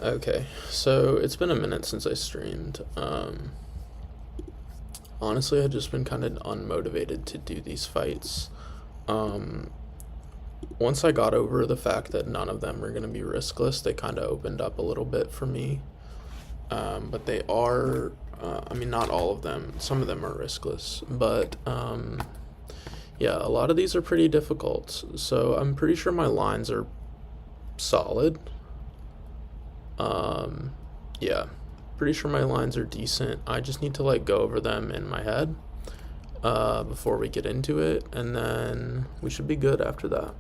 Okay, so it's been a minute since I streamed. Honestly, I've just been kind of unmotivated to do these fights. Once I got over the fact that none of them are going to be riskless, they kind of opened up a little bit for me. But they are, I mean, not all of them. Some of them are riskless, but yeah, a lot of these are pretty difficult. So I'm pretty sure my lines are solid. Yeah, pretty sure my lines are decent. I just need to like go over them in my head before we get into it, and then we should be good after that.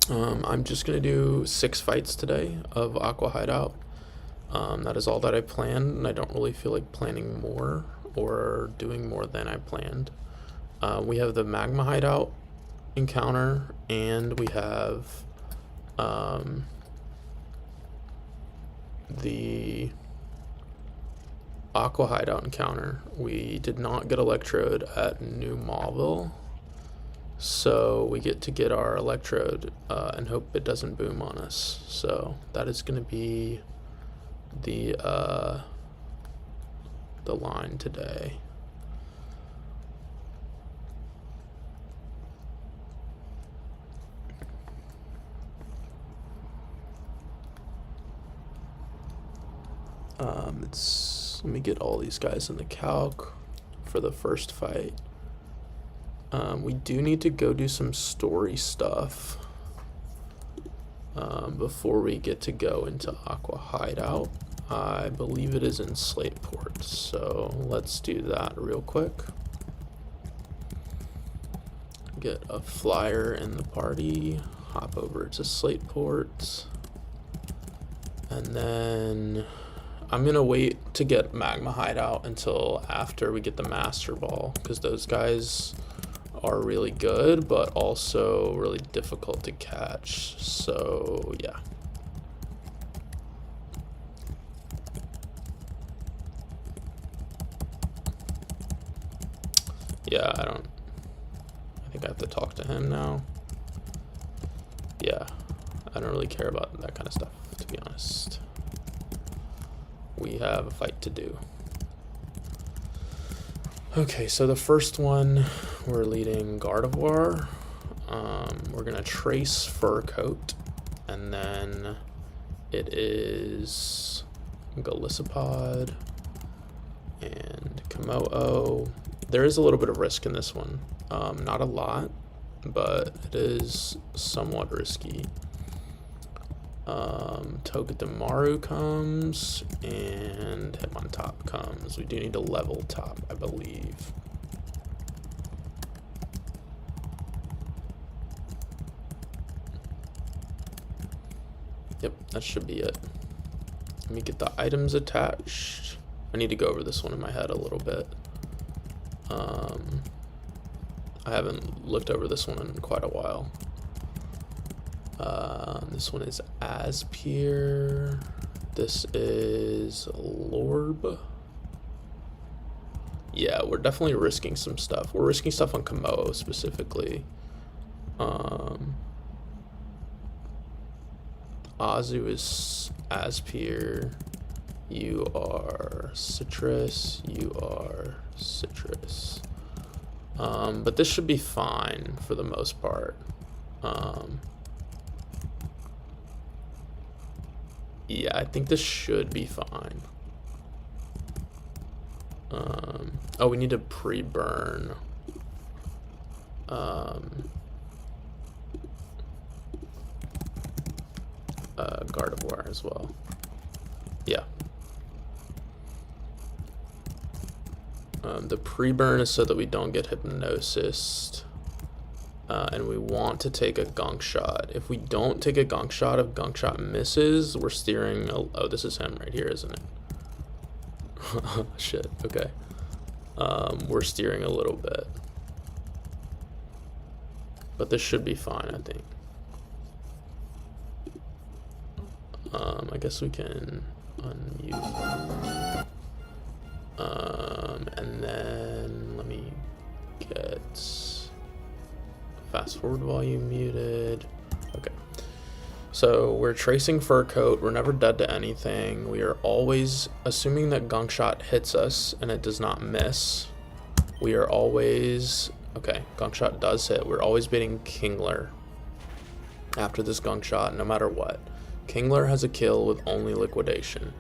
I'm just gonna do 6 fights today of Aqua Hideout. That is all that I planned, and I don't really feel like planning more or doing more than I planned. We have the Magma Hideout encounter, and we have the Aqua Hideout encounter. We did not get Electrode at New Mauville, so we get to get our Electrode and hope it doesn't boom on us. So that is going to be the line today. Let me get all these guys in the calc for the first fight. We do need to go do some story stuff before we get to go into Aqua Hideout. I believe it is in Slateport, so let's do that real quick. Get a flyer in the party, hop over to Slateport, and then I'm gonna wait to get Magma Hideout until after we get the Master Ball, because those guys are really good, but also really difficult to catch. So yeah. Yeah, I think I have to talk to him now. Yeah, I don't really care about that kind of stuff, to be honest. We have a fight to do. Okay, so the first one, we're leading Gardevoir. We're gonna trace Fur Coat, and then it is Golisopod and Komo-o. There is a little bit of risk in this one. Not a lot, but it is somewhat risky. Togedemaru comes, and Hitmontop comes. We do need to level top, I believe. Yep, that should be it. Let me get the items attached. I need to go over this one in my head a little bit. I haven't looked over this one in quite a while. This one is Aspir. This is Lorb. Yeah, we're definitely risking some stuff. We're risking stuff on Komo-o specifically. Azu is Aspir. You are Citrus. You are Citrus. But this should be fine for the most part. Yeah, I think this should be fine. Oh, we need to pre-burn. Gardevoir as well. Yeah. The pre-burn is so that we don't get hypnosis. And we want to take a gunk shot. If we don't take a gunk shot, if gunk shot misses, we're steering. Oh, this is him right here, isn't it? Shit. Okay. We're steering a little bit, but this should be fine, I think. I guess we can unmute. And then let me get fast forward volume muted. Okay. So we're tracing fur coat. We're never dead to anything. We are always assuming that gunk shot hits us and it does not miss. We are always, okay, gunk shot does hit. We're always baiting Kingler after this gunk shot, no matter what. Kingler has a kill with only liquidation.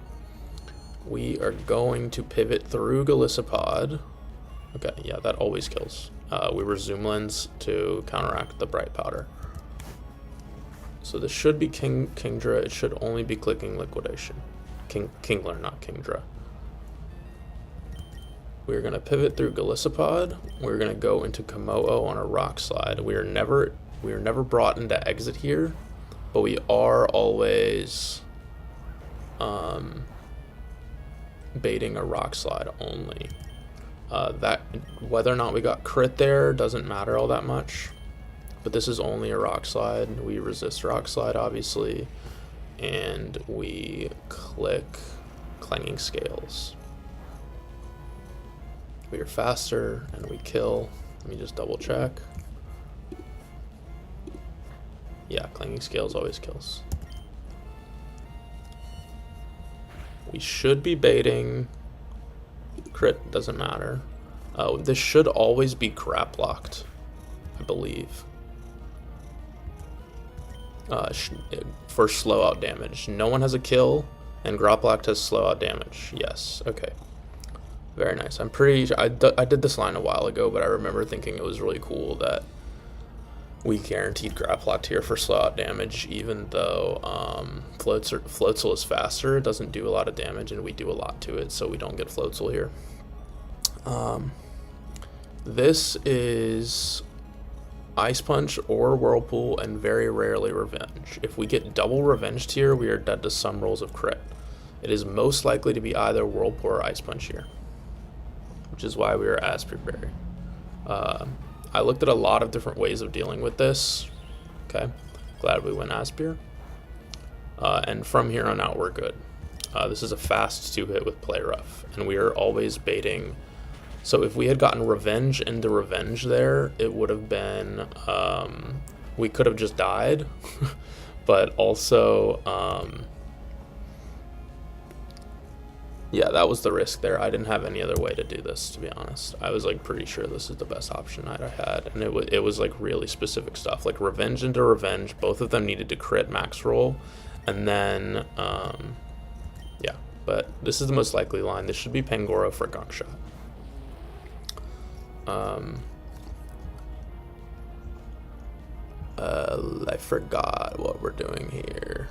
We are going to pivot through Gallicipod. Okay, yeah, that always kills. We were zoom lens to counteract the bright powder. So this should be Kingdra. It should only be clicking liquidation. Kingler, not Kingdra. We're gonna pivot through Gallicipod. We're gonna go into Komodo on a rock slide. We are never brought into exit here, but we are always baiting a rock slide only. That whether or not we got crit there doesn't matter all that much. But this is only a rock slide. We resist rock slide, obviously, and we click clanging scales. We are faster and we kill. Let me just double check. Yeah, clanging scales always kills. We should be baiting. Crit doesn't matter. This should always be crap locked, I believe. For slow out damage. No one has a kill, and Grop Locked has slow out damage. Yes, okay. Very nice. I'm pretty I did this line a while ago, but I remember thinking it was really cool that we guaranteed Grop Locked here for slow out damage, even though Floatzel is faster. It doesn't do a lot of damage, and we do a lot to it, so we don't get Floatzel here. This is Ice Punch or Whirlpool, and very rarely Revenge. If we get double Revenged here, we are dead to some rolls of crit. It is most likely to be either Whirlpool or Ice Punch here, which is why we are as prepared. I looked at a lot of different ways of dealing with this. Okay, glad we went Aspir. And from here on out, we're good. This is a fast 2-hit with Play Rough, and we are always baiting. So if we had gotten Revenge into Revenge there, it would have been, we could have just died, but also, yeah, that was the risk there. I didn't have any other way to do this, to be honest. I was like pretty sure this is the best option I had, and it was like really specific stuff, like Revenge into Revenge. Both of them needed to crit max roll, and then, yeah, but this is the most likely line. This should be Pangoro for Gunk Shot. I forgot what we're doing here.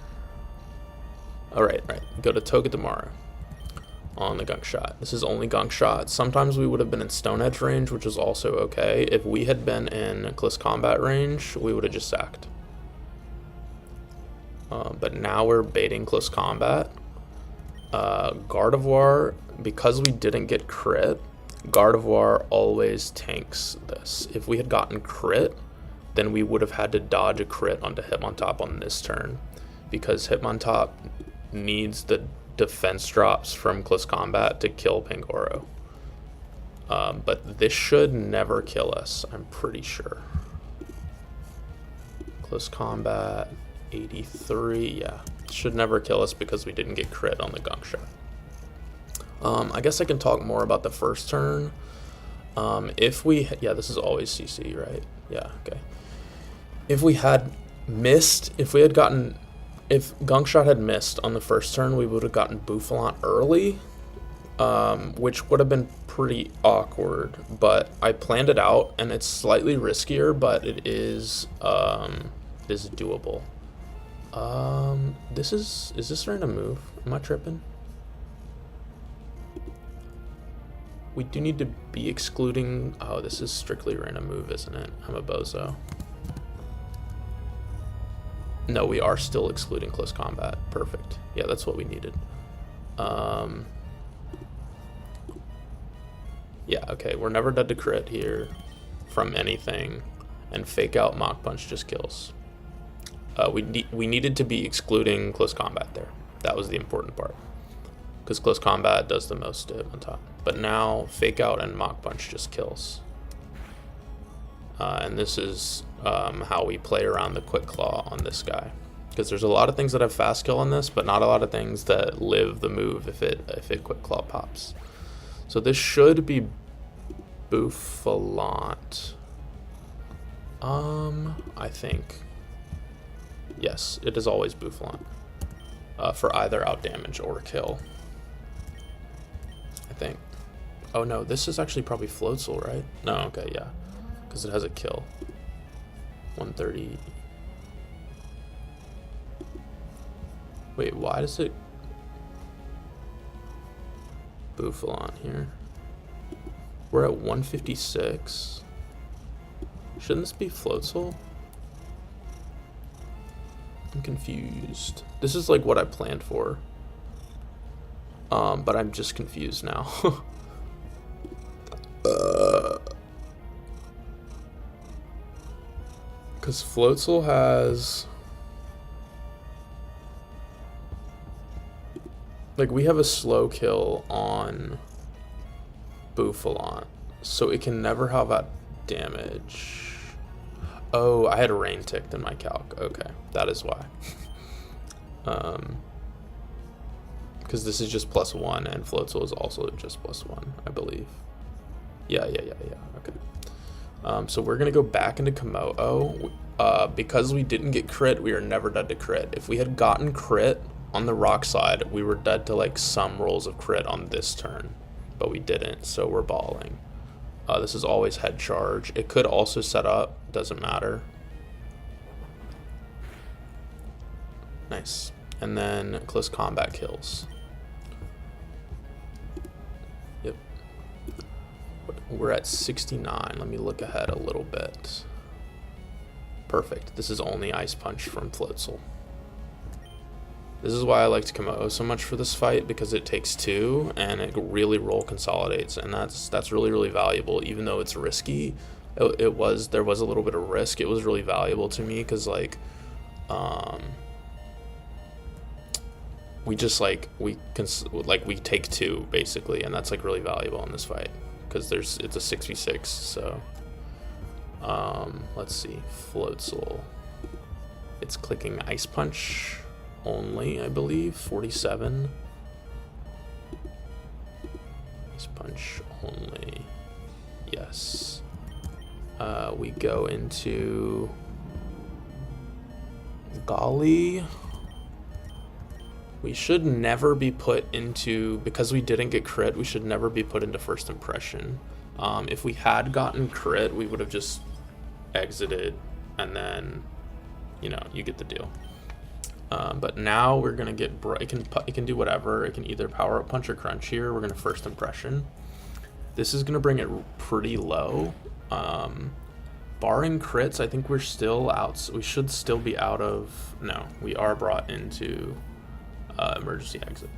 All right, go to Togedemaru on the Gunk Shot. This is only Gunk Shot. Sometimes we would have been in Stone Edge range, which is also okay. If we had been in Close Combat range, we would have just sacked. But now we're baiting Close Combat. Gardevoir, because we didn't get crit, Gardevoir always tanks this. If we had gotten crit, then we would have had to dodge a crit onto Hitmontop on this turn, because Hitmontop needs the defense drops from Close Combat to kill Pangoro. But this should never kill us, I'm pretty sure. Close Combat, 83, yeah. Should never kill us because we didn't get crit on the Gunk Shot. I guess I can talk more about the first turn. If we, yeah, this is always CC, right? Yeah, okay. If we had missed, if Gunk Shot had missed on the first turn, we would have gotten Bouffalant early, which would have been pretty awkward, but I planned it out, and it's slightly riskier, but it is doable. Is this random move? Am I tripping? We do need to be excluding, oh, this is strictly random move, isn't it? I'm a bozo. No, we are still excluding Close Combat. Perfect. Yeah, that's what we needed. Yeah, okay, we're never dead to crit here from anything, and Fake Out Mach Punch just kills. We needed to be excluding Close Combat there. That was the important part, because Close Combat does the most to hit on top. But now Fake Out and Mach Punch just kills. And this is how we play around the Quick Claw on this guy. Because there's a lot of things that have fast kill on this, but not a lot of things that live the move if it quick claw pops. So this should be Bouffalant. I think. Yes, it is always Bouffalant. For either out damage or kill. I think. Oh no, this is actually probably Floatzel, right? No, okay, yeah. Because it has a kill. 130. Wait, why does it Bouffalant here? We're at 156. Shouldn't this be Floatzel? I'm confused. This is like what I planned for. But I'm just confused now. Because Floatzel has... Like, we have a slow kill on Bouffalant, so it can never have that damage. Oh, I had rain ticked in my calc. Okay, that is why. Because this is just +1, and Floatzel is also just +1, I believe. Yeah. Okay. So we're gonna go back into Komodo. Because we didn't get crit, we are never dead to crit. If we had gotten crit on the rock side, we were dead to like some rolls of crit on this turn, but we didn't, so we're balling. This is always head charge. It could also set up, doesn't matter. Nice. And then close combat kills. Yep. We're at 69. Let me look ahead a little bit. Perfect. This is only Ice Punch from Floatzel. This is why I liked Komodo so much for this fight, because it takes 2 and it really roll consolidates, and that's really valuable. Even though it's risky, there was a little bit of risk. It was really valuable to me because like we just we take 2 basically, and that's like really valuable in this fight because it's a 6v6. So let's see, Floatzel. It's clicking Ice Punch only, I believe. 47. Ice Punch only. Yes. We go into Golly. We should never be put into, because we didn't get crit, we should never be put into first impression. If we had gotten crit, we would have just exited, and then, you know, you get the deal. But now we're gonna get it can do whatever. It can either power up punch or crunch here. We're gonna first impression. This is gonna bring it pretty low. Barring crits, I think we're still out. So we should still be out of. No, we are brought into emergency exit.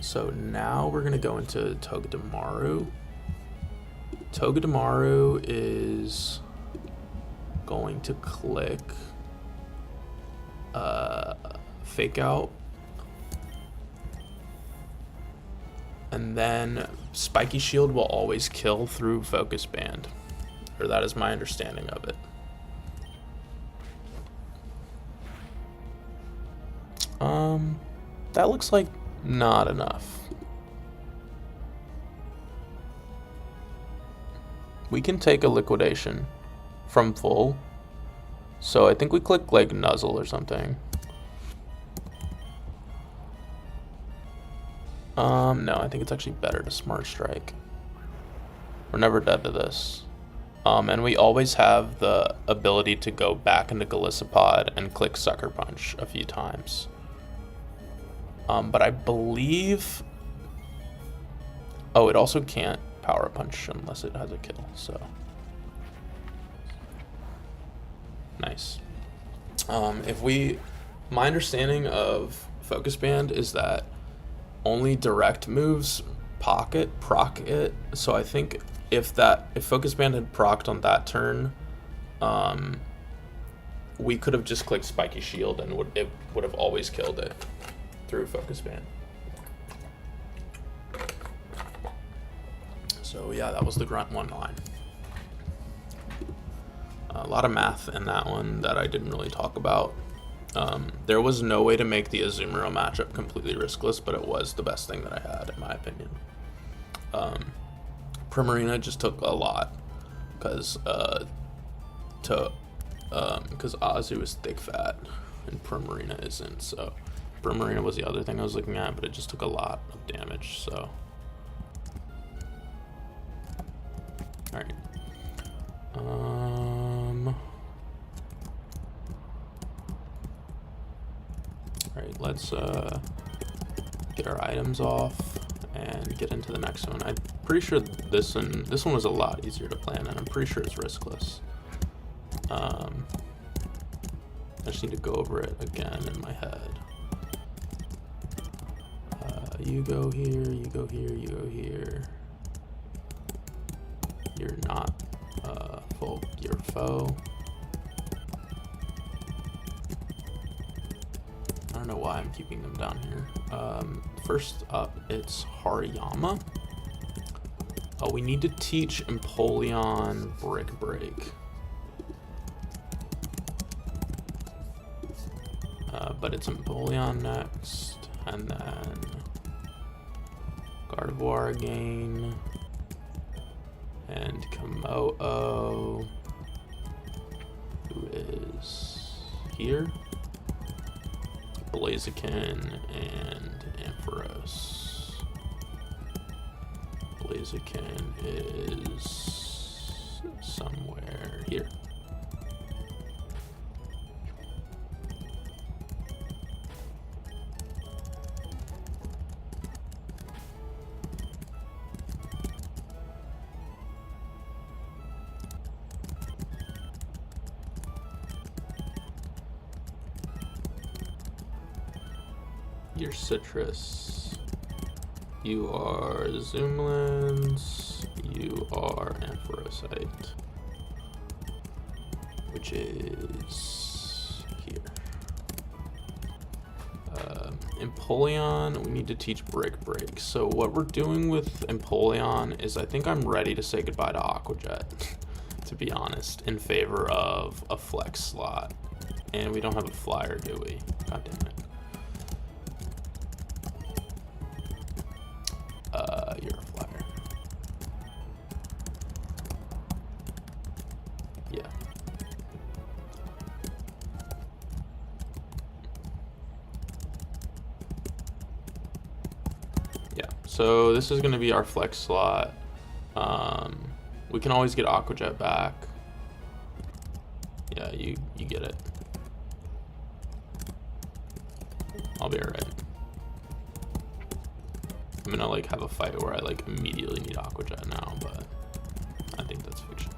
So now we're gonna go into Togedemaru. Togedemaru is going to click Fake Out, and then Spiky Shield will always kill through Focus Band, or that is my understanding of it. That looks like not enough. We can take a liquidation from full, so I think we click like Nuzzle or something. No, I think it's actually better to Smart Strike. We're never dead to this. And we always have the ability to go back into Golisopod and click Sucker Punch a few times. But I believe, oh, it also can't Power Punch unless it has a kill, so. Nice. My understanding of Focus Band is that only direct moves proc it. So I think if Focus Band had procced on that turn, we could have just clicked Spiky Shield and it would have always killed it through Focus Band. So yeah, that was the Grunt 1 line. A lot of math in that one that I didn't really talk about. There was no way to make the Azumarill matchup completely riskless, but it was the best thing that I had, in my opinion. Primarina just took a lot, because Azu is thick fat, and Primarina isn't, so Primarina was the other thing I was looking at, but it just took a lot of damage, so. Alright. Alright, let's get our items off and get into the next one. I'm pretty sure this one was a lot easier to plan, and I'm pretty sure it's riskless. I just need to go over it again in my head. You go here, you go here, you go here. You're not your foe. I don't know why I'm keeping them down here. First up, it's Hariyama. We need to teach Empoleon Brick Break. But it's Empoleon next, and then Gardevoir again, and Komodo, who is here, Blaziken, and Ampharos. Blaziken is somewhere here. Your Citrus, you are Zoomlands, you are Ampharosite, which is here. Empoleon, we need to teach Brick Break. So what we're doing with Empoleon is, I think I'm ready to say goodbye to Aquajet, to be honest, in favor of a flex slot. And we don't have a flyer, do we? God damn it. You're a flyer. Yeah. Yeah, so this is gonna be our flex slot. We can always get Aquajet back. Yeah, you get it. I'll be alright. I'm gonna like have a fight where I like immediately need Aquajet now, but I think that's fiction.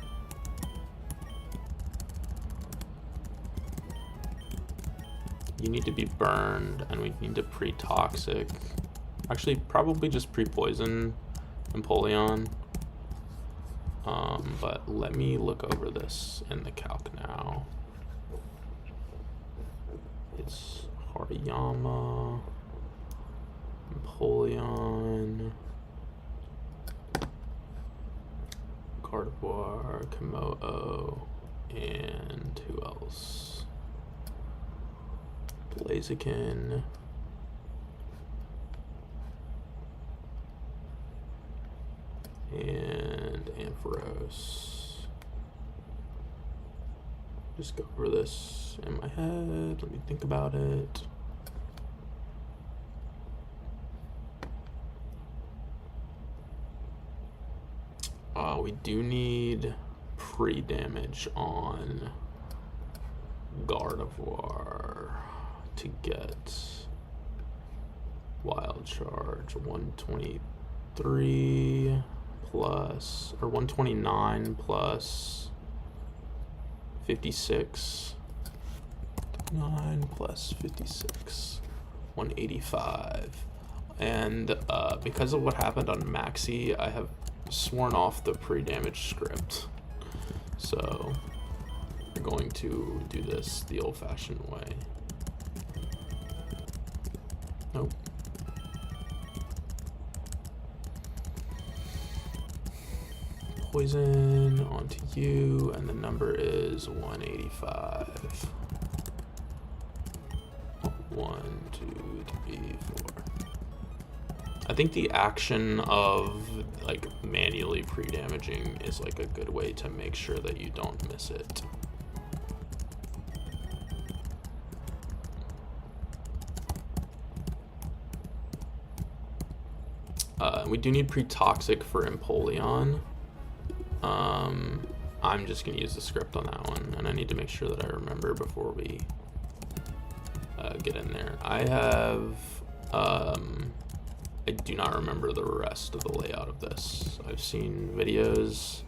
You need to be burned, and we need to pre-toxic. Actually, probably just pre-poison Empoleon. But let me look over this in the calc now. It's Hariyama, Empoleon, Gardevoir, Komodo, and who else? Blaziken, and Ampharos. Just go over this in my head. Let me think about it. We do need pre-damage on Gardevoir to get Wild Charge. 123 plus, or 129 plus 56. 9 plus 56. 185. And because of what happened on Maxi, I have sworn off the pre-damage script. So we're going to do this the old-fashioned way. Nope. poison onto you, and the number is 185. 1, 2, 3, 4. I think the action of like manually pre-damaging is like a good way to make sure that you don't miss it. We do need pre-toxic for Empoleon. I'm just gonna use the script on that one, and I need to make sure that I remember before we get in there. I do not remember the rest of the layout of this. I've seen videos,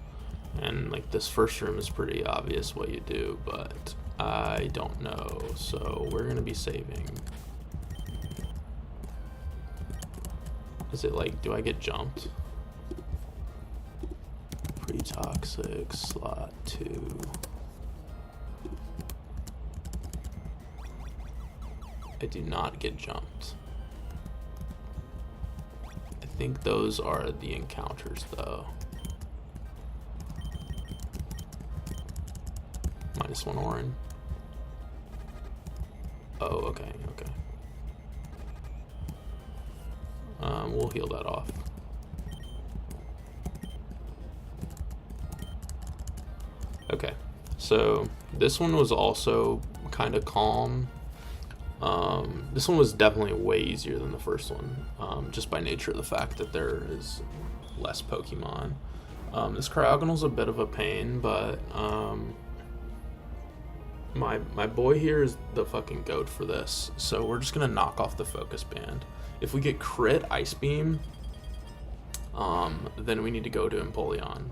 and like this first room is pretty obvious what you do, but I don't know, so we're gonna be saving. Is it like, do I get jumped? Pretty toxic, slot 2. I do not get jumped. I think those are the encounters though. -1 Orin. Oh, okay, okay. We'll heal that off. Okay, so this one was also kind of calm. This one was definitely way easier than the first one, just by nature of the fact that there is less Pokemon. This Cryogonal's a bit of a pain, but my boy here is the fucking goat for this, so we're just gonna knock off the focus band. If we get crit Ice Beam, then we need to go to Empoleon.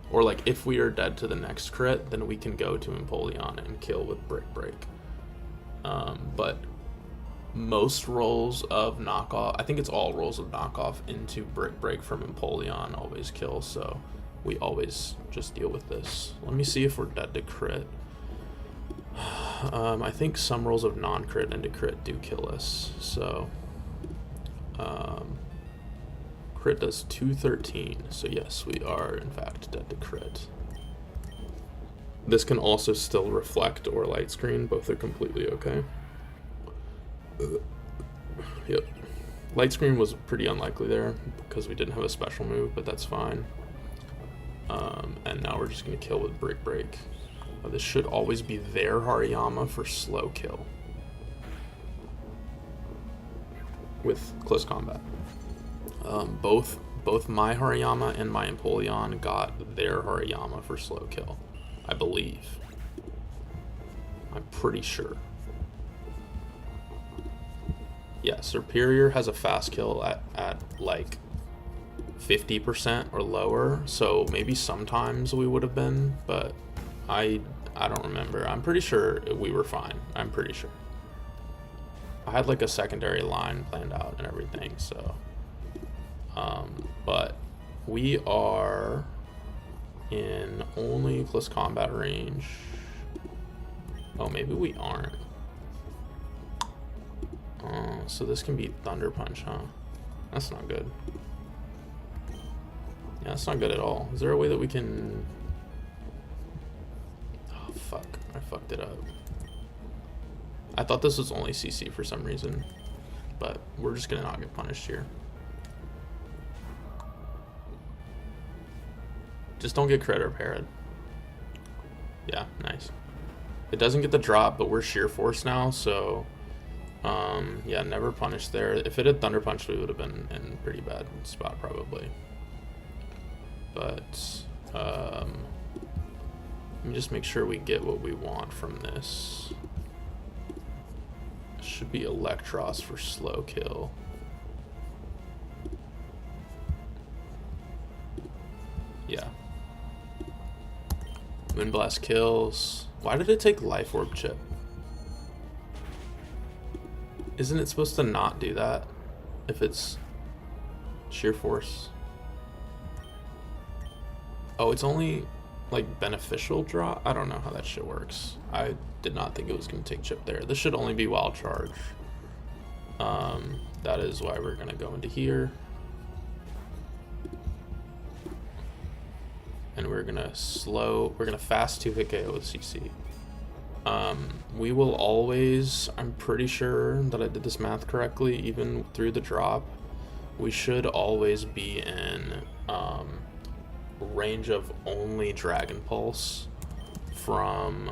Or like if we are dead to the next crit, then we can go to Empoleon and kill with Brick Break. But most rolls of knockoff, I think it's all rolls of knockoff into Brick Break from Empoleon always kill, so we always just deal with this. Let me see if we're dead to crit. I think some rolls of non-crit into crit do kill us, so crit does 213, so yes, we are in fact dead to crit. This can also still reflect or light screen, both are completely okay. Yep, light screen was pretty unlikely there because we didn't have a special move, but that's fine. And now we're just gonna kill with Brick Break. This should always be their Hariyama for slow kill with close combat. Both my Hariyama and my Empoleon got their Hariyama for slow kill, I believe. I'm pretty sure. Yeah, Superior has a fast kill at like 50% or lower, so maybe sometimes we would have been, but I don't remember. I'm pretty sure we were fine. I'm pretty sure. I had like a secondary line planned out and everything, so but we are in only close combat range. Oh, maybe we aren't. So this can be Thunder Punch, huh? That's not good. Yeah, that's not good at all. Is there a way that we can... Oh, fuck. I fucked it up. I thought this was only CC for some reason, but we're just gonna not get punished here. Just don't get crit or parried. Yeah, nice. It doesn't get the drop, but we're Sheer Force now, so yeah, never punished there. If it had Thunder Punch, we would have been in a pretty bad spot probably. But let me just make sure we get what we want from this. Should be Electros for slow kill. Yeah. Windblast kills. Why did it take Life Orb Chip? Isn't it supposed to not do that if it's Sheer Force? Oh, it's only like beneficial drop? I don't know how that shit works. I did not think it was going to take Chip there. This should only be Wild Charge. That is why we're going to go into here. and we're gonna fast 2-hit KO with CC. We will always, I'm pretty sure that I did this math correctly, even through the drop, we should always be in range of only Dragon Pulse from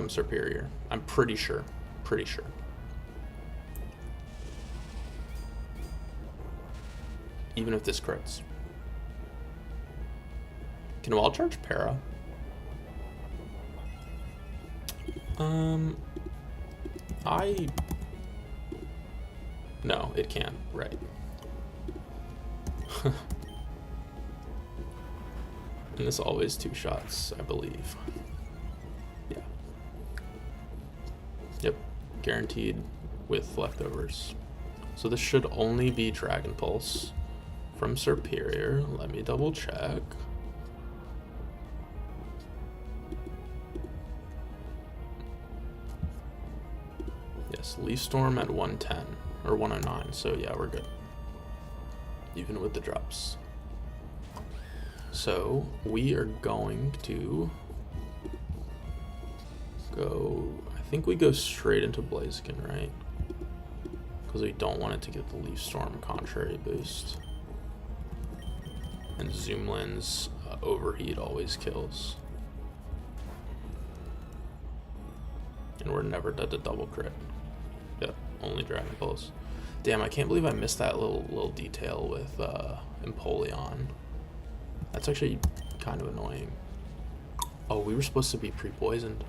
Superior. I'm pretty sure. Even if this crits. Can wall charge para? No, it can't, right. And this always 2 shots, I believe. Yeah. Yep, guaranteed with leftovers. So this should only be Dragon Pulse from Superior. Let me double check. Yes, Leaf Storm at 110 or 109. So yeah, we're good. Even with the drops. So we are going to go, I think we go straight into Blaziken, right? Because we don't want it to get the Leaf Storm contrary boost. And Zoomlin's overheat always kills. And we're never dead to double crit. Yep, only Dragon Pulse. Damn, I can't believe I missed that little detail with Empoleon. That's actually kind of annoying. Oh, we were supposed to be pre-poisoned.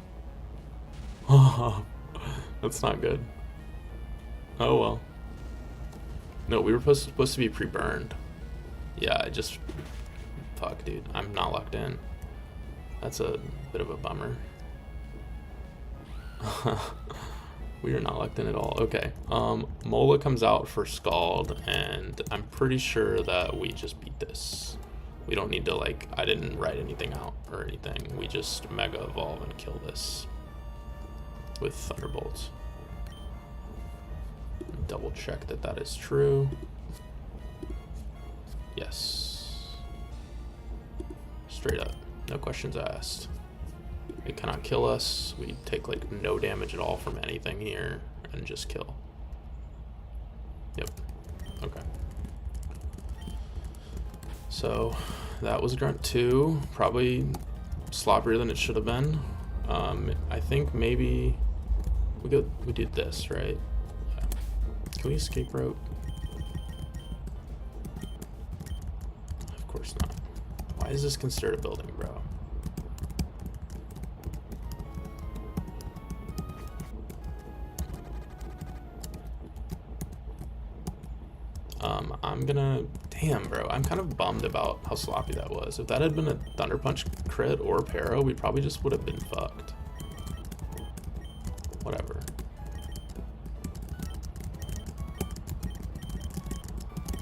That's not good. Oh well. No, we were supposed to be pre-burned. Yeah, I just... Fuck, dude. I'm not locked in. That's a bit of a bummer. We are not locked in at all. Okay. Mola comes out for Scald, and I'm pretty sure that we just beat this. We don't need to, like, I didn't write anything out or anything. We just Mega Evolve and kill this with Thunderbolts. Double check that that is true. Yes. Straight up. No questions asked. It cannot kill us. We take like no damage at all from anything here and just kill. Yep. Okay. So that was Grunt 2. Probably sloppier than it should have been. I think maybe we did this, right? Yeah. Can we escape rope? Of course not. Why is this considered a building, bro? I'm gonna... Damn, bro. I'm kind of bummed about how sloppy that was. If that had been a Thunder Punch crit or Para, we probably just would have been fucked. Whatever.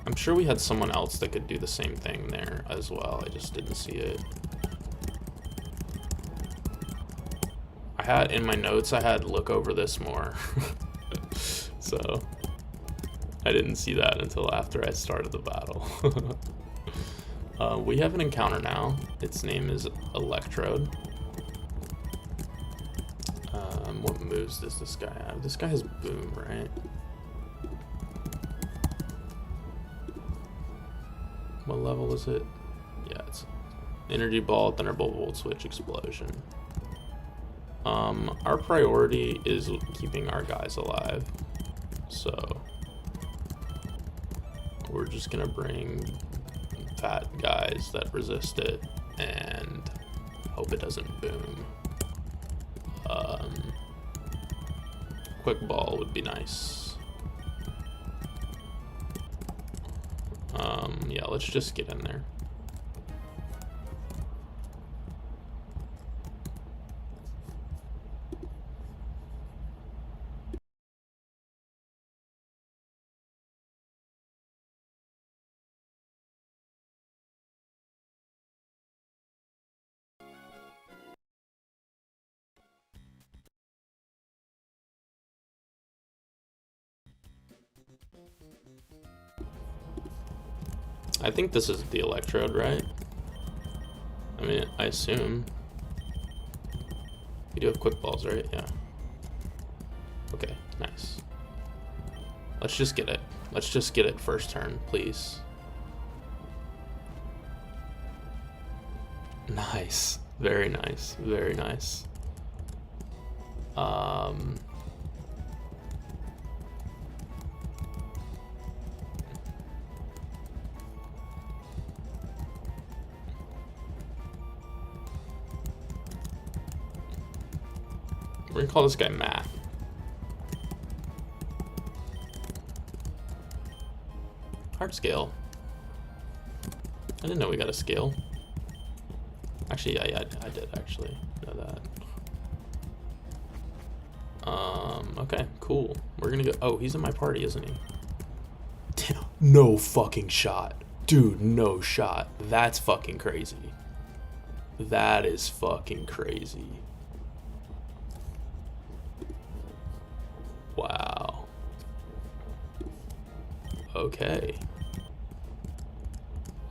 I'm sure we had someone else that could do the same thing there as well. I just didn't see it. I had, in my notes, I had look over this more. So... I didn't see that until after I started the battle. We have an encounter now. Its name is Electrode. What moves does this guy have? This guy has Boom, right? What level is it? Yeah, it's Energy Ball, Thunderbolt, Volt Switch, Explosion. Our priority is keeping our guys alive. So... we're just gonna bring fat guys that resist it and hope it doesn't boom. Quick ball would be nice. Yeah, let's just get in there. I think this is the electrode, right? I mean, I assume. You do have quick balls, right? Yeah. Okay, nice. Let's just get it. Let's just get it first turn, please. Nice. Very nice. Very nice. We're gonna call this guy Matt. Hard scale. I didn't know we got a scale. Actually, yeah, I did actually know that. Okay, cool. We're gonna go. Oh, he's in my party, isn't he? Damn, no fucking shot. Dude, no shot. That's fucking crazy. That is fucking crazy. Wow. Okay.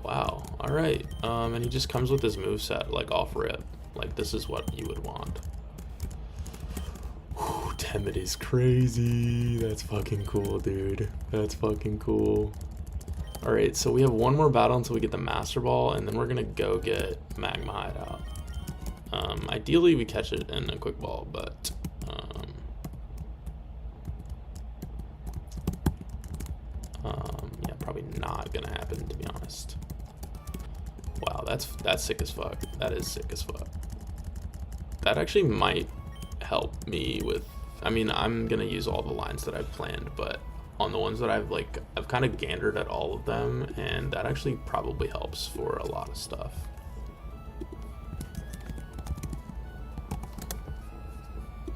Wow. All right. And he just comes with his moveset, like off rip. Like this is what you would want. Whew, Timid is crazy. That's fucking cool, dude. That's fucking cool. All right. So we have one more battle until we get the Master Ball, and then we're gonna go get Magma Hideout. Ideally, we catch it in a quick ball, but. Yeah, probably not gonna happen, to be honest. Wow, that's sick as fuck. That is sick as fuck. That actually might help me with. I mean, I'm gonna use all the lines that I've planned, but on the ones that I've kind of gandered at all of them, and that actually probably helps for a lot of stuff.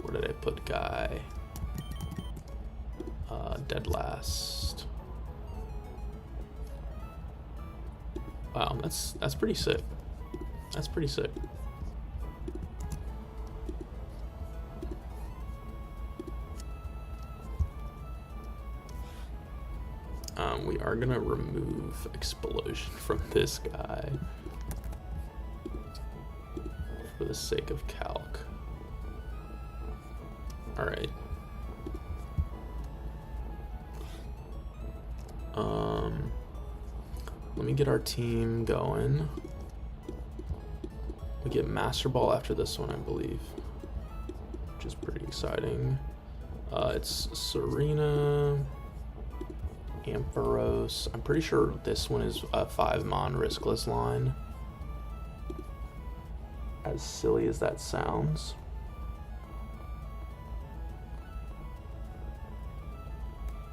Where did I put guy? Dead last. Wow, that's pretty sick. That's pretty sick. We are gonna remove explosion from this guy for the sake of calc. All right. Let me get our team going. We get Master Ball after this one, I believe, which is pretty exciting. It's Serena, Ampharos. I'm pretty sure this one is a 5-mon riskless line. As silly as that sounds.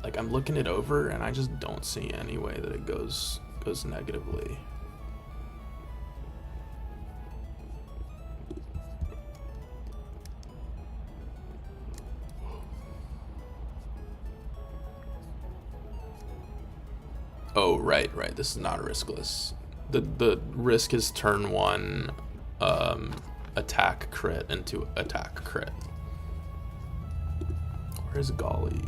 Like, I'm looking it over and I just don't see any way that it goes negatively. Oh, right. This is not a riskless. The risk is turn 1 attack crit into attack crit. Where's Golly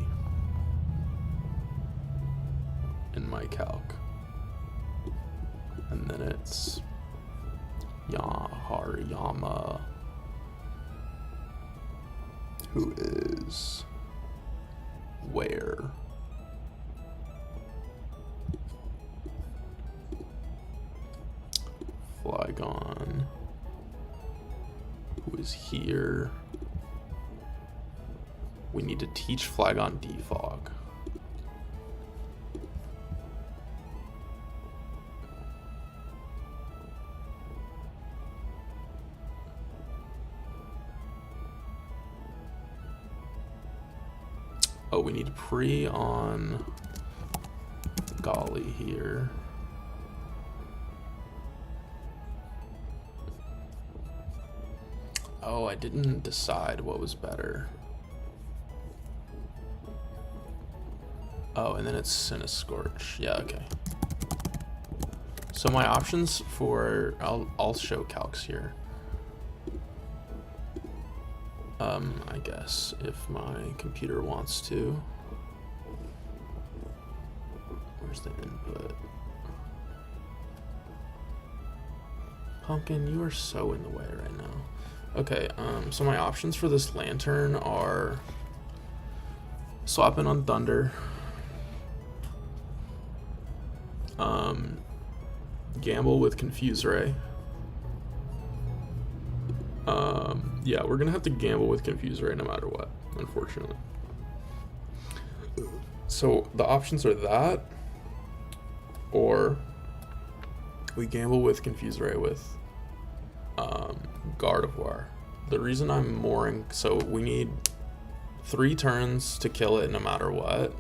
in my calc? And then it's Hariyama, who is where? Flygon, who is here. We need to teach Flygon defog. Oh, we need pre on Golly here. Oh, I didn't decide what was better. Oh, and then it's Cinescorch. Yeah, okay. So my options for I'll show calcs here. I guess if my computer wants to. Where's the input? Pumpkin, you are so in the way right now. Okay, so my options for this lantern are swapping on Thunder, gamble with Confuse Ray. Yeah, we're gonna have to gamble with Confuse Ray no matter what, unfortunately. So the options are that, or we gamble with Confuse Ray with Gardevoir. The reason I'm mooring, so we need 3 turns to kill it no matter what.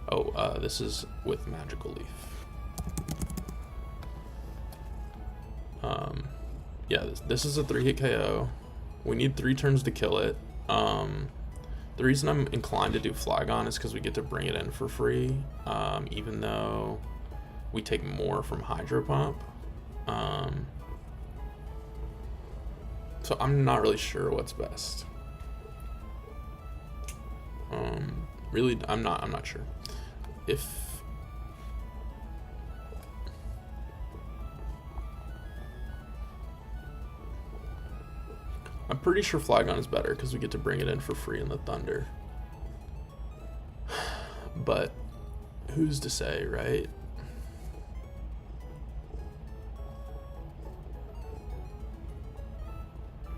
Oh, this is with Magical Leaf. Yeah, this is a 3-hit KO. We need 3 turns to kill it. The reason I'm inclined to do Flygon is because we get to bring it in for free, even though we take more from Hydro Pump. So I'm not really sure what's best. Really, I'm not sure. I'm pretty sure Flygon is better because we get to bring it in for free in the Thunder. But who's to say, right?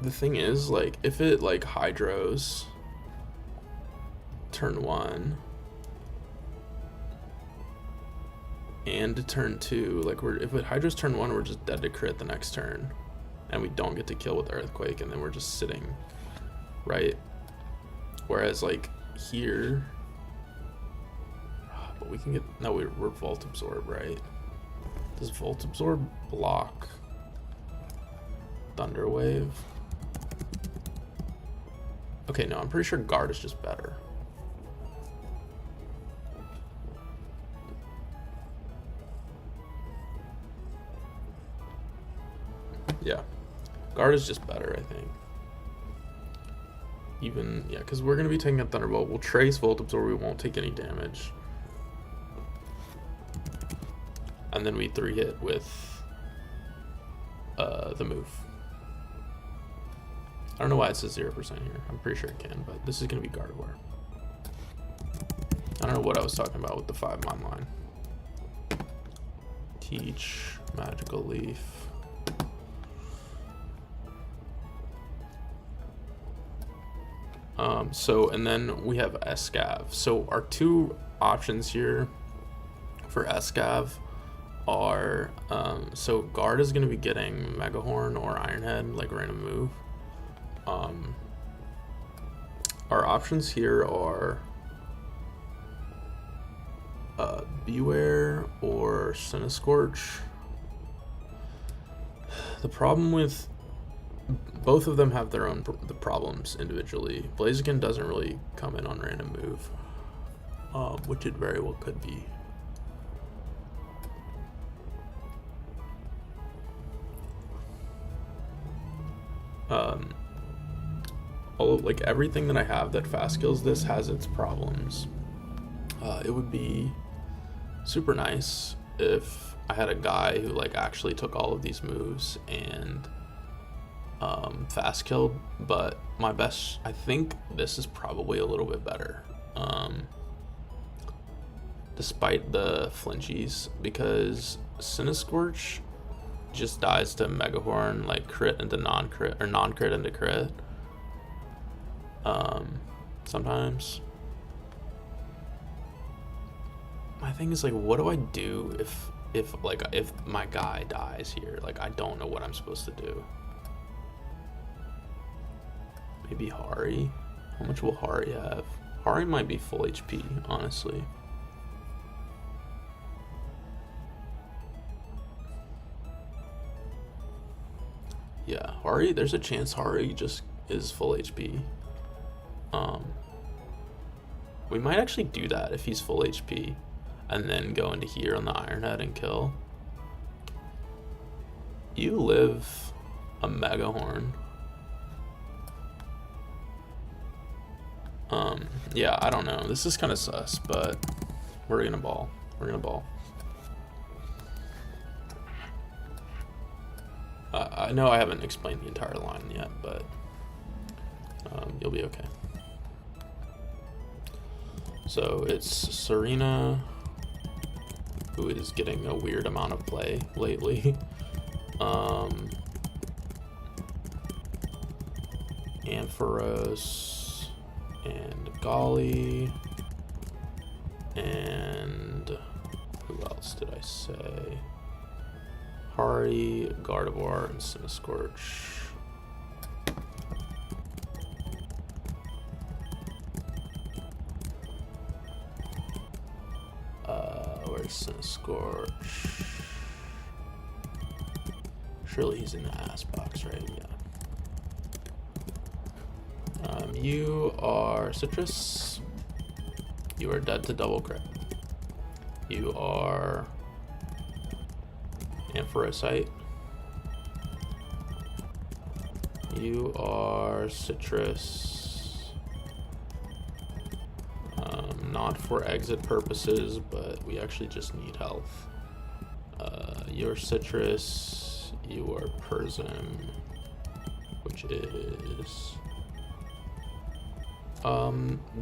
The thing is, like, if it like Hydros turn 1 and turn 2, like if it Hydros turn 1, we're just dead to crit the next turn. And we don't get to kill with Earthquake, and then we're just sitting, right? Whereas, like, here... But we can get... No, we're Volt Absorb, right? Does Volt Absorb block Thunder Wave? Okay, no, I'm pretty sure Guard is just better. Yeah. Guard is just better, I think. Even, yeah, because we're going to be taking a Thunderbolt. We'll trace Volt Absorb, we won't take any damage. And then we 3-hit with the move. I don't know why it says 0% here. I'm pretty sure it can, but this is going to be Gardevoir. I don't know what I was talking about with the 5-mon line. Teach, Magical Leaf. So, and then we have Escav. So our 2 options here for Escav are, so Guard is going to be getting Megahorn or Ironhead, like random move. Our options here are Beware or Cinescorch. The problem with both of them have their own problems individually. Blaziken doesn't really come in on random move, which it very well could be. Like everything that I have that fast kills this has its problems. It would be super nice if I had a guy who like actually took all of these moves and fast killed, but my best, I think this is probably a little bit better, despite the flinchies, because Cinescorch just dies to Megahorn, like crit into non-crit, or non-crit into crit, sometimes. My thing is, like, what do I do if my guy dies here? Like, I don't know what I'm supposed to do. Maybe Hari? How much will Hari have? Hari might be full HP, honestly. Yeah, Hari, there's a chance Hari just is full HP. We might actually do that if he's full HP, and then go into here on the Ironhead and kill. You live a Megahorn. Yeah, I don't know. This is kind of sus, but we're gonna ball. We're gonna ball. I know I haven't explained the entire line yet, but you'll be okay. So it's Serena, who is getting a weird amount of play lately. Ampharos and Golly, and who else did I say? Hari, Gardevoir, and Cinescorch. Where's Cinescorch? Surely he's in the ass box, right? Yeah. You are Citrus. You are dead to double crit. You are Ampharosite. You are Citrus. Not for exit purposes, but we actually just need health. You're Citrus. You are Persim, which is...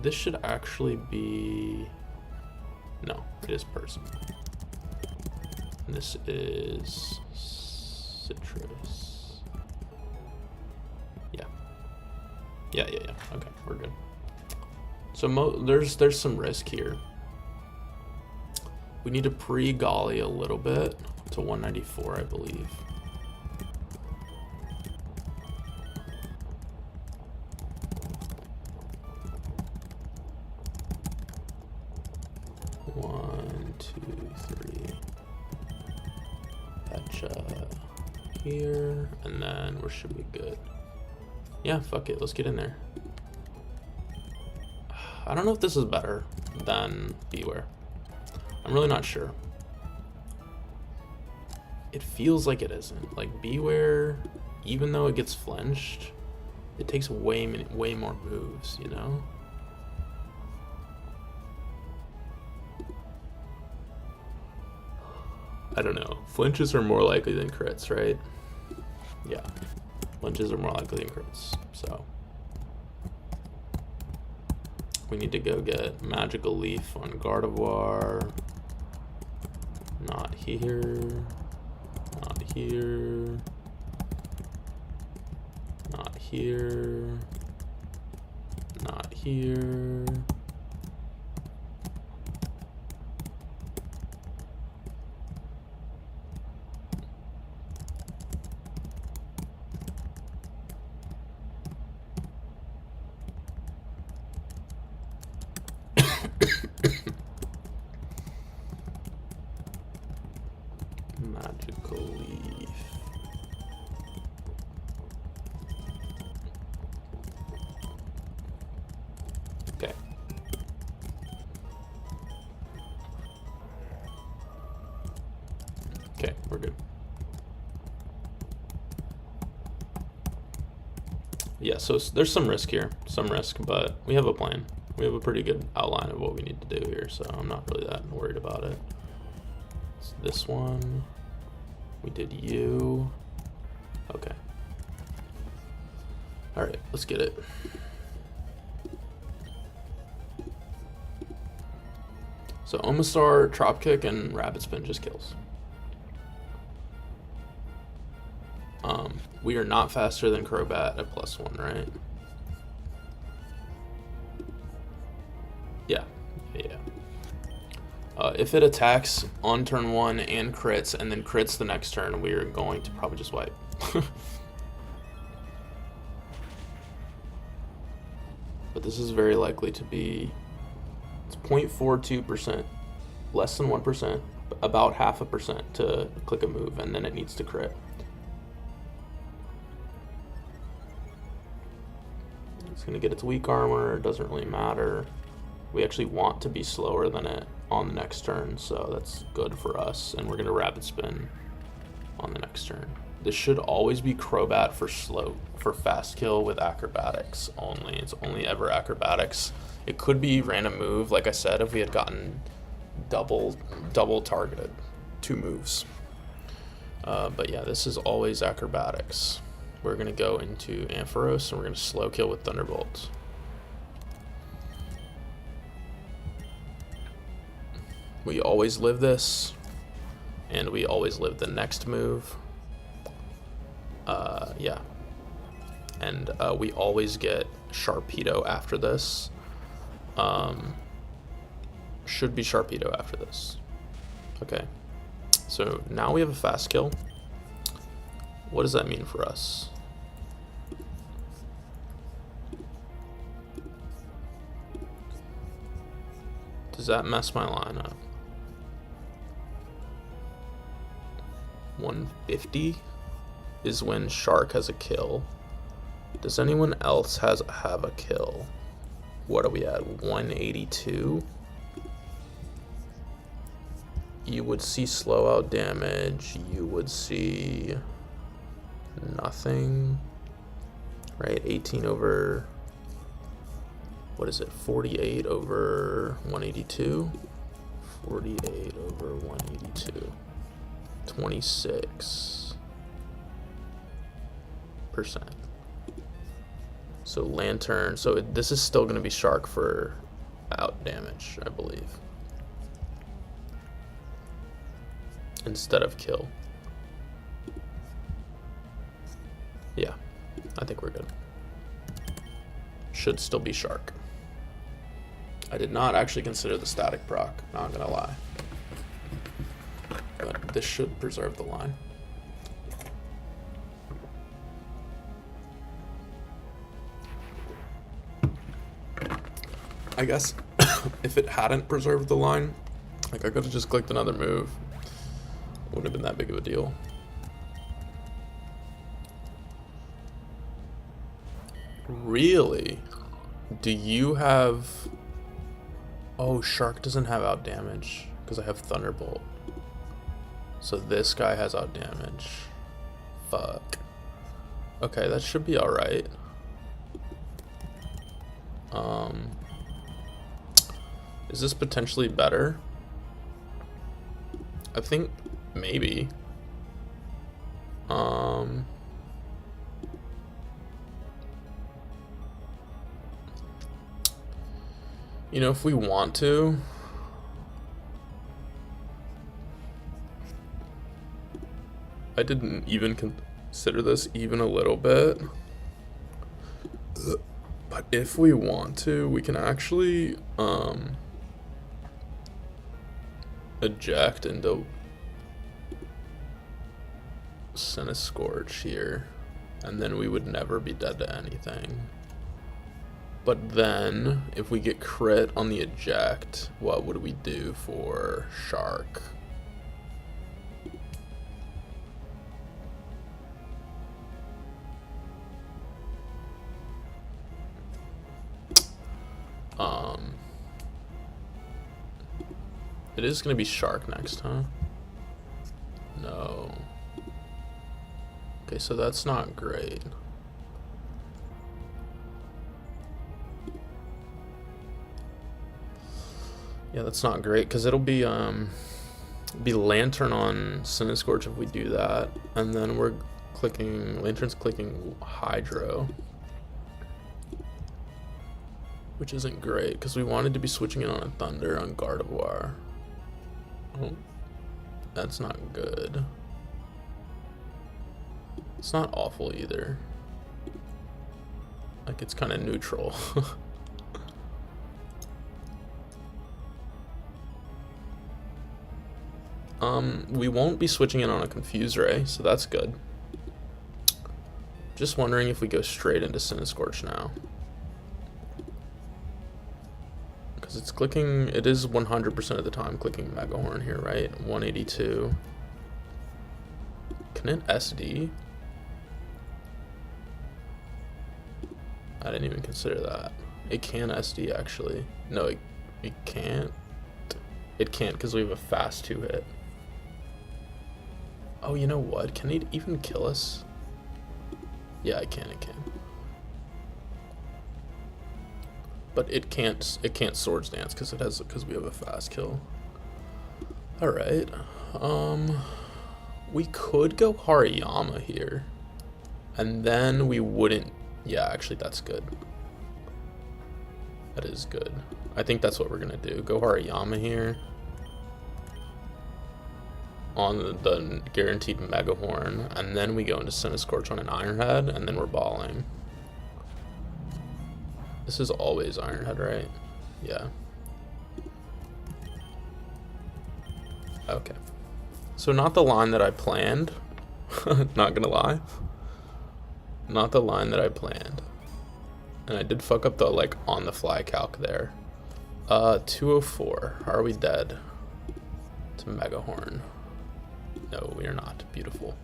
this should actually be... No, it is Persim. This is Citrus. Yeah. Yeah. Okay, we're good. So there's some risk here. We need to pre-Golly a little bit to 194, I believe. Here, and then we should be good. Yeah, fuck it, let's get in there. I don't know if this is better than Beware. I'm really not sure. It feels like it isn't. Like Beware, even though it gets flinched, it takes way more moves, you know? I don't know. Flinches are more likely than crits, right? Yeah. Flinches are more likely than crits, so. We need to go get Magical Leaf on Gardevoir. Not here. Not here. Not here. Not here. Magical Leaf. Okay. Okay, we're good. Yeah, so there's some risk here, but we have a plan. We have a pretty good outline of what we need to do here, so I'm not really that worried about it. It's this one. We did you. Okay. All right, let's get it. So Omastar, Trop Kick, and Rapid Spin just kills. We are not faster than Crobat at +1, right? Yeah. If it attacks on turn 1 and crits, and then crits the next turn, we are going to probably just wipe. But this is very likely to be, it's 0.42%, less than 1%, about 0.5% to click a move, and then it needs to crit. It's going to get its weak armor, it doesn't really matter. We actually want to be slower than it on the next turn, so that's good for us, and we're going to Rapid Spin on the next turn. This should always be Crobat for fast kill with acrobatics only. It's only ever acrobatics. It could be random move, like I said, if we had gotten double targeted 2 moves. But yeah, this is always acrobatics. We're going to go into Ampharos and we're going to slow kill with Thunderbolts. We always live this, and we always live the next move. Yeah. And we always get Sharpedo after this. Should be Sharpedo after this. Okay. So now we have a fast kill. What does that mean for us? Does that mess my line up? 150 is when Shark has a kill. Does anyone else have a kill? What are we at? 182? You would see slow out damage. You would see nothing. Right? 18 over... What is it? 48 over 182? 48 over 182. 26%. So Lantern. So this is still going to be Shark for out damage, I believe, instead of kill. Yeah, I think we're good. Should still be Shark. I did not actually consider the static proc, not gonna lie. But this should preserve the line. I guess if it hadn't preserved the line, like I could have just clicked another move. It wouldn't have been that big of a deal. Really? Do you have... Oh, Shark doesn't have out damage because I have Thunderbolt. So this guy has out damage. Fuck. Okay, that should be alright. Is this potentially better? I think maybe. You know, if we want to, I didn't even consider this even a little bit, but if we want to, we can actually eject into Cinescorch here, and then we would never be dead to anything. But then, if we get crit on the eject, what would we do for Shark? It is gonna be Shark next, huh? No. Okay, so that's not great. Yeah, that's not great because it'll be Lantern on Cinescorch if we do that, and then we're clicking Lantern's clicking Hydro, which isn't great because we wanted to be switching it on a Thunder on Gardevoir. Oh, that's not good. It's not awful either. Like, it's kind of neutral. We won't be switching it on a Confuse Ray, so that's good. Just wondering if we go straight into Cinescorch now. Because it's clicking, it is 100% of the time clicking Mega Horn here, right? 182. Can it SD? I didn't even consider that. It can SD actually. No, it can't. It can't because we have a fast 2-hit. Oh, you know what? Can it even kill us? Yeah, it can. But it can't Swords Dance because we have a fast kill. All right. We could go Hariyama here. And then we wouldn't... Yeah, actually, that's good. That is good. I think that's what we're going to do. Go Hariyama here. On the guaranteed Mega Horn. And then we go into Cinescorch on an Ironhead. And then we're balling. This is always Ironhead, right? Yeah. Okay. So not the line that I planned. Not gonna lie. Not the line that I planned. And I did fuck up the like on the fly calc there. 204. Are we dead? To Mega Horn. No, we are not. Beautiful.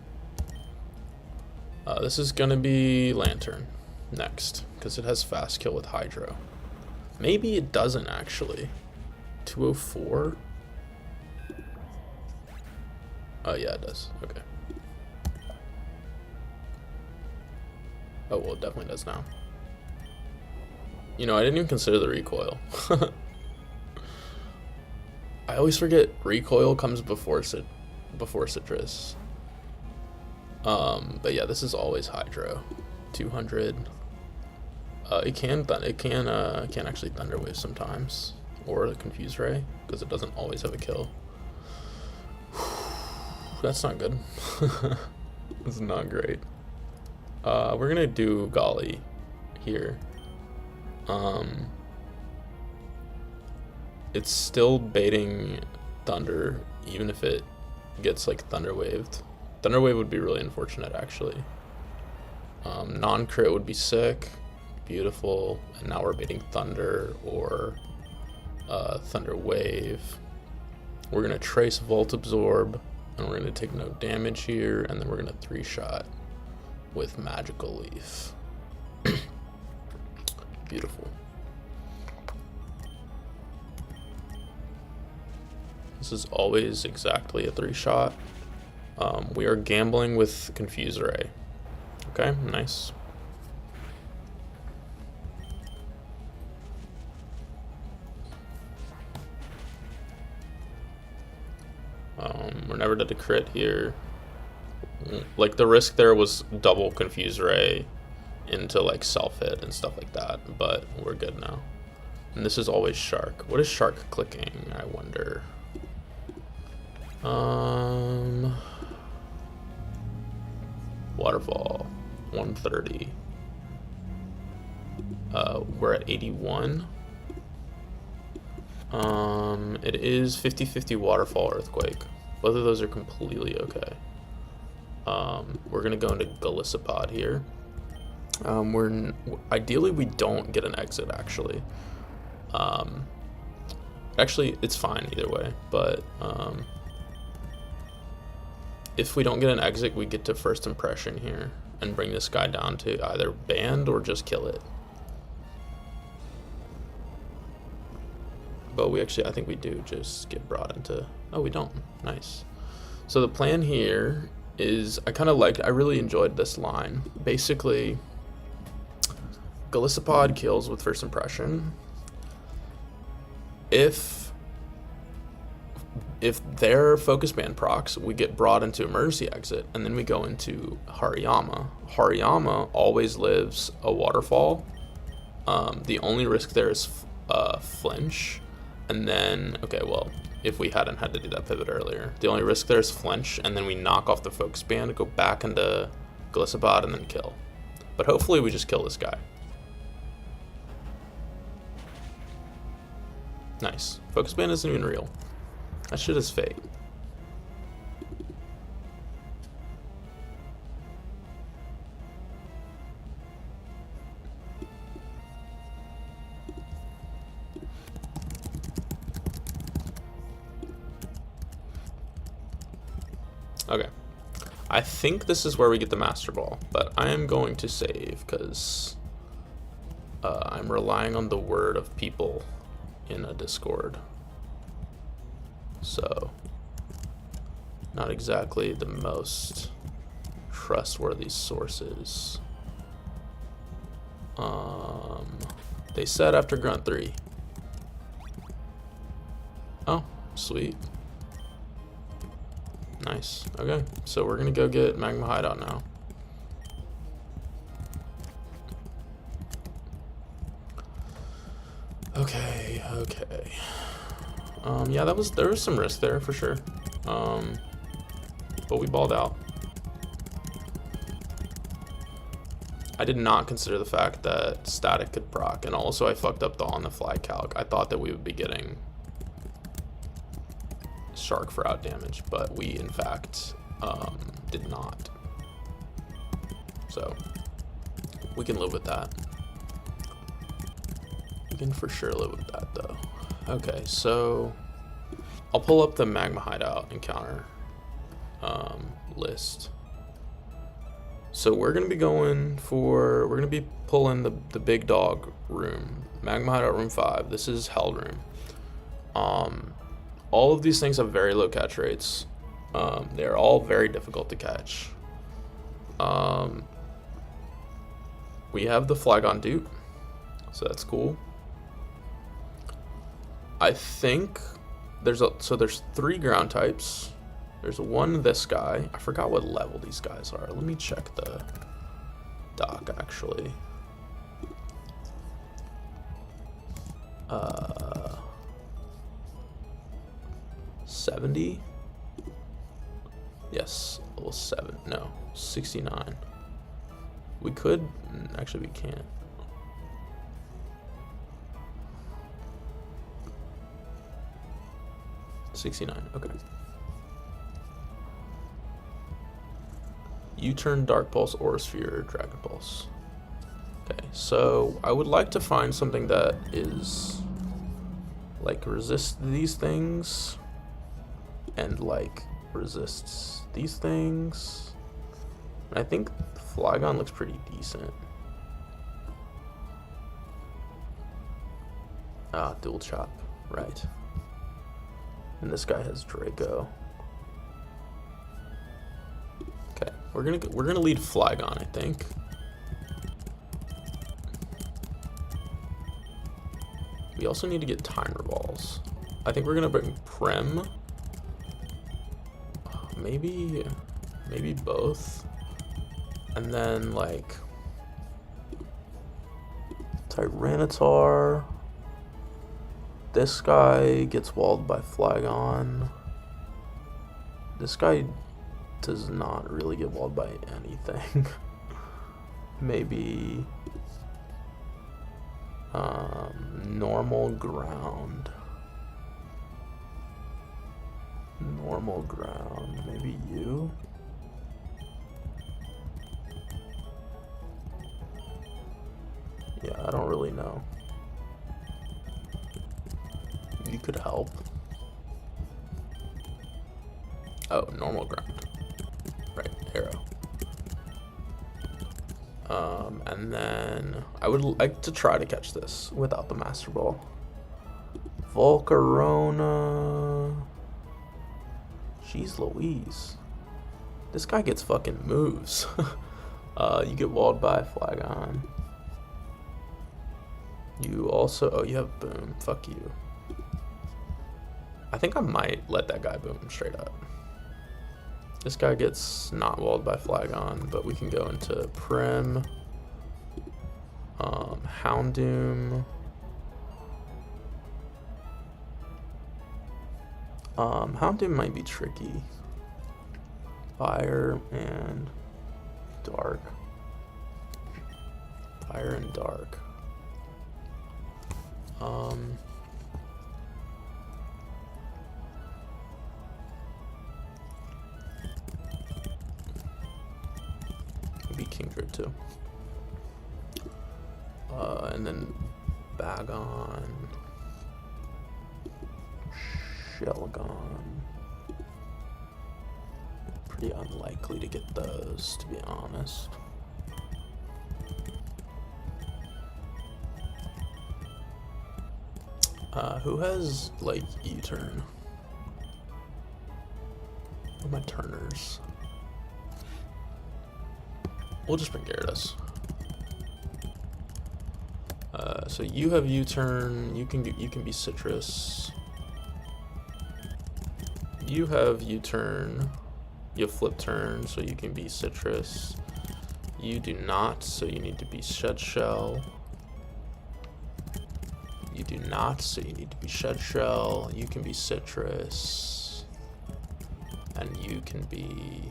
This is gonna be Lantern next, because it has fast kill with Hydro. Maybe it doesn't actually. 204. Oh yeah, it does. Okay. Oh well, it definitely does now. You know, I didn't even consider the recoil. I always forget recoil comes before Citrus. But yeah, this is always Hydro. 200. It can actually Thunder Wave sometimes, or the Confuse Ray, because it doesn't always have a kill. That's not good. That's not great. We're gonna do Golly here. It's still baiting Thunder, even if it gets like Thunder Waved. Thunder Wave would be really unfortunate, actually. Non-crit would be sick. Beautiful. And now we're baiting Thunder or Thunder Wave. We're gonna trace Volt Absorb, and we're gonna take no damage here, and then we're gonna 3-shot with Magical Leaf. Beautiful. This is always exactly a 3-shot. We are gambling with Confuse Ray. Okay, nice. We're never dead to crit here. Like, the risk there was double Confuse Ray into like self-hit and stuff like that, but we're good now. And this is always Shark. What is Shark clicking, I wonder? Waterfall 130. We're at 81. It is 50-50 Waterfall Earthquake. Both of those are completely okay. We're gonna go into Golisopod here. Ideally we don't get an exit, actually. Actually, it's fine either way, but if we don't get an exit, we get to First Impression here and bring this guy down to either band or just kill it. But we actually, I think we do just get brought into... Oh, we don't. Nice. So the plan here is, I really enjoyed this line. Basically, Golisopod kills with First Impression. If their Focus Band procs, we get brought into Emergency Exit, and then we go into Hariyama. Hariyama always lives a Waterfall. The only risk there is flinch. And then, okay, well, if we hadn't had to do that pivot earlier, the only risk there is flinch, and then we knock off the Focus Band, go back into Golisopod, and then kill. But hopefully we just kill this guy. Nice. Focus Band isn't even real. That shit is fake. Okay. I think this is where we get the Master Ball, but I am going to save because I'm relying on the word of people in a Discord. So, not exactly the most trustworthy sources. They said after Grunt 3. Oh, sweet. Nice. Okay, so we're gonna go get Magma Hideout now. Okay. Yeah, there was some risk there for sure. But we balled out. I did not consider the fact that static could proc, and also I fucked up the on the fly calc. I thought that we would be getting shark for out damage, but we in fact did not. So we can live with that. We can for sure live with that though. Okay, so I'll pull up the Magma Hideout encounter list. So we're gonna be pulling the big dog room, Magma Hideout room 5. This is Hell room. All of these things have very low catch rates. They're all very difficult to catch. We have the Flygon dupe, so that's cool. I think there's 3 ground types. There's one this guy. I forgot what level these guys are. Let me check the doc actually. 70? Yes, level 7. No, 69. We could, actually we can't. $69, okay. U-turn, Dark Pulse, Aura Sphere, Dragon Pulse. Okay, so I would like to find something that is like resist these things and like resists these things. And I think Flygon looks pretty decent. Ah, dual chop, right. And this guy has Draco. Okay, we're gonna lead Flygon, I think. We also need to get Timer Balls. I think we're gonna bring Prem. Maybe both. And then like Tyranitar. This guy gets walled by Flygon. This guy does not really get walled by anything. Maybe normal ground. Normal ground. Maybe you. Yeah, I don't really know. You could help. Oh, normal ground. Right, arrow. And then I would like to try to catch this without the Master Ball. Volcarona. Jeez Louise. This guy gets fucking moves. You get walled by Flygon. You also, oh, you have Boom. Fuck you. I think I might let that guy boom straight up. This guy gets not walled by Flygon, but we can go into Prem, Houndoom, Houndoom might be tricky. Fire and Dark. Fire and Dark. Maybe Kingdra too. And then Bagon, Shelgon. Pretty unlikely to get those, to be honest. Who has like U-turn? What are my turners? We'll just bring Gyarados. So you have U-turn. You can be Citrus. You have U-turn. You have flip turn, so you can be citrus. You do not, so you need to be shed shell. You do not, so you need to be shed shell. You can be citrus. And you can be...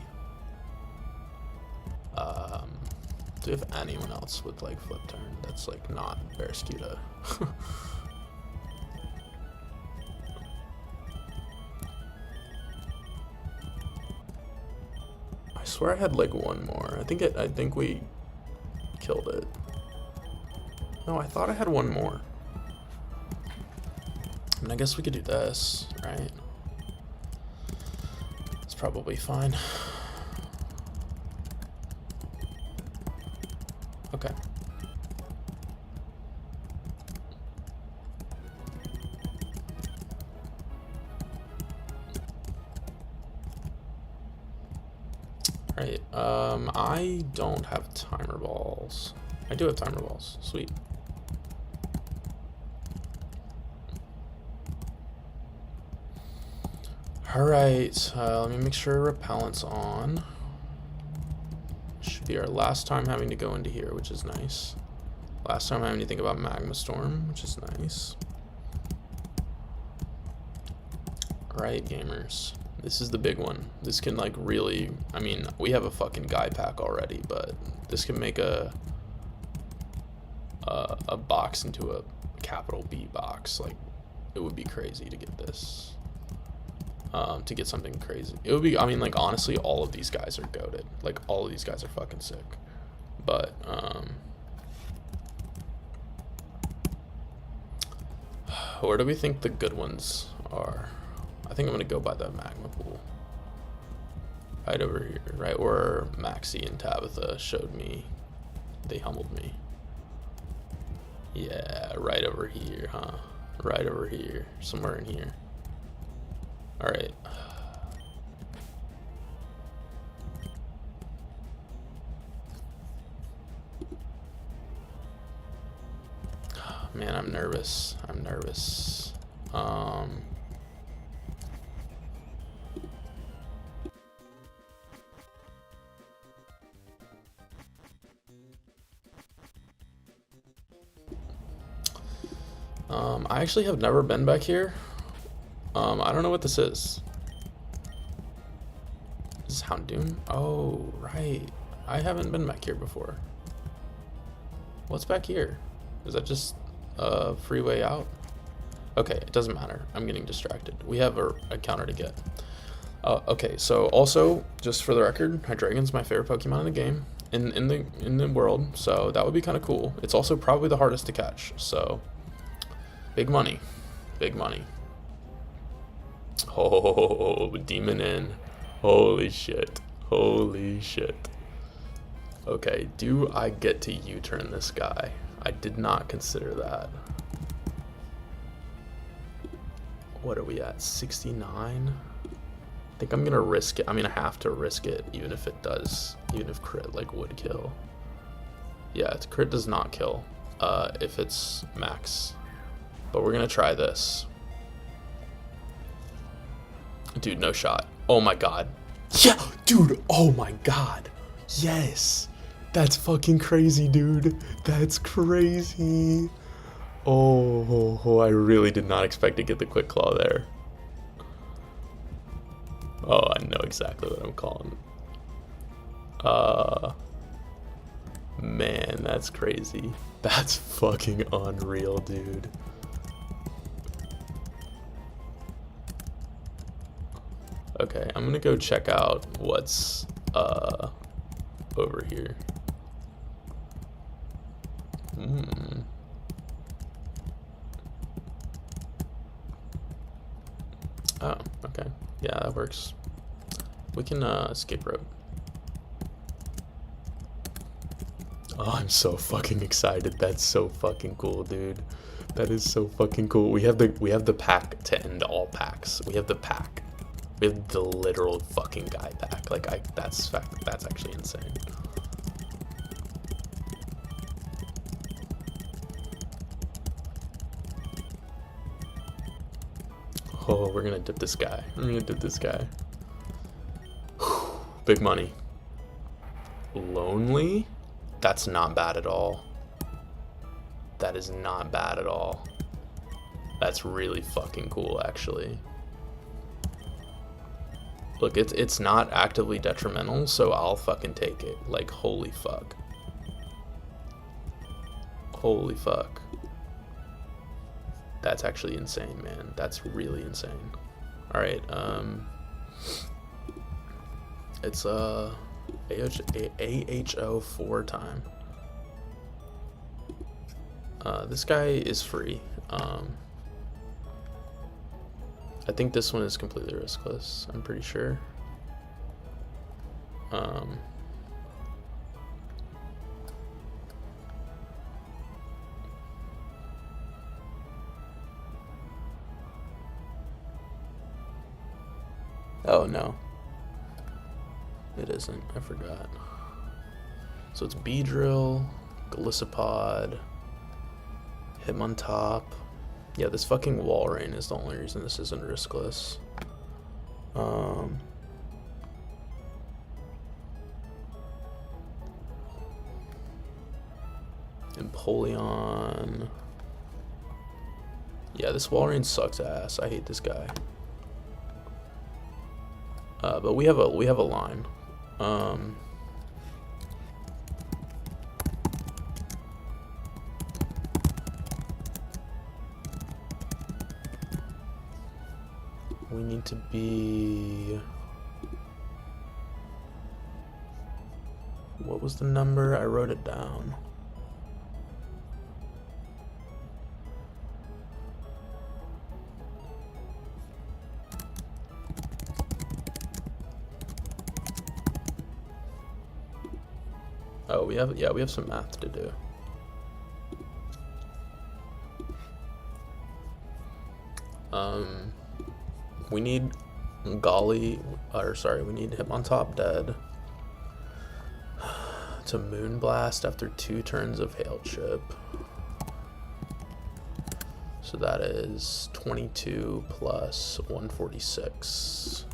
do you have anyone else with like flip turn that's like not Barraskewda? I swear I had like one more. I think we killed it. No, I thought I had one more. I mean, I guess we could do this, right? It's probably fine. Okay. Right, I don't have timer balls. I do have timer balls, sweet. Alright, let me make sure repellent's on. Should be our last time having to go into here, which is nice. Last time having to think about Magma Storm, which is nice. Alright, gamers. This is the big one. This can like really, I mean, we have a fucking guy pack already, but this can make a box into a capital B box. Like, it would be crazy to get this. To get something crazy. It would be, I mean, like, honestly, all of these guys are goated. Like, all of these guys are fucking sick. But, where do we think the good ones are? I think I'm gonna go by the magma pool. Right over here, right where Maxie and Tabitha showed me. They humbled me. Yeah, right over here, huh? Right over here, somewhere in here. All right. Man, I'm nervous. I'm nervous. I actually have never been back here. I don't know what this is. This is Houndoom? Oh, right. I haven't been back here before. What's back here? Is that just a freeway out? Okay, it doesn't matter. I'm getting distracted. We have a counter to get. Okay, so also, just for the record, Hydreigon's my favorite Pokemon in the game, in the world, so that would be kind of cool. It's also probably the hardest to catch, so big money. Big money. Oh, demon in. Holy shit. Holy shit. Okay, do I get to U-turn this guy? I did not consider that. What are we at? 69? I think I'm gonna risk it. I mean, I have to risk it, even if it does. Even if crit like would kill. Yeah, crit does not kill. If it's max. But we're gonna try this. Dude, no shot. Oh my god. Yeah, dude, oh my god. Yes. That's fucking crazy, dude. That's crazy. Oh, I really did not expect to get the quick claw there. Oh, I know exactly what I'm calling. Man, that's crazy. That's fucking unreal, dude. Okay, I'm gonna go check out what's over here. Oh, okay. Yeah, that works. We can escape rope. Oh, I'm so fucking excited. That's so fucking cool, dude. That is so fucking cool. We have the pack to end all packs. We have the pack. We have the literal fucking guy pack. Like, that's actually insane. Oh, we're gonna dip this guy. We're gonna dip this guy. Big money. Lonely? That's not bad at all. That is not bad at all. That's really fucking cool, actually. Look, it's not actively detrimental, so I'll fucking take it. Like, holy fuck. Holy fuck. That's actually insane, man. That's really insane. Alright, it's AHO 4 time. This guy is free. I think this one is completely riskless, I'm pretty sure. Oh no, it isn't. I forgot. So it's Beedrill, Galissapod, Hitmontop. Yeah, this fucking Walrein is the only reason this isn't riskless. Empoleon. Yeah, this Walrein sucks ass. I hate this guy. But we have a line. We need to be... What was the number? I wrote it down. Oh, we have some math to do. We need we need Hitmontop dead to Moonblast after 2 turns of Hail Chip. So that is 22 plus 146.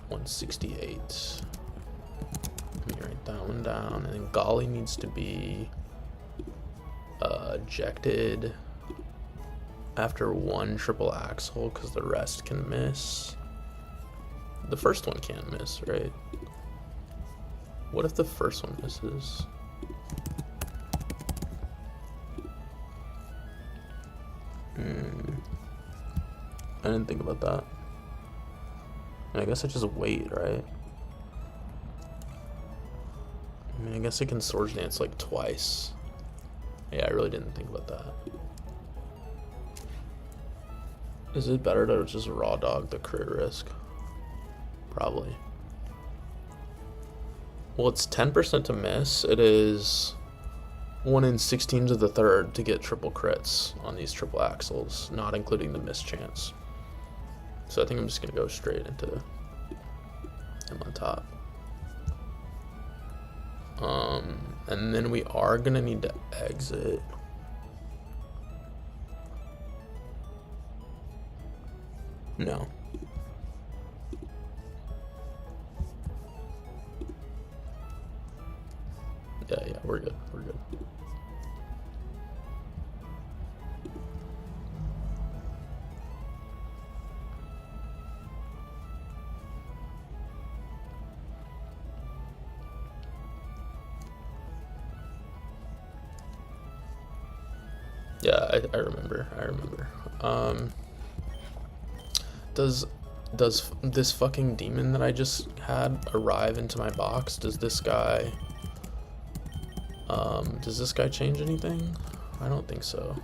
168. Let me write that one down. And then Golly needs to be ejected after 1 triple axle because the rest can miss. The first one can't miss, right? What if the first one misses? I didn't think about that. I guess I just wait, right? I mean, I guess I can Swords Dance like twice. Yeah, I really didn't think about that. Is it better to just raw dog the crit risk? Probably. Well, it's 10% to miss. It is 1 in 16 to the third to get triple crits on these triple axles, not including the miss chance. So I think I'm just gonna go straight into him on top. And then we are gonna need to exit. No. Yeah, we're good. We're good. Yeah, I remember. Does this fucking demon that I just had arrive into my box? Does this guy change anything? I don't think so.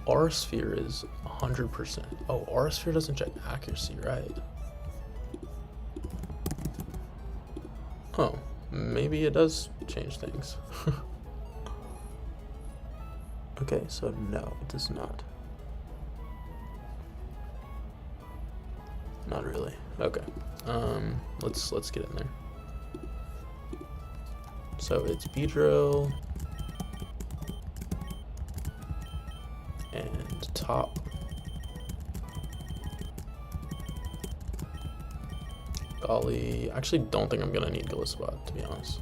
Aura Sphere is 100%. Oh, Aura Sphere doesn't check accuracy, right? Oh, maybe it does change things. Okay, so no, it does not. Not really. Okay. Let's get in there. So it's Beedrill and top. Golly. I actually don't think I'm gonna need Gliscot, to be honest.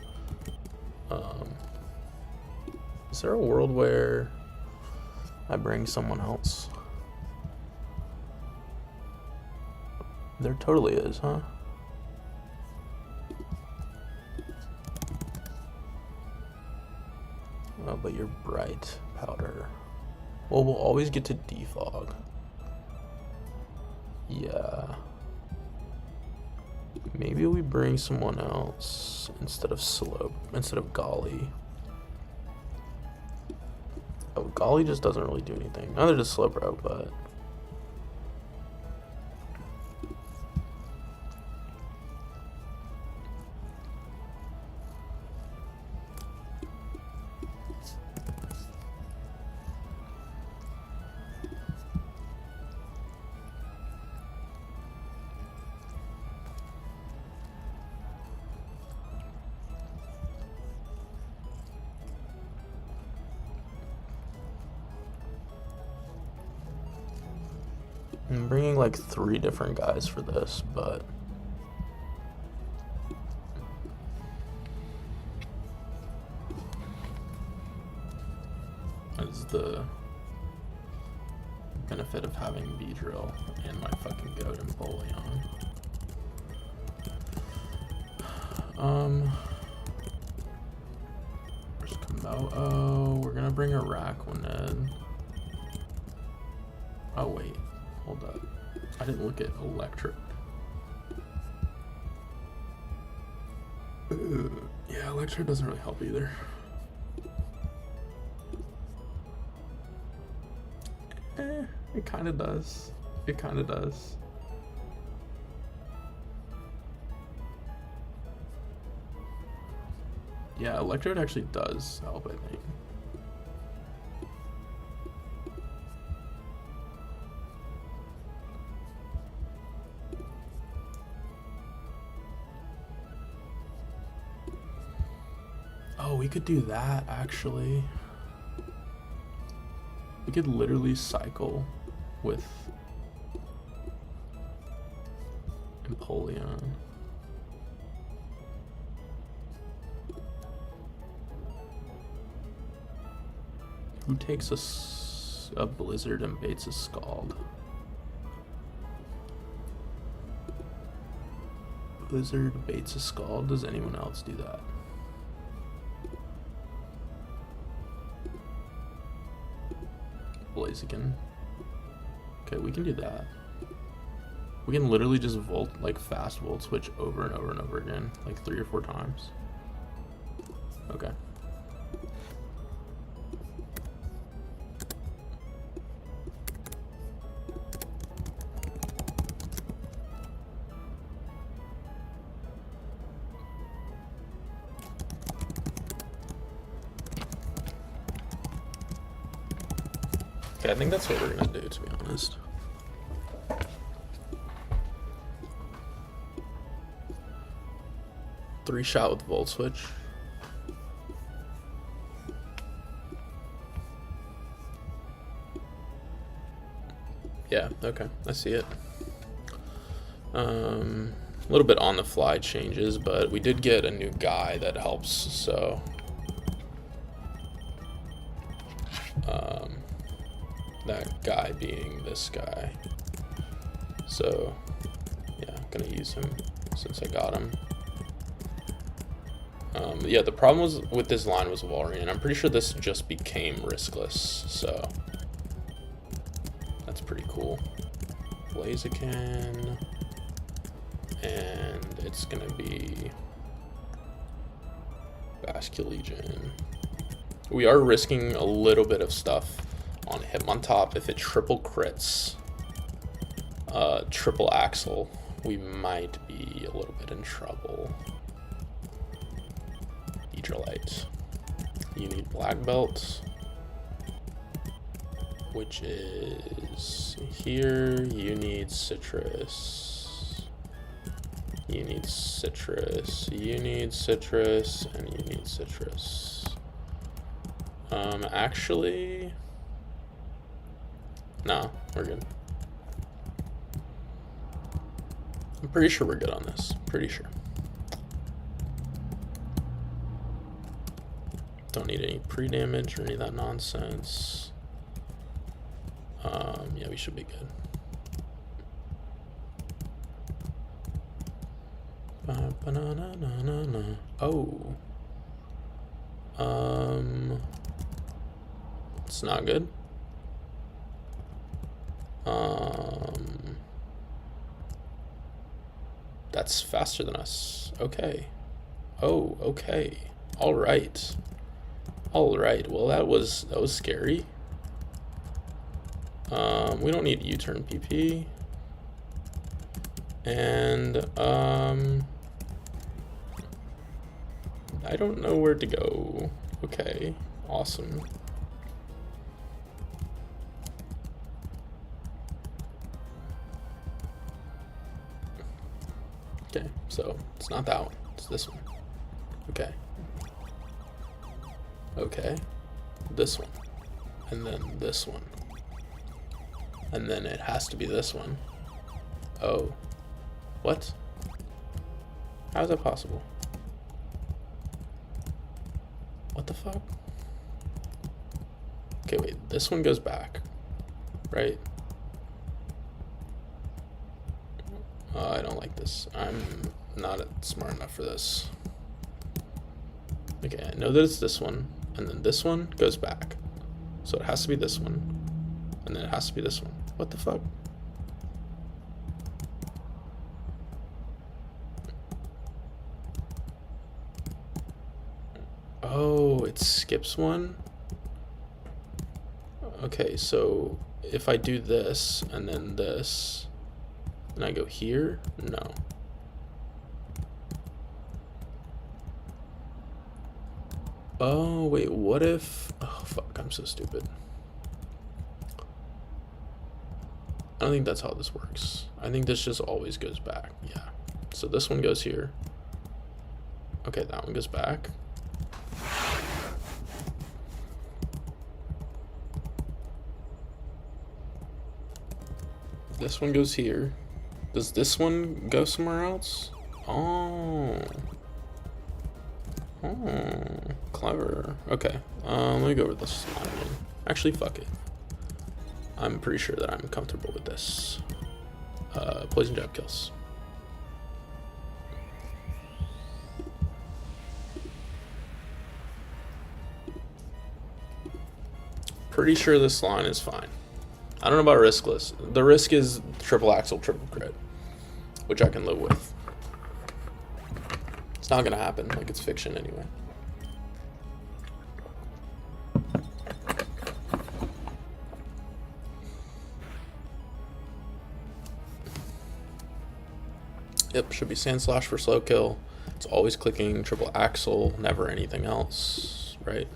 Is there a world where I bring someone else? There totally is, huh? Oh, but you're bright powder. Well, we'll always get to defog. Yeah. Maybe we bring someone else instead of Golly. Oh, Golly just doesn't really do anything. Neither does Slowbro, but I'm bringing like 3 different guys for this, but that's the benefit of having B-Drill and my fucking goat Empoleon. Where's Komodo? We're gonna bring a Rakwanid. Oh wait. Hold up. I didn't look at electric. Yeah, electric doesn't really help either. It kind of does. It kind of does. Yeah, electric actually does help, I think. Oh, we could do that, actually. We could literally cycle with Empoleon. Who takes a Blizzard and baits a Scald? Blizzard baits a Scald. Does anyone else do that? Blaziken. Okay, we can do that. We can literally just volt, like fast volt switch over and over and over again, like 3 or 4 times. Okay. Okay, I think that's what we're gonna do, to be honest. Three shot with volt switch. Yeah, okay, I see it. A little bit on the fly changes, but we did get a new guy that helps, so that guy being this guy. So yeah, I'm gonna use him since I got him. Yeah, the problem was with this line was Valrian. I'm pretty sure this just became riskless, so that's pretty cool. Blaziken, and it's gonna be Basculegion. We are risking a little bit of stuff on Hitmontop. If it triple crits, triple axle, we might be a little bit in trouble. Electrolyte. You need black belt, which is here. You need citrus. You need citrus. You need citrus, and you need citrus. Actually, no, we're good. I'm pretty sure we're good on this. Pretty sure. Don't need any pre-damage or any of that nonsense. Yeah, we should be good. Oh. It's not good. That's faster than us. Okay. Oh, okay. All right. All right. Well, that was scary. We don't need U-turn PP. And I don't know where to go. Okay. Awesome. Okay, so it's not that one, it's this one. Okay. Okay. This one. And then this one. And then it has to be this one. Oh. What? How is that possible? What the fuck? Okay, wait, this one goes back, right? I don't like this. I'm not smart enough for this. Okay, I know that it's this one, and then this one goes back. So it has to be this one, and then it has to be this one. What the fuck? Oh, it skips one? Okay, so if I do this, and then this, and I go here? No. Oh, wait, what if... Oh, fuck, I'm so stupid. I don't think that's how this works. I think this just always goes back. Yeah. So this one goes here. Okay, that one goes back. This one goes here. Does this one go somewhere else? Oh. Oh, clever. Okay, let me go over this line again. Actually, fuck it. I'm pretty sure that I'm comfortable with this. Poison jab kills. Pretty sure this line is fine. I don't know about riskless. The risk is triple axle, triple crit, which I can live with. It's not gonna happen, like it's fiction anyway. Yep, should be sand slash for slow kill. It's always clicking triple axle, never anything else, right?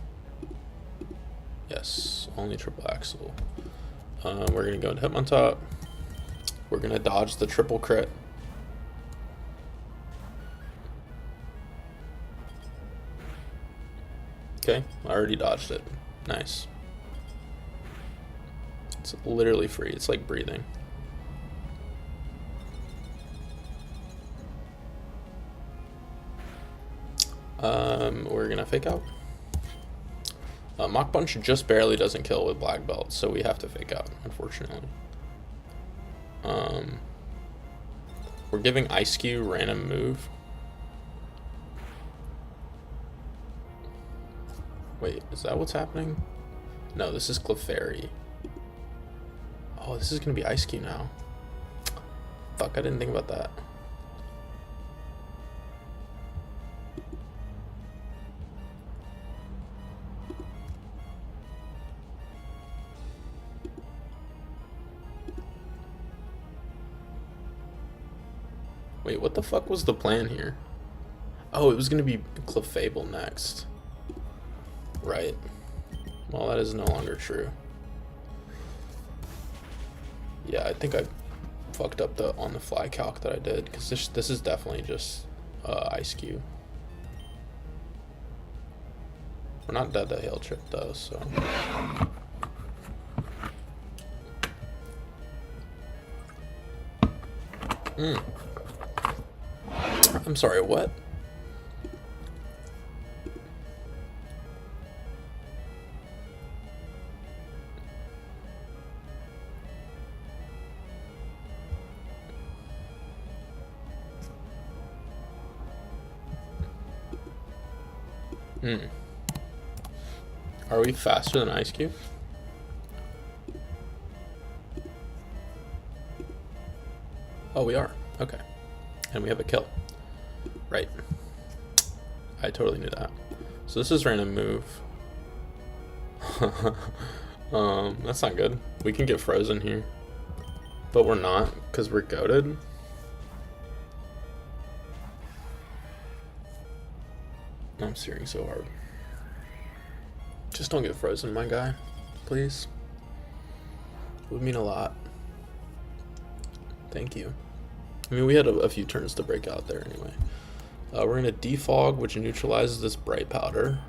Yes, only triple axle. We're gonna go into Hitmontop. We're gonna dodge the triple crit. Okay, I already dodged it. Nice. It's literally free. It's like breathing. We're gonna fake out. Mach Punch just barely doesn't kill with black belt, so we have to fake out, unfortunately. We're giving Ice Cube random move. Wait, is that what's happening? No, this is Clefairy. Oh, this is gonna be Ice Cube now. Fuck, I didn't think about that. Wait, what the fuck was the plan here? Oh, it was gonna be Clefable next. Right. Well, that is no longer true. Yeah, I think I fucked up the on the fly calc that I did, because this is definitely just Ice Cube. We're not dead to hail trip though, so. I'm sorry, what? Are we faster than Ice Cube? Oh, we are. Okay. And we have a kill. Right. I totally knew that. So this is random move. That's not good. We can get frozen here. But we're not, because we're goated. I'm steering so hard. Just don't get frozen, my guy. Please. It would mean a lot. Thank you. I mean, we had a few turns to break out there anyway. We're going to defog, which neutralizes this bright powder.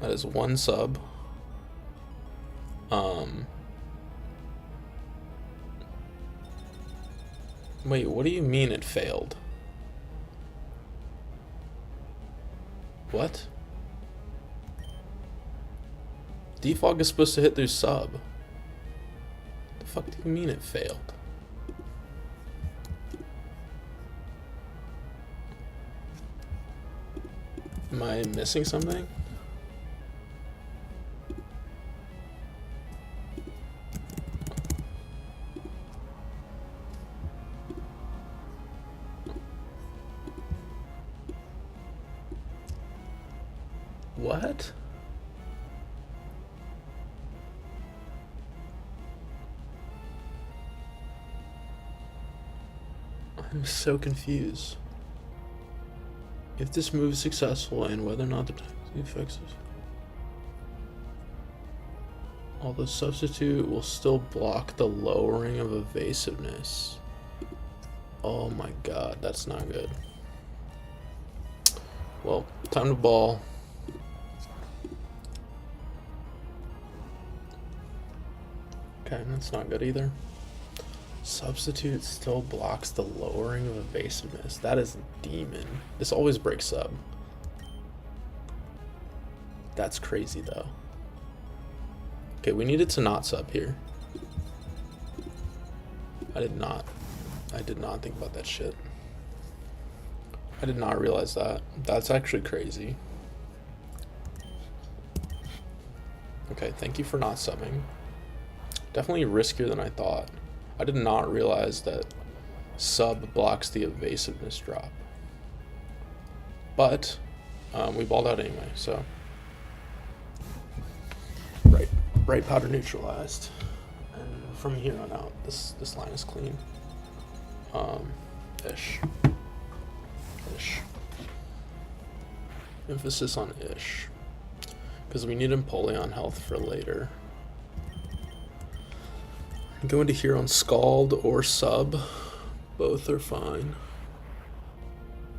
That is 1 sub. Wait, what do you mean it failed? What? Defog is supposed to hit through sub. The fuck do you mean it failed? Am I missing something? What? I'm so confused. If this move is successful and whether or not the fixes. Although substitute will still block the lowering of evasiveness. Oh my god, that's not good. Well, time to ball. Okay, that's not good either. Substitute still blocks the lowering of evasiveness. That is demon. This always breaks sub. That's crazy though. Okay, we needed to not sub here. I did not think about that shit. I did not realize that. That's actually crazy. Okay, thank you for not subbing. Definitely riskier than I thought. I did not realize that sub blocks the evasiveness drop. But we balled out anyway, so. Bright powder neutralized. And from here on out, this line is clean. Ish. Emphasis on ish. Because we need Empoleon health for later. Go into here on Scald or Sub. Both are fine.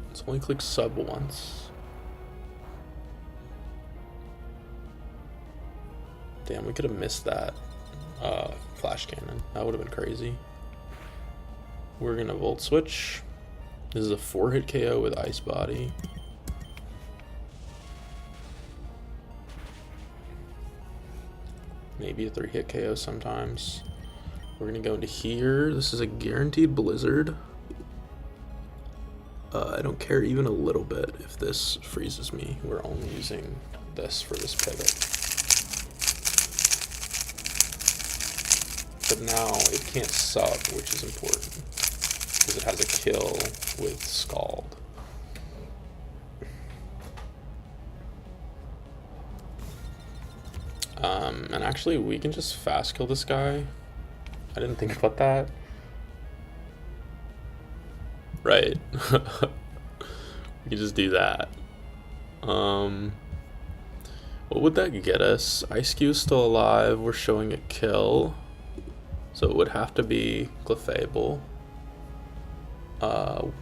Let's only click Sub once. Damn, we could have missed that Flash Cannon. That would have been crazy. We're going to Volt Switch. This is a 4-hit KO with Ice Body. Maybe a 3-hit KO sometimes. We're gonna go into here. This is a guaranteed Blizzard. I don't care even a little bit if this freezes me. We're only using this for this pivot. But now it can't sub, which is important. Because it has a kill with Scald. And actually we can just fast kill this guy. I didn't think about that. Right. We can just do that. What would that get us? Ice Cube's still alive. We're showing a kill. So it would have to be Clefable.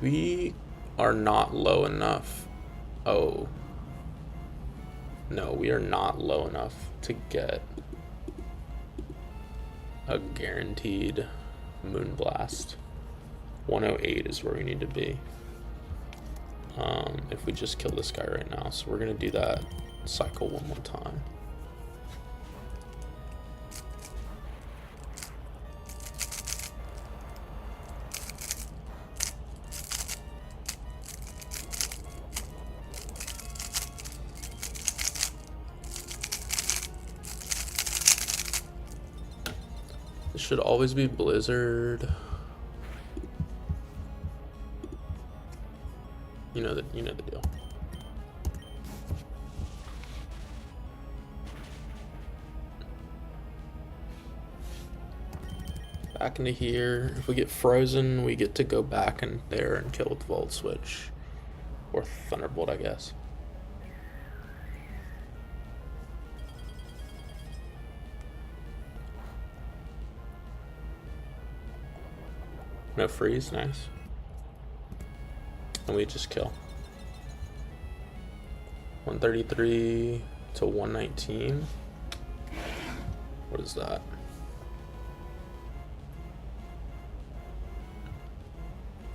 We are not low enough. Oh. No, we are not low enough to get a guaranteed Moonblast. 108 is where we need to be. If we just kill this guy right now. So we're gonna do that cycle one more time. This should always be Blizzard. You know the deal. Back into here. If we get frozen, we get to go back in there and kill with Volt Switch. Or Thunderbolt, I guess. No freeze, nice. And we just kill. 133 to 119. What is that?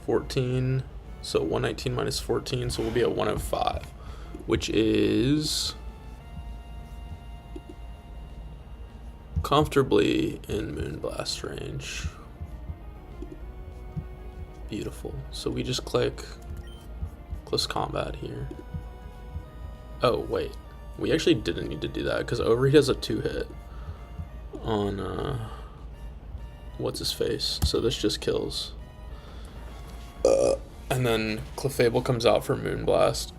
$14. So 119 minus 14, so we'll be at 105, which is comfortably in Moonblast range. Beautiful. So we just click close combat here. Oh wait, we actually didn't need to do that because Overheat has a 2-hit on what's his face, so this just kills. And then Clefable comes out for Moonblast.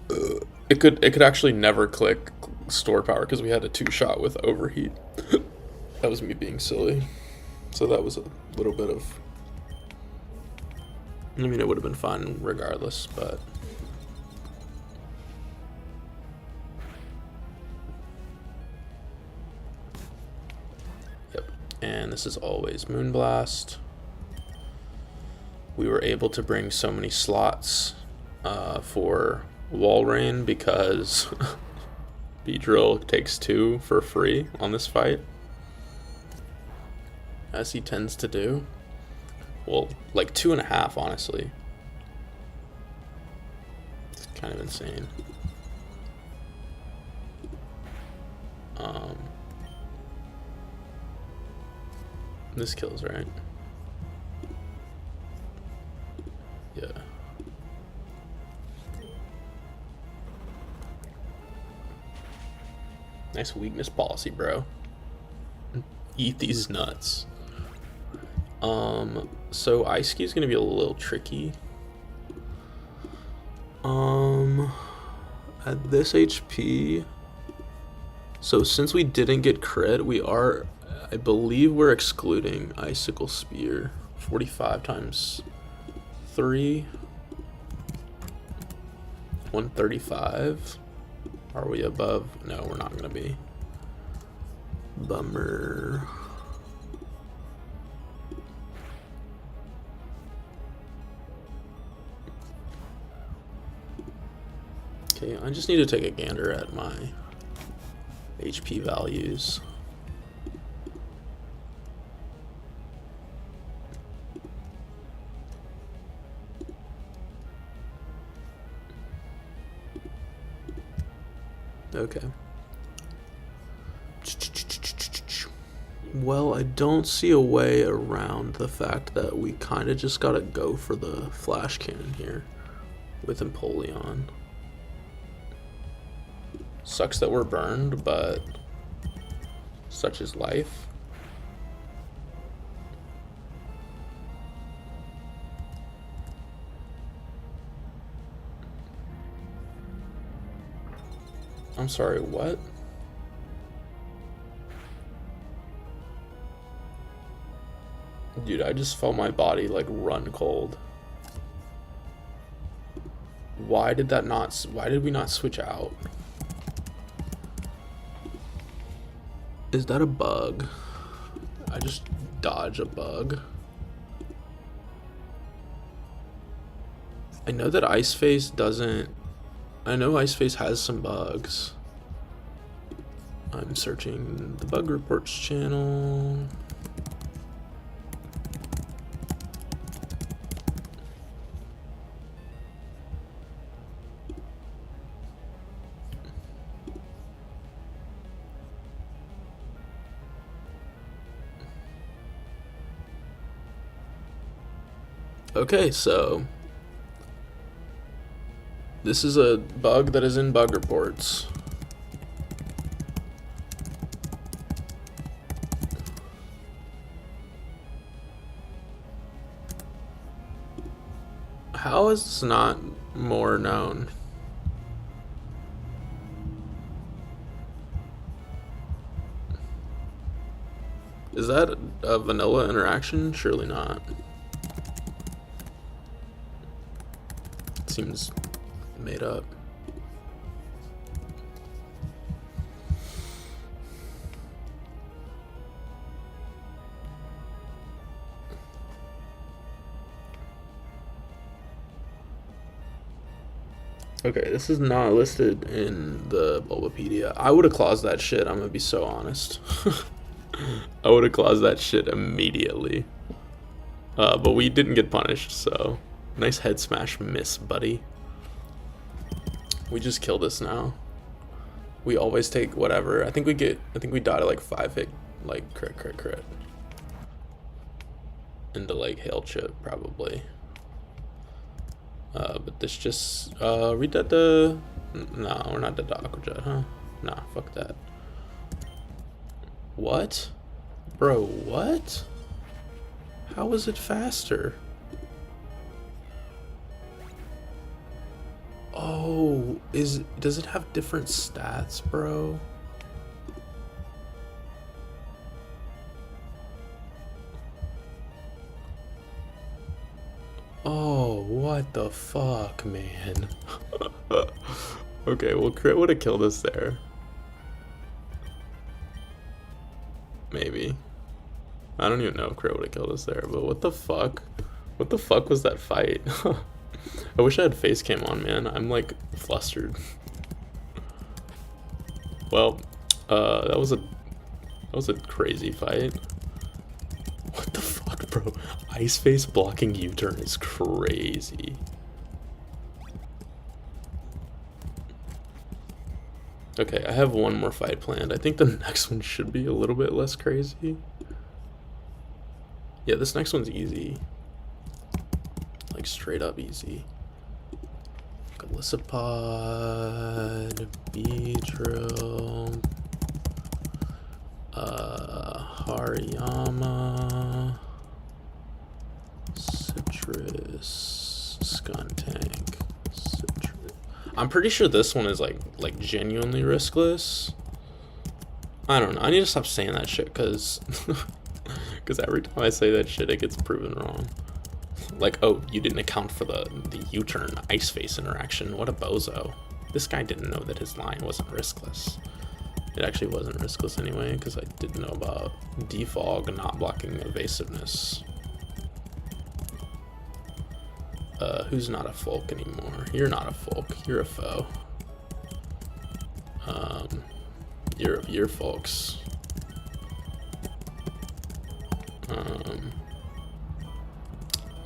It could actually never click Store Power because we had a 2-shot with Overheat. That was me being silly. So that was a little bit of, I mean, it would have been fine regardless, but yep. And this is always Moonblast. We were able to bring so many slots for Wall Rain because Beedrill takes 2 for free on this fight, as he tends to do. Well, like 2.5, honestly. It's kind of insane. This kills, right? Yeah. Nice weakness policy, bro. Eat these nuts. So Ice Key is gonna be a little tricky. At this HP, so since we didn't get crit, we are, I believe we're excluding Icicle Spear. 45 times 3, 135. Are we above? No, we're not gonna be. Bummer. Okay, I just need to take a gander at my HP values. Okay. Well, I don't see a way around the fact that we kind of just gotta go for the flash cannon here with Empoleon. Sucks that we're burned, but such is life. I'm sorry, what? Dude, I just felt my body like run cold. Why did we not switch out? Is that a bug? I just dodge a bug. I know that Ice Face doesn't. I know Ice Face has some bugs. I'm searching the bug reports channel. Okay, so this is a bug that is in bug reports. How is this not more known? Is that a vanilla interaction? Surely not. It seems made up. Okay, this is not listed in the Bulbapedia. I would have claused that shit, I'm gonna be so honest. I would have claused that shit immediately. But we didn't get punished, so nice head smash miss, buddy. We just kill this now. We always take whatever. I think we died at like 5 hit, like crit. Into like hail chip probably. But this just we did the no, we're not dead to Aqua Jet, huh? Nah, fuck that. What? Bro, what? How is it faster? Oh, does it have different stats, bro? Oh, what the fuck, man? Okay, well, crit would have killed us there. Maybe. I don't even know if crit would have killed us there, but what the fuck? What the fuck was that fight? I wish I had face cam on, man. I'm like flustered. Well, that was a crazy fight. What the fuck, bro? Ice face blocking U-turn is crazy. Okay, I have one more fight planned. I think the next one should be a little bit less crazy. Yeah, this next one's easy. Like straight up easy. Galissapod, Beedrill, Hariyama, Citrus, Skuntank, Citrus. I'm pretty sure this one is like genuinely riskless. I don't know. I need to stop saying that shit because every time I say that shit, it gets proven wrong. Like, oh, you didn't account for the U-turn ice face interaction. What a bozo. This guy didn't know that his line wasn't riskless. It actually wasn't riskless anyway, because I didn't know about defog not blocking evasiveness. Who's not a folk anymore? You're not a folk. You're a foe. You're folks.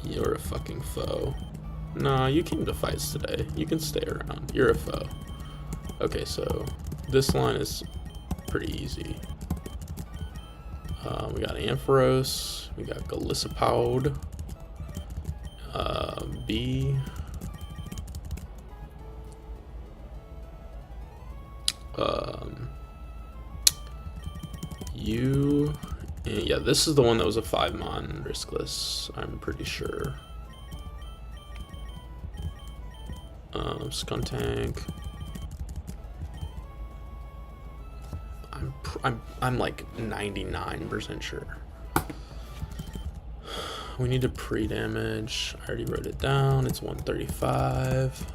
You're a fucking foe. Nah, you came to fights today. You can stay around. You're a foe. Okay, so this line is pretty easy. We got Ampharos. We got Galissapod. B. U. And yeah, this is the one that was a 5-mon riskless, I'm pretty sure. Skuntank. I'm like 99% sure. We need to pre-damage. I already wrote it down. It's 135.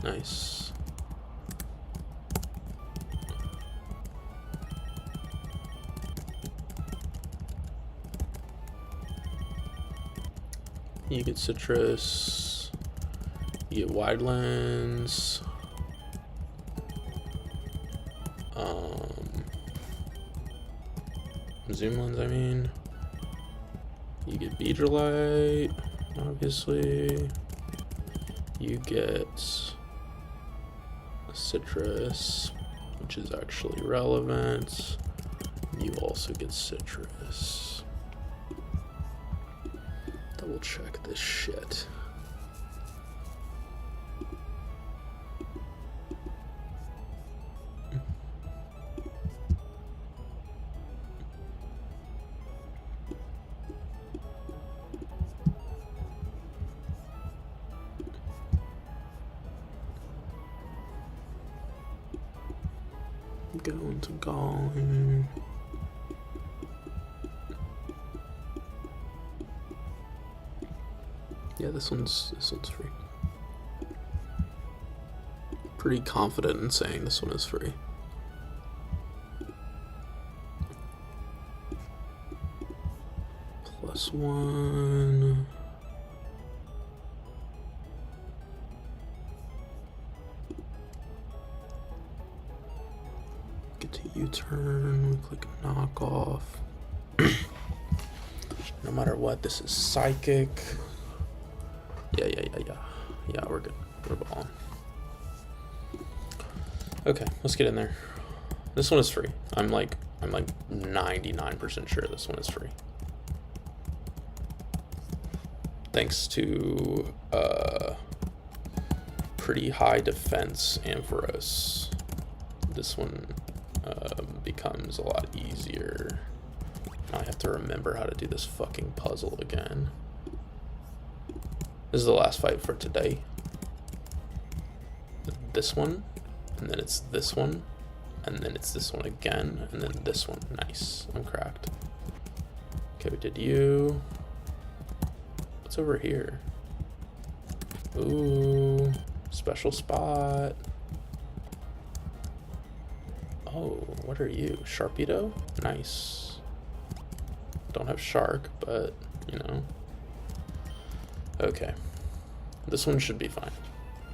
Nice. You get Citrus. You get Wide Lens. Zoom Lens, I mean. You get Beedrillite, obviously. You get citrus, which is actually relevant. You also get citrus. Double check this shit. Going to Galling. Yeah, this one's free. Pretty confident in saying this one is free. +1. Get to U-turn, we click knock off. No matter what, this is psychic. Yeah, we're good. We're balling. Okay, let's get in there. This one is free. I'm like 99% sure this one is free. Thanks to pretty high defense Ampharos. This one becomes a lot easier. Now I have to remember how to do this fucking puzzle again. This is the last fight for today. This one, and then it's this one, and then it's this one again, and then this one. Nice, I'm cracked. Okay, we did you. What's over here? Ooh, special spot. Oh, what are you? Sharpedo? Nice. Don't have shark, but you know. Okay. This one should be fine.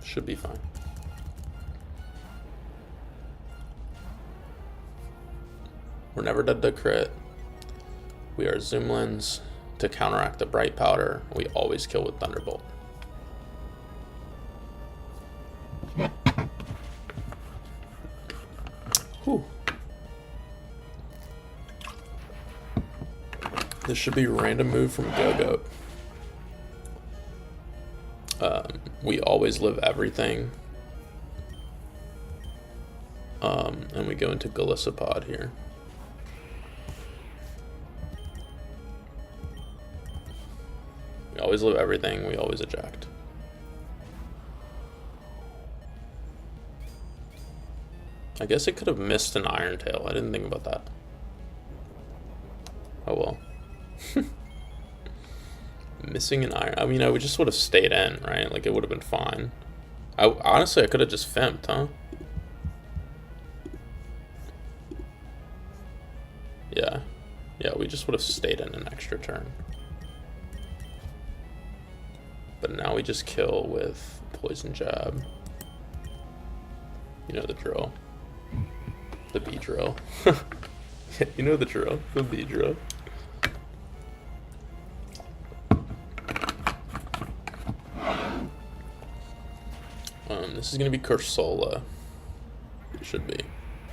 Should be fine. We're never dead to crit. We are zoom lens to counteract the bright powder. We always kill with Thunderbolt. Whew. This should be a random move from Go-Goat. We always live everything. And we go into Galissapod here. We always live everything, we always eject. I guess it could have missed an Iron Tail. I didn't think about that. Oh well. Missing an iron. I mean, I just would have stayed in, right? Like, it would have been fine. Honestly, I could have just femped, huh? Yeah. Yeah, we just would have stayed in an extra turn. But now we just kill with Poison Jab. You know the drill. The B drill. You know the drill. The B drill. This is going to be Cursola. It should be.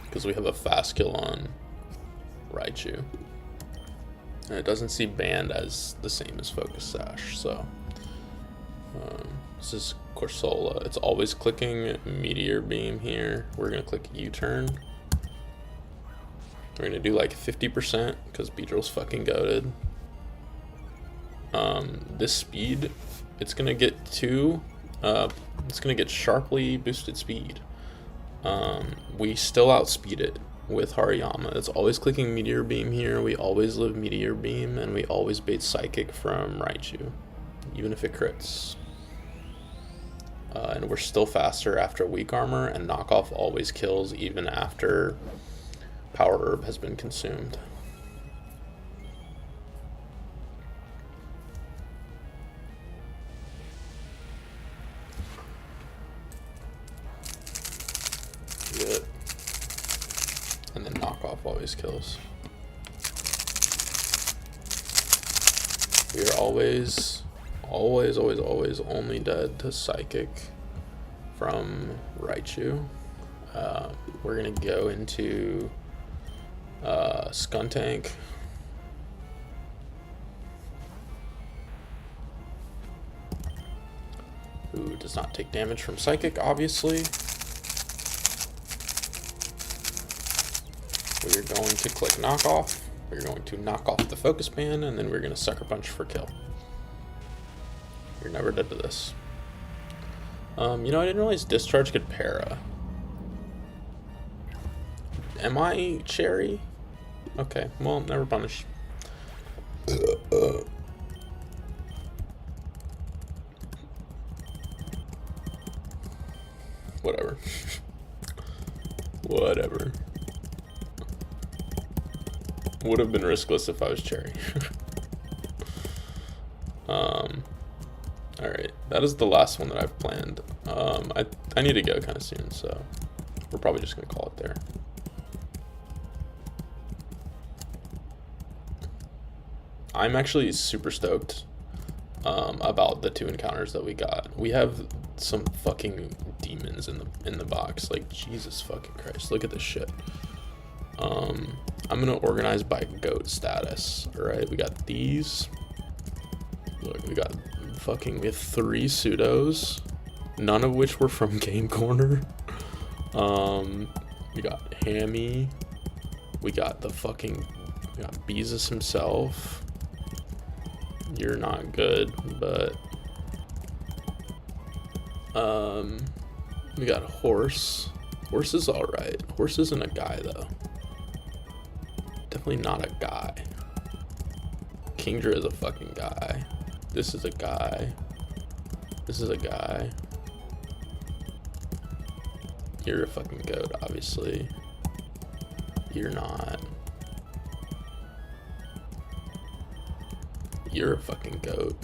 Because we have a fast kill on Raichu. And it doesn't see banned as the same as Focus Sash, so... this is Cursola. It's always clicking Meteor Beam here. We're going to click U-turn. We're going to do like 50% because Beedrill's fucking goated. This speed, it's going to get it's going to get sharply boosted speed. We still outspeed it with Hariyama. It's always clicking Meteor Beam here. We always live Meteor Beam, and we always bait Psychic from Raichu, even if it crits. And we're still faster after weak armor, and knockoff always kills even after Power Herb has been consumed. Good. And then knockoff always kills. We are always always only dead to Psychic from Raichu. We're gonna go into Skuntank. Who does not take damage from Psychic, obviously. We're going to click Knock Off. We're going to knock off the Focus Band, and then we're going to Sucker Punch for kill. You're never dead to this. You know, I didn't realize Discharge could para. Am I Cherry? Okay, well, never punish. Whatever. Whatever. Would have been riskless if I was Cherry. Alright, that is the last one that I've planned. I need to go kind of soon, so we're probably just going to call it there. I'm actually super stoked about the 2 encounters that we got. We have some fucking demons in the box. Like, Jesus fucking Christ, look at this shit. I'm gonna organize by goat status. All right, we got these. Look, we have 3 pseudos, none of which were from Game Corner. We got Hammy. We got Beezus himself. You're not good, but we got Horse. Horse is all right. Horse isn't a guy though. Definitely not a guy. Kingdra is a fucking guy. This is a guy. This is a guy. You're a fucking goat, obviously. You're not. You're a fucking goat.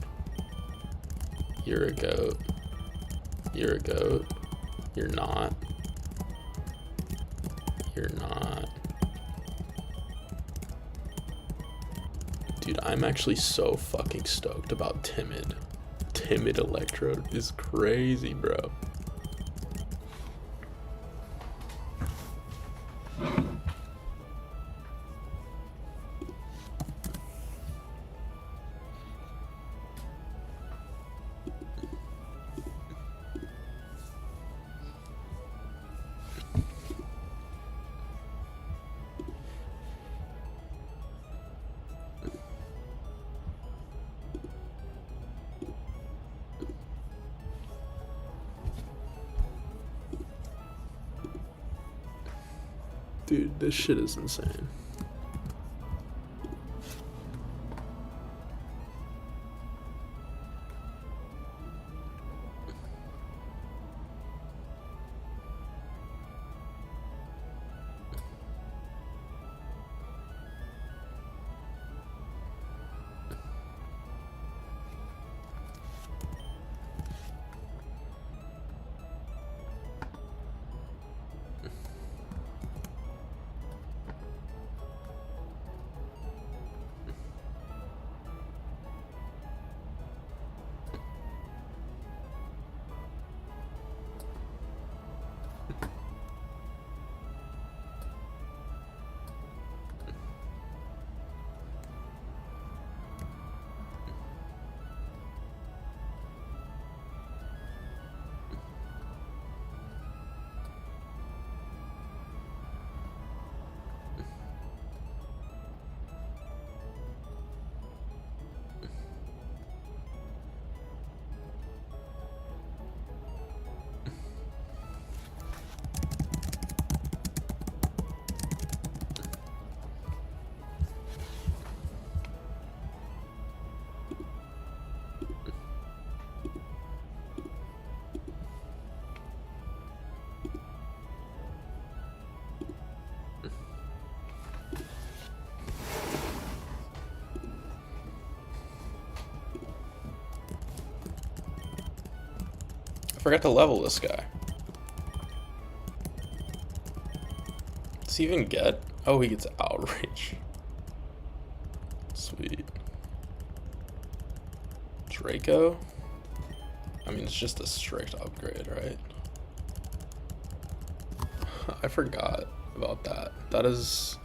You're a goat. You're a goat. You're not. You're not. Dude, I'm actually so fucking stoked about Timid. Timid Electrode is crazy, bro. Dude, this shit is insane. I forgot to level this guy. Does he even get? Oh, he gets Outrage. Sweet. Draco? I mean, it's just a strict upgrade, right? I forgot about that. That is...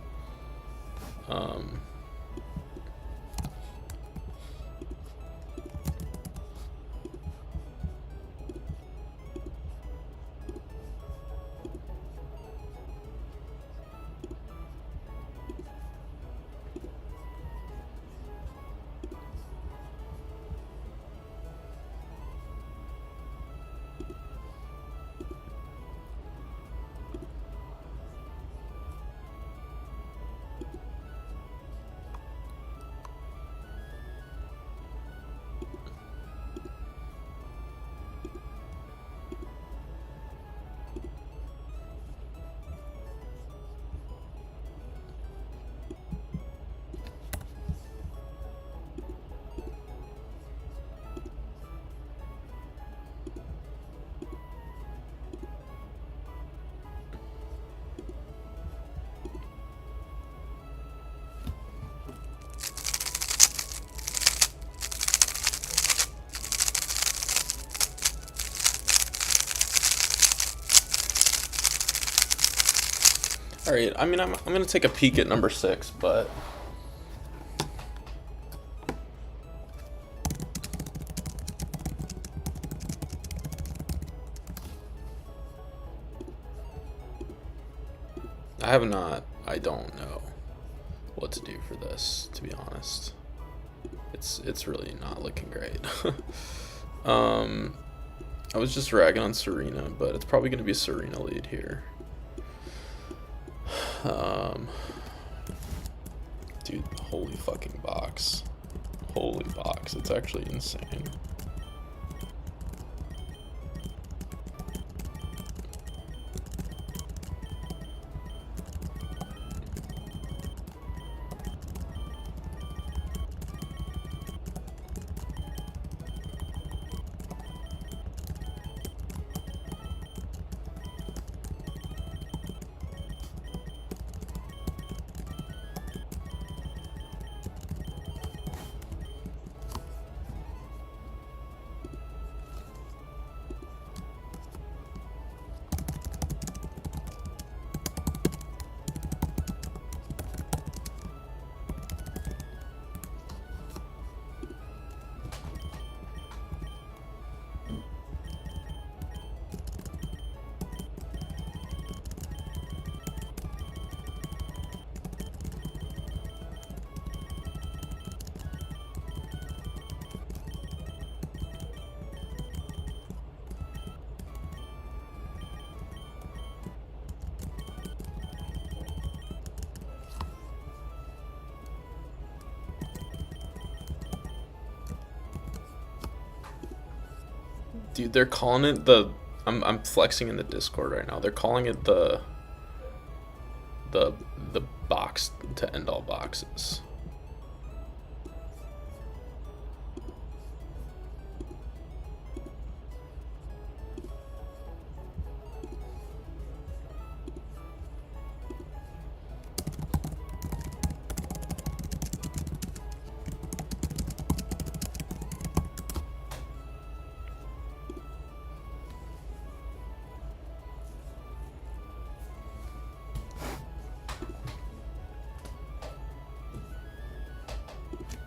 Alright, I mean, I'm gonna take a peek at number 6, but... I don't know what to do for this, to be honest. It's really not looking great. I was just ragging on Serena, but it's probably gonna be a Serena lead here. Dude, holy fucking box. Holy box, it's actually insane. Dude, they're calling it the... I'm flexing in the Discord right now. They're calling it the box to end all boxes.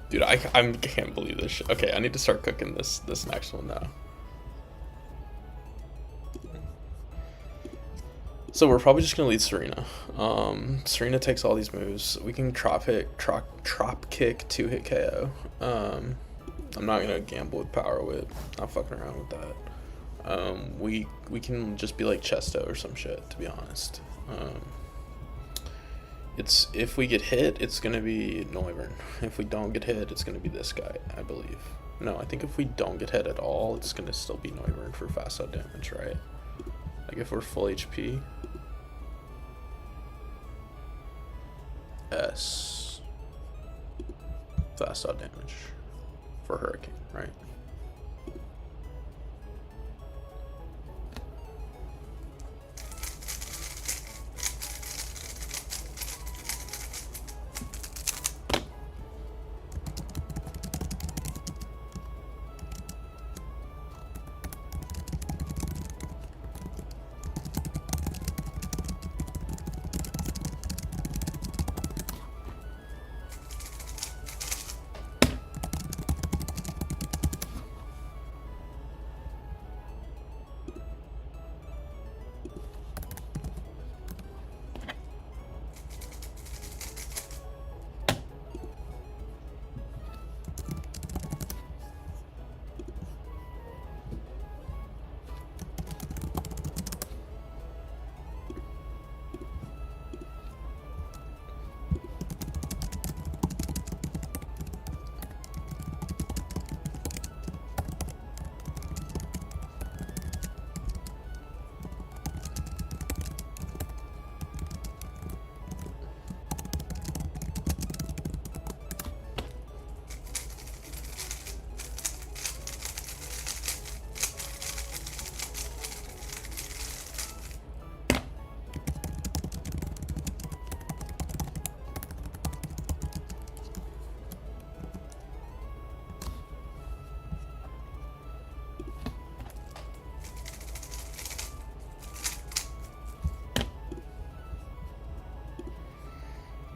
Dude, I can't believe this shit. Okay, I need to start cooking this next one now. So we're probably just gonna lead Serena. Serena takes all these moves. We can drop kick, 2-hit KO. I'm not gonna gamble with power whip. Not fucking around with that. We can just be like Chesto or some shit, to be honest. It's, if we get hit, it's gonna be Noivern. If we don't get hit, it's gonna be this guy, I believe. No, I think if we don't get hit at all, it's gonna still be Noivern for fast out damage, right? Like if we're full HP. S. Fast out damage for Hurricane, right?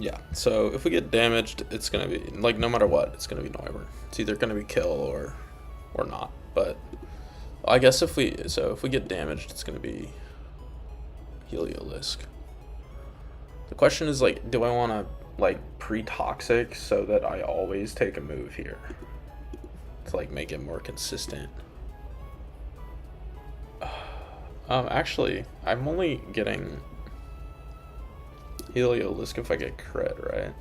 Yeah, so if we get damaged, it's gonna be, like, no matter what, it's gonna be Noivern. It's either gonna be kill or not, but I guess if we get damaged, it's gonna be Heliolisk. The question is, like, do I want to, like, pre-toxic so that I always take a move here to, like, make it more consistent? Actually, I'm only getting Heliolisk if I get crit, right?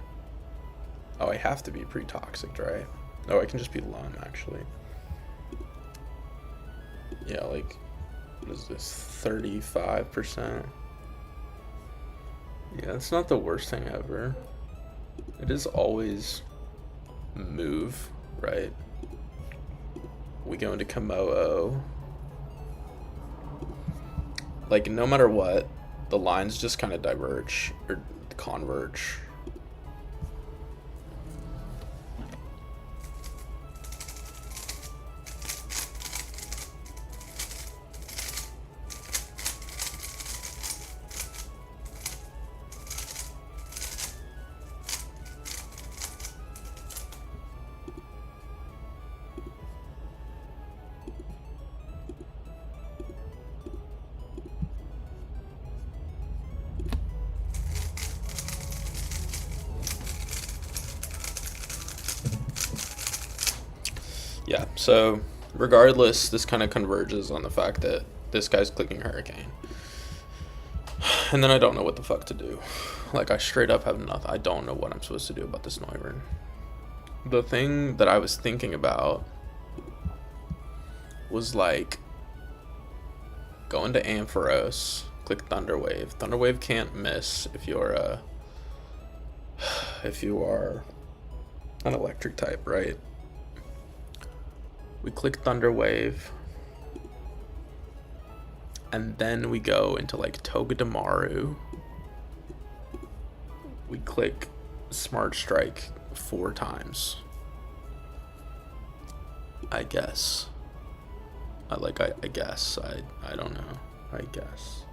Oh, I have to be pre-toxic, right? Oh, I can just be Lum, actually. Yeah, like, what is this, 35%? Yeah, it's not the worst thing ever. It is always move, right? We go into Komodo. Like, no matter what, the lines just kind of diverge, or converge. Yeah, so regardless, this kind of converges on the fact that this guy's clicking Hurricane. And then I don't know what the fuck to do. Like, I straight up have nothing. I don't know what I'm supposed to do about this Noivern. The thing that I was thinking about was, like, go into Ampharos, click Thunderwave. Thunderwave can't miss if you're if you are an electric type, right? We click Thunderwave, and then we go into, like, Togedemaru. We click Smart Strike 4 times. I guess. I guess. I don't know. I guess.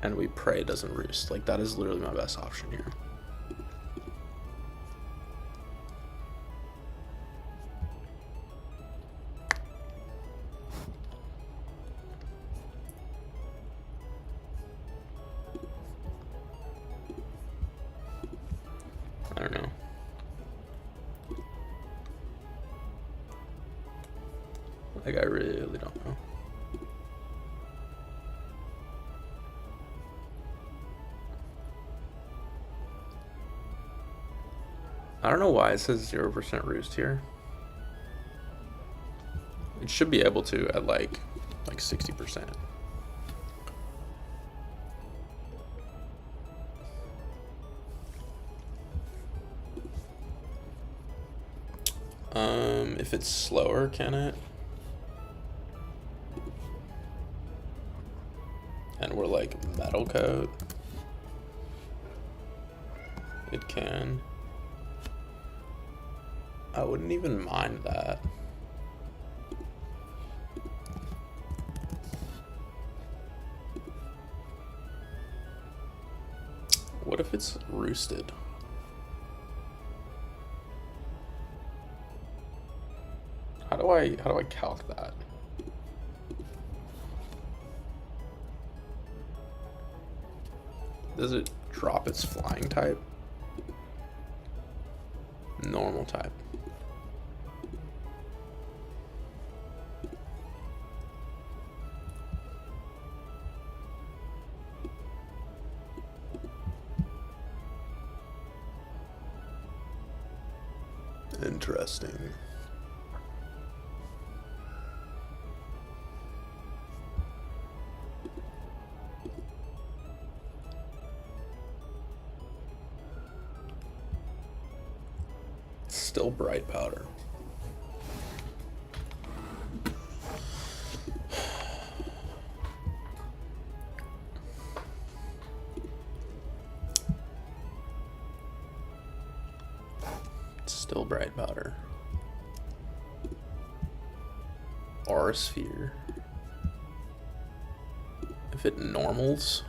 And we pray it doesn't roost. Like, that is literally my best option here. I don't know. Like, I really don't know. I don't know why it says 0% roost here. It should be able to at like 60%. If it's slower, can it? And we're like metal coat. It can. I wouldn't even mind that. What if it's roosted? How do I calc that? Does it drop its flying type? Normal type. Interesting. Still bright powder. Still bright powder. Aura sphere. If it normals,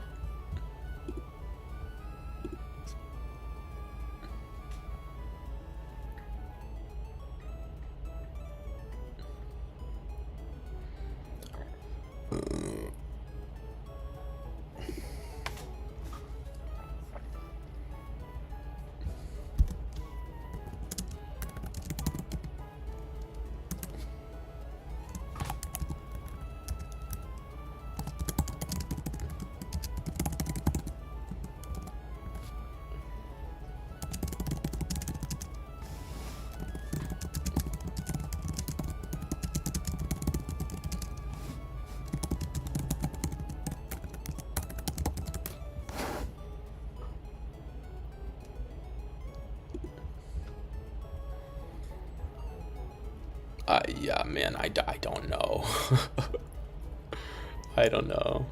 Yeah, man, I don't know. I don't know.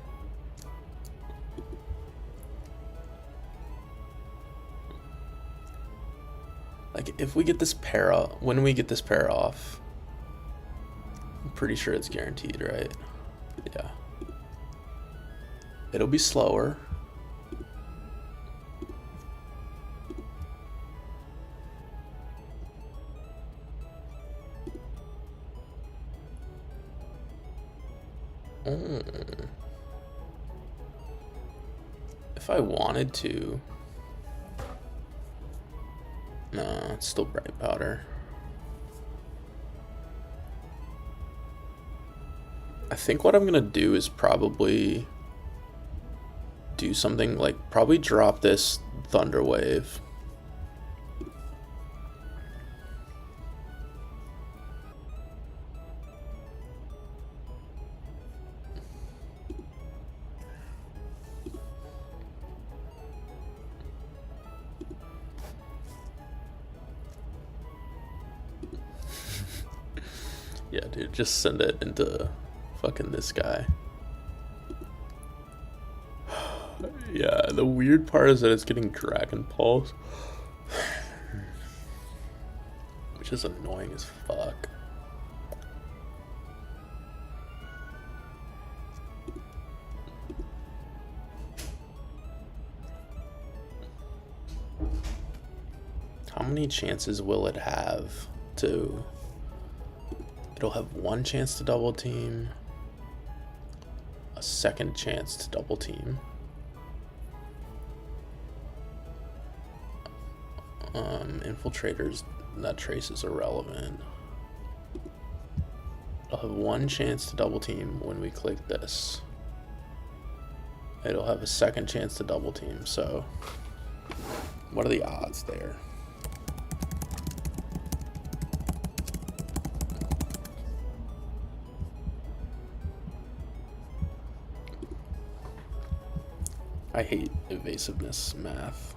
Like, if we get this pair off, when we get this pair off, I'm pretty sure it's guaranteed, right? Yeah. It'll be slower. If I wanted to. No, it's still bright powder. I think what I'm gonna do is probably do something like probably drop this Thunder Wave. Yeah, dude, just send it into fucking this guy. Yeah, the weird part is that it's getting Dragon Pulse, which is annoying as fuck. How many chances will it have to... It'll have one chance to double team, a second chance to double team, infiltrators, that trace is irrelevant. It'll have one chance to double team when we click this. It'll have a second chance to double team, so what are the odds there? I hate evasiveness math.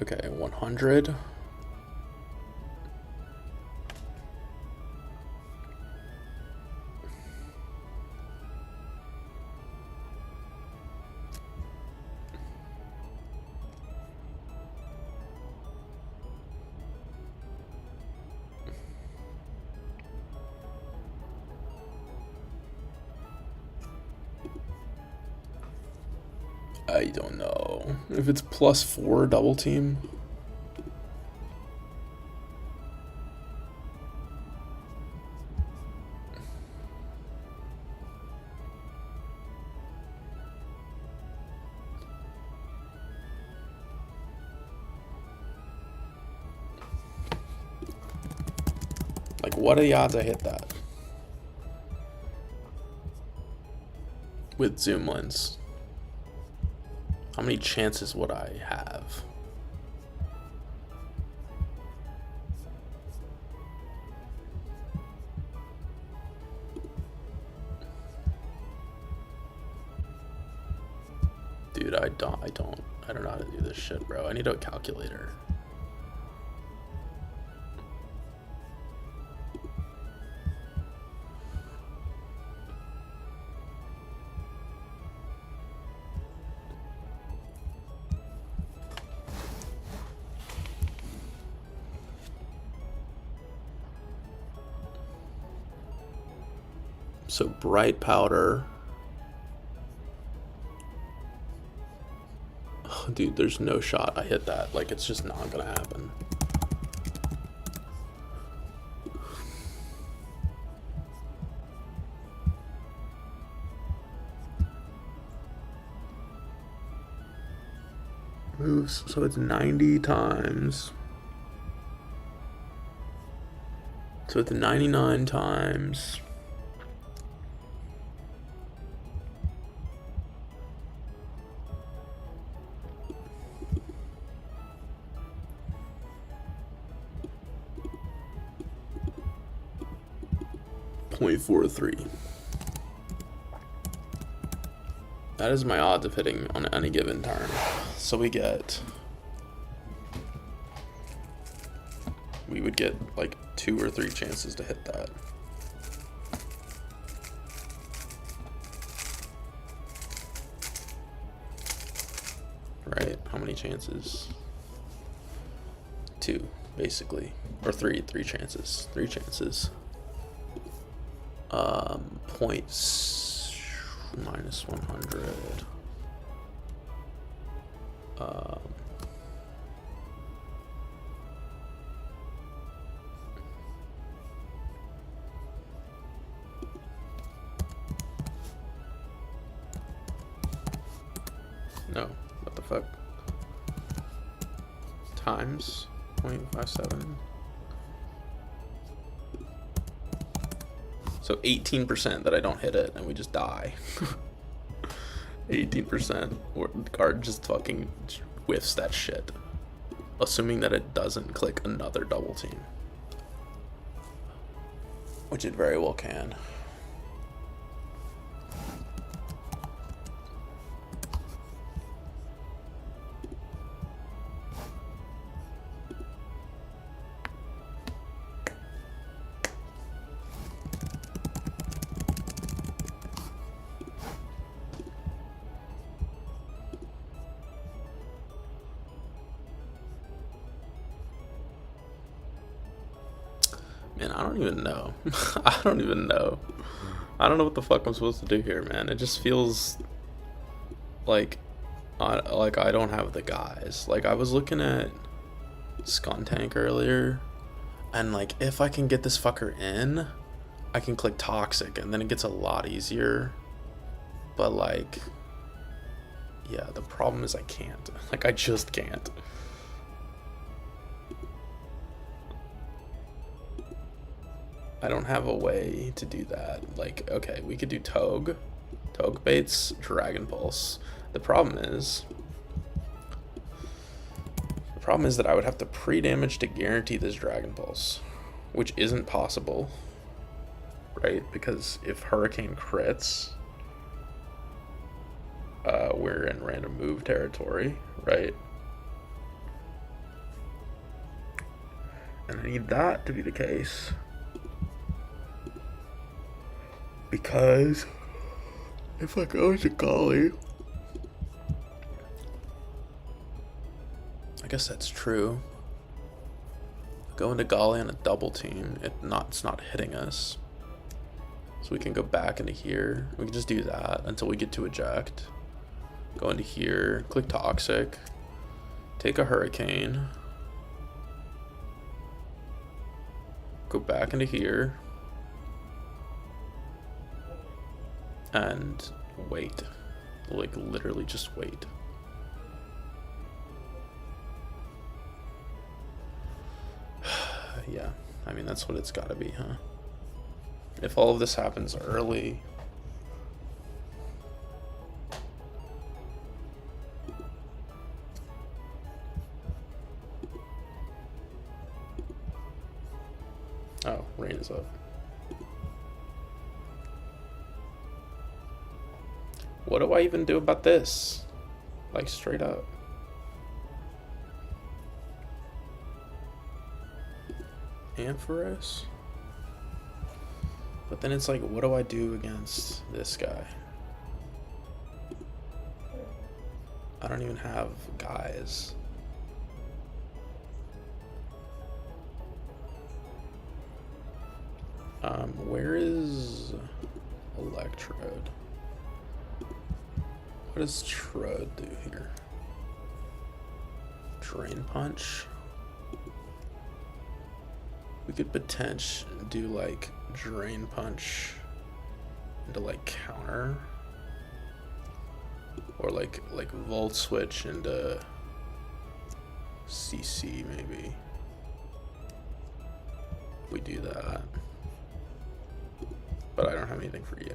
Okay, 100. I don't know. If it's +4 double team. Like, what are the odds I hit that? With zoom lens. How many chances would I have? Dude, I don't know how to do this shit, bro. I need a calculator. So bright powder. Oh, dude, there's no shot I hit that. Like, it's just not gonna happen. Moves, so it's 90 times. So it's 99 times. .43. That is my odds of hitting on any given turn. So we would get like 2 or 3 chances to hit that. Right? How many chances? 2, basically. Or 3 chances. 3 chances. Points minus 100. No, what the fuck? Times 0.57. So 18% that I don't hit it and we just die. 18%. Or the card just fucking whiffs that shit. Assuming that it doesn't click another double team. Which it very well can. Man, I don't even know. I don't even know. I don't know what the fuck I'm supposed to do here, man. It just feels like I don't have the guys. Like, I was looking at Skuntank earlier, and like, if I can get this fucker in, I can click Toxic, and then it gets a lot easier. But like, yeah, the problem is I can't. Like, I just can't. I don't have a way to do that. Like, okay, we could do Togue baits, Dragon Pulse. The problem is that I would have to pre-damage to guarantee this Dragon Pulse, which isn't possible, right? Because if Hurricane crits, we're in random move territory, right? And I need that to be the case. Because if I go into Golly, I guess that's true. Go into Golly on a double team, it's not hitting us. So we can go back into here. We can just do that until we get to eject. Go into here, click Toxic, take a Hurricane, go back into here, and wait. Like, literally just wait. Yeah, I mean, that's what it's gotta be, huh? If all of this happens early, oh, rain is up. What do I even do about this? Like, straight up. Ampharos? But then it's like, what do I do against this guy? I don't even have guys. Where is Electrode? What does Trode do here? Drain Punch? We could potentially do like Drain Punch into like counter, or like Volt Switch into CC maybe. If we do that, but I don't have anything for you.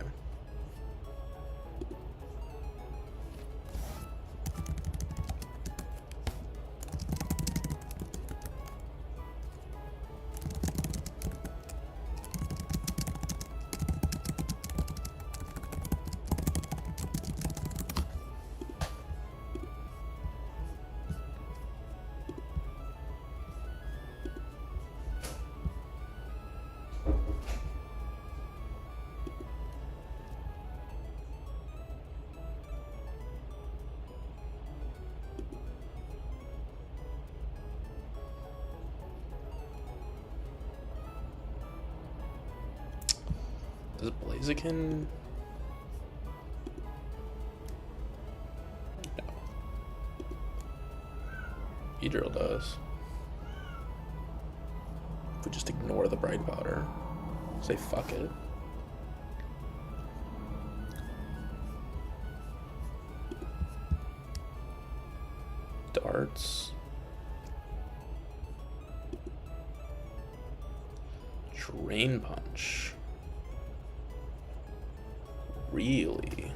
Blaziken? No. E-Drill does. If we just ignore the Bright Powder. Say fuck it. Darts. Drain Punch. Really?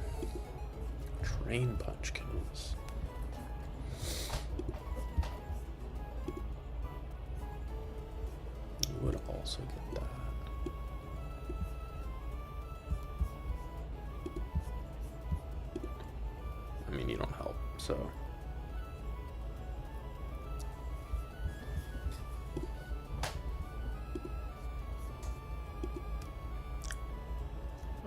Drain Punch kills. You would also get that. I mean, you don't help, so.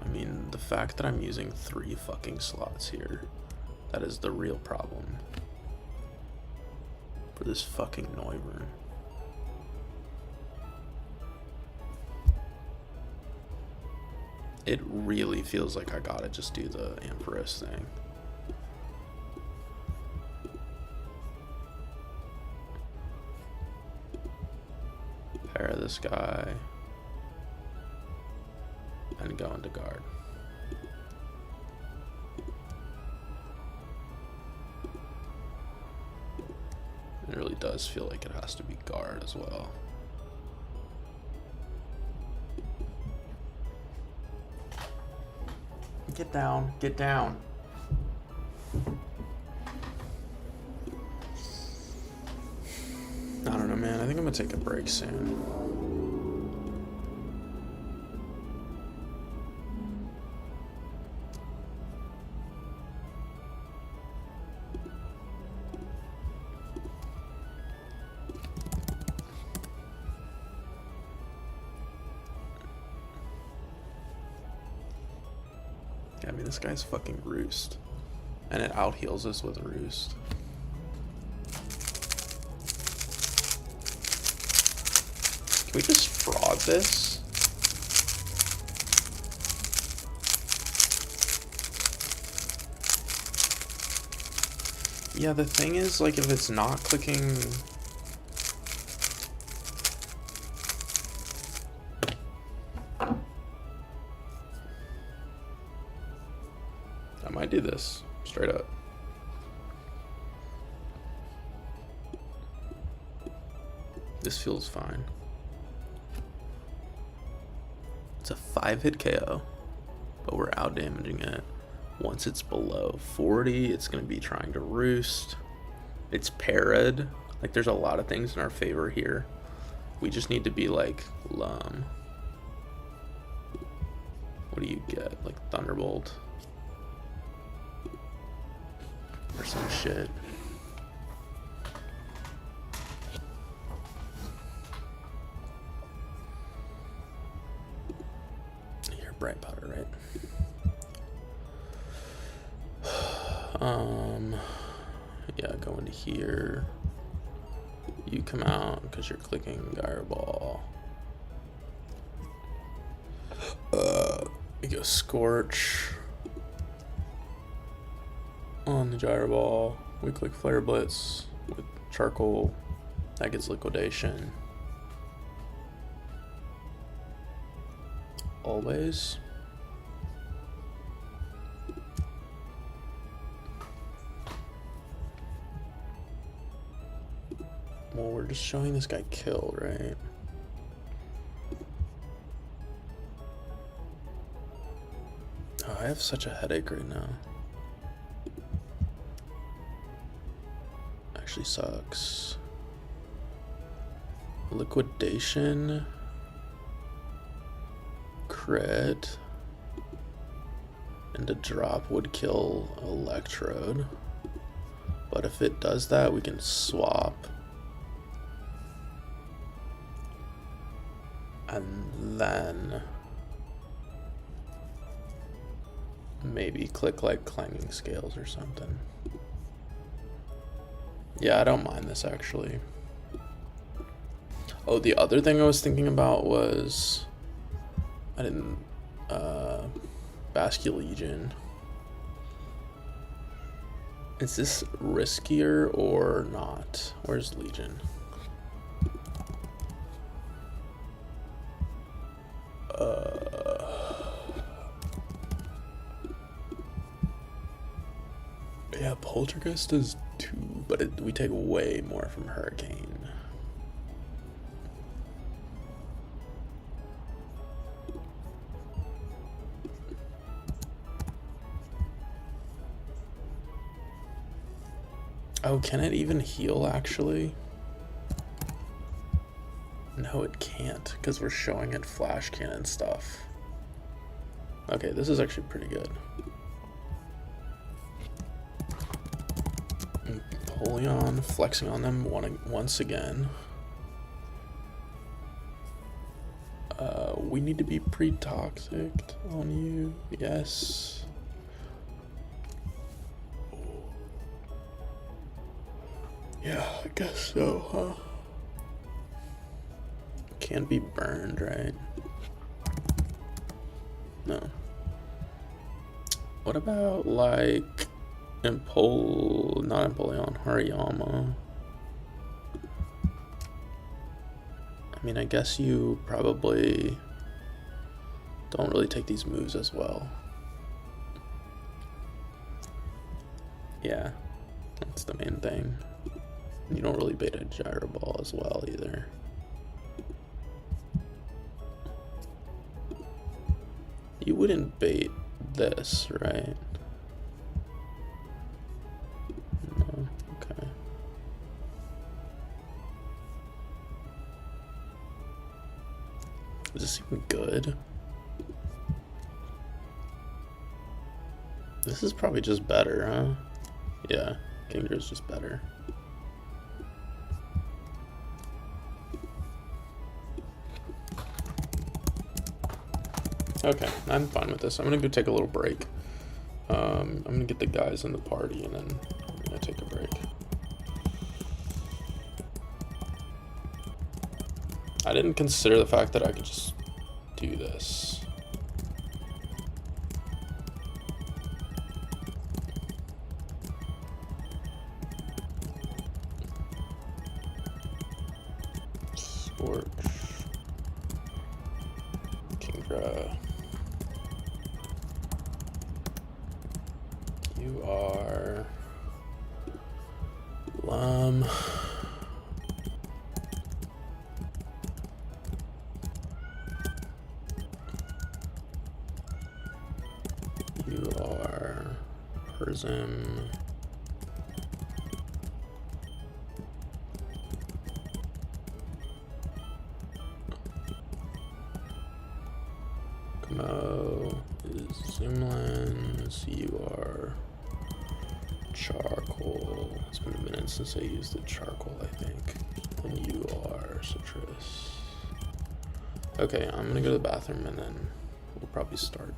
I mean, the fact that I'm using 3 fucking slots here, that is the real problem for this fucking Noivern. It really feels like I gotta just do the Ampharos thing. Pair this guy and go into guard. It really does feel like it has to be guard as well. Get down, get down. I don't know, man. I think I'm gonna take a break soon. I mean, this guy's fucking Roost. And it out heals us with Roost. Can we just fraud this? Yeah, the thing is, like, if it's not clicking... I might do this, straight up. This feels fine. It's a 5-hit KO, but we're out damaging it. Once it's below 40, it's going to be trying to Roost. It's parried. Like, there's a lot of things in our favor here. We just need to be like, what do you get? Like Thunderbolt? Or some shit. You're Bright Powder, right? Yeah, go into here. You come out because you're clicking Gyre Ball. You go Scorch on the Gyre Ball. We click Flare Blitz with Charcoal. That gets Liquidation. Always. Well, we're just showing this guy killed, right? Oh, I have such a headache right now. Actually sucks. Liquidation. Crit. And a drop would kill Electrode. But if it does that, we can swap. And then maybe click like Clanging Scales or something. Yeah, I don't mind this actually. Oh, the other thing I was thinking about was I didn't Basque Legion. Is this riskier or not? Where's Legion? Yeah, Poltergeist does 2, but we take way more from Hurricane. Oh, can it even heal, actually? No, it can't, because we're showing it flash cannon stuff. Okay, this is actually pretty good. Napoleon flexing on them once again. We need to be pre-toxic on you. Yes. Yeah, I guess so, huh? Can't be burned, right? No. What about, like, not Empoleon, Hariyama? I mean, I guess you probably don't really take these moves as well. Yeah, that's the main thing. You don't really bait a gyro ball as well either. You wouldn't bait this, right? No, okay. Is this even good? This is probably just better, huh? Yeah, Kinger is just better. Okay, I'm fine with this. I'm gonna go take a little break. I'm gonna get the guys in the party and then I'm gonna take a break. I didn't consider the fact that I could just do this. Scorch. Kingdra. You are Lum. You are Prism. Kamo is Zoomlens. You are Charcoal. It's been a minute since I used the charcoal, I think. And you are Citrus. Okay, I'm gonna go to the bathroom and then we'll probably start.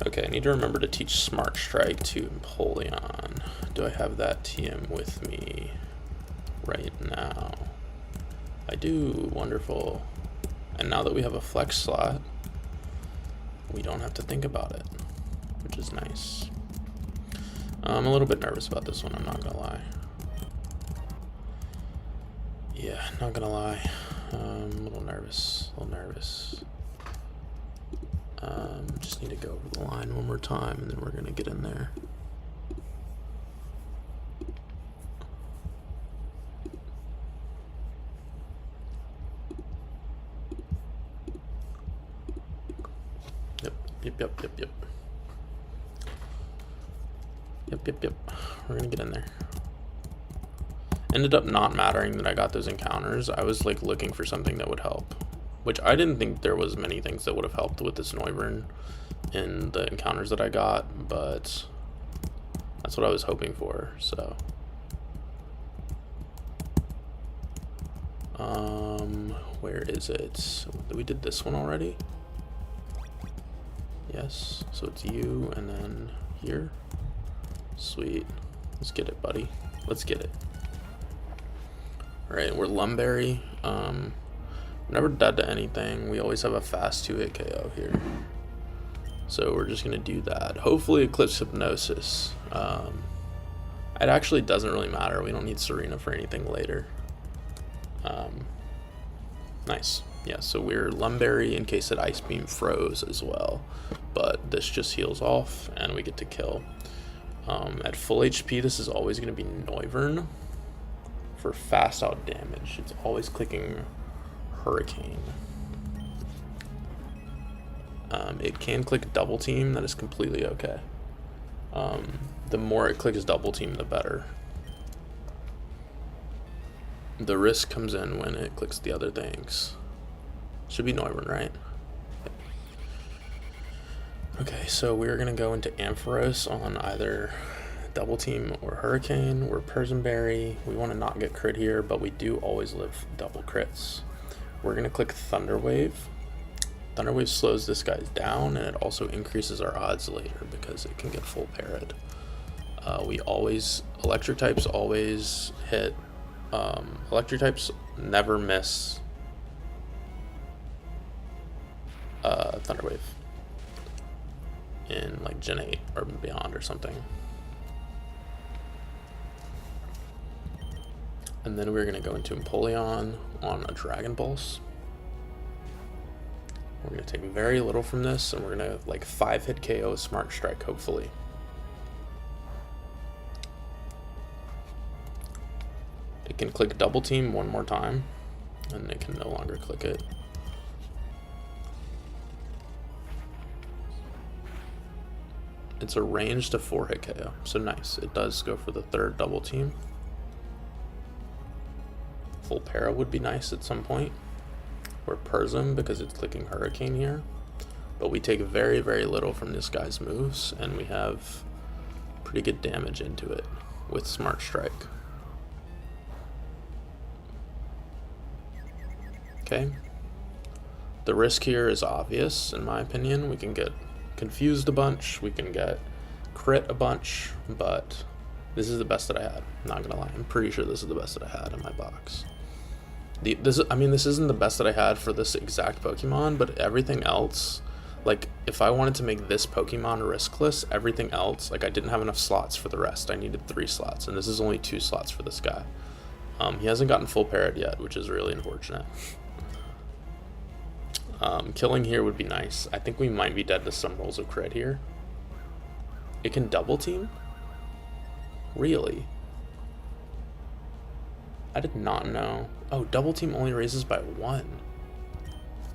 Okay, I need to remember to teach Smart Strike to Empoleon. Do I have that TM with me right now? I do. Wonderful. And now that we have a flex slot, we don't have to think about it, which is nice. I'm a little bit nervous about this one, I'm not gonna lie. Yeah, not gonna lie. A little nervous, just need to go over the line one more time and then we're gonna get in there. Yep. We're gonna get in there. Ended up not mattering that I got those encounters. I was like looking for something that would help, which I didn't think there was many things that would have helped with this Noivern in the encounters that I got, but that's what I was hoping for. So where is it? We did this one already. Yes, so it's you and then here. Sweet. Let's get it, buddy. Let's get it. Alright, we're Lumberry. We're never dead to anything. We always have a fast 2-hit KO here. So we're just gonna do that. Hopefully Eclipse Hypnosis. It actually doesn't really matter. We don't need Serena for anything later. Nice. Yeah, so we're Lumberry in case that Ice Beam froze as well. But this just heals off and we get to kill. At full HP, this is always going to be Noivern for fast out damage. It's always clicking Hurricane. It can click Double Team. That is completely okay. The more it clicks Double Team, the better. The risk comes in when it clicks the other things. Should be Noivern, right? Okay, so we're gonna go into Ampharos on either Double Team or Hurricane. We're Persimberry. We want to not get crit here, but we do always live double crits. We're gonna click Thunder Wave. Thunder Wave slows this guy down, and it also increases our odds later because it can get full parried. We always electric types always hit. Electric types never miss Thunder Wave in like Gen 8 or beyond or something. And then we're going to go into Empoleon on a Dragon Pulse. We're going to take very little from this, and we're going to like 5-hit KO Smart Strike, hopefully. It can click Double Team one more time, and it can no longer click it. It's a range to 4-hit KO, so nice. It does go for the third Double Team. Full para would be nice at some point. Or Persim because it's clicking Hurricane here. But we take very, very little from this guy's moves, and we have pretty good damage into it with Smart Strike. Okay. The risk here is obvious, in my opinion. We can get confused a bunch, we can get crit a bunch, but this is the best that I had. I'm not gonna lie, I'm pretty sure this is the best that I had in my box. This isn't the best that I had for this exact Pokemon, but everything else, like if I wanted to make this Pokemon riskless, everything else, like I didn't have enough slots for the rest. I needed 3 slots, and this is only 2 slots for this guy. He hasn't gotten full parried yet, which is really unfortunate. Killing here would be nice. I think we might be dead to some rolls of crit here. It can Double Team? Really? I did not know. Oh, Double Team only raises by 1.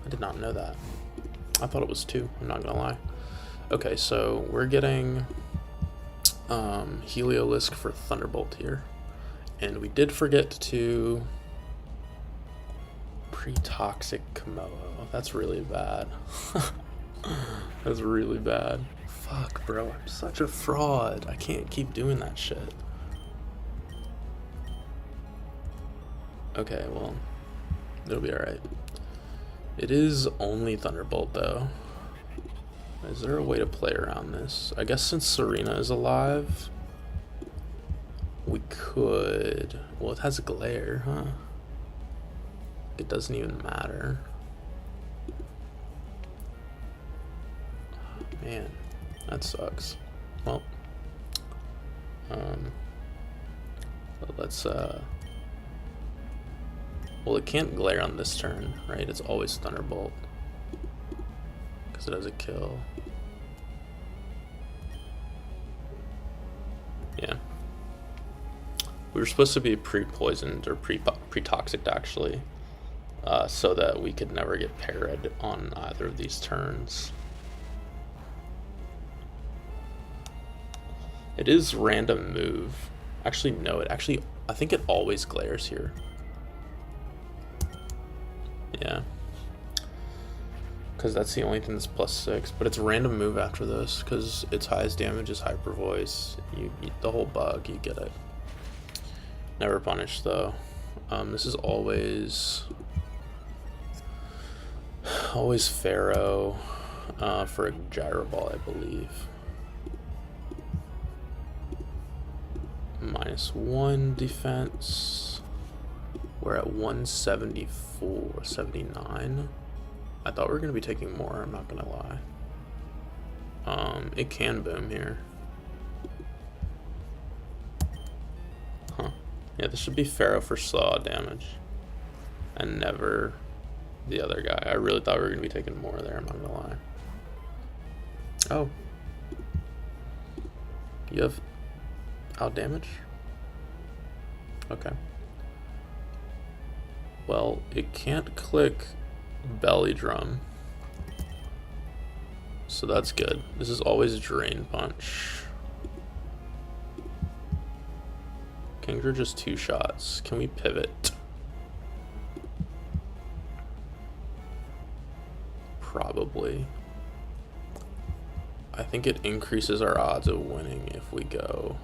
I did not know that. I thought it was 2, I'm not gonna lie. Okay, so we're getting Heliolisk for Thunderbolt here. And we did forget to pre-toxic Komodo. That's really bad. That's really bad. Fuck, bro, I'm such a fraud. I can't keep doing that shit. Okay, well, it'll be alright. It is only Thunderbolt, though. Is there a way to play around this? I guess since Serena is alive, we could... Well, it has a glare, huh? It doesn't even matter. Oh, man, that sucks. Well, let's well, it can't glare on this turn, right? It's always Thunderbolt because it has a kill. Yeah, we were supposed to be pre-poisoned or pre-toxic actually, so that we could never get parried on either of these turns. It is random move. Actually, no, I think it always glares here. Yeah. Because that's the only thing that's +6, but it's random move after this, because its highest damage is Hyper Voice. You the whole bug, you get it. Never punish though. This is always Pharaoh for a Gyro Ball, I believe. -1 defense. We're at 174, 79. I thought we were gonna be taking more, I'm not gonna lie. It can boom here. Huh. Yeah, this should be Pharaoh for slaw damage. And never the other guy. I really thought we were gonna be taking more there, I'm not gonna lie. Oh. You have out damage? Okay. Well, it can't click Belly Drum. So that's good. This is always Drain Punch. Kingdra just 2 shots. Can we pivot? Probably. I think it increases our odds of winning if we go.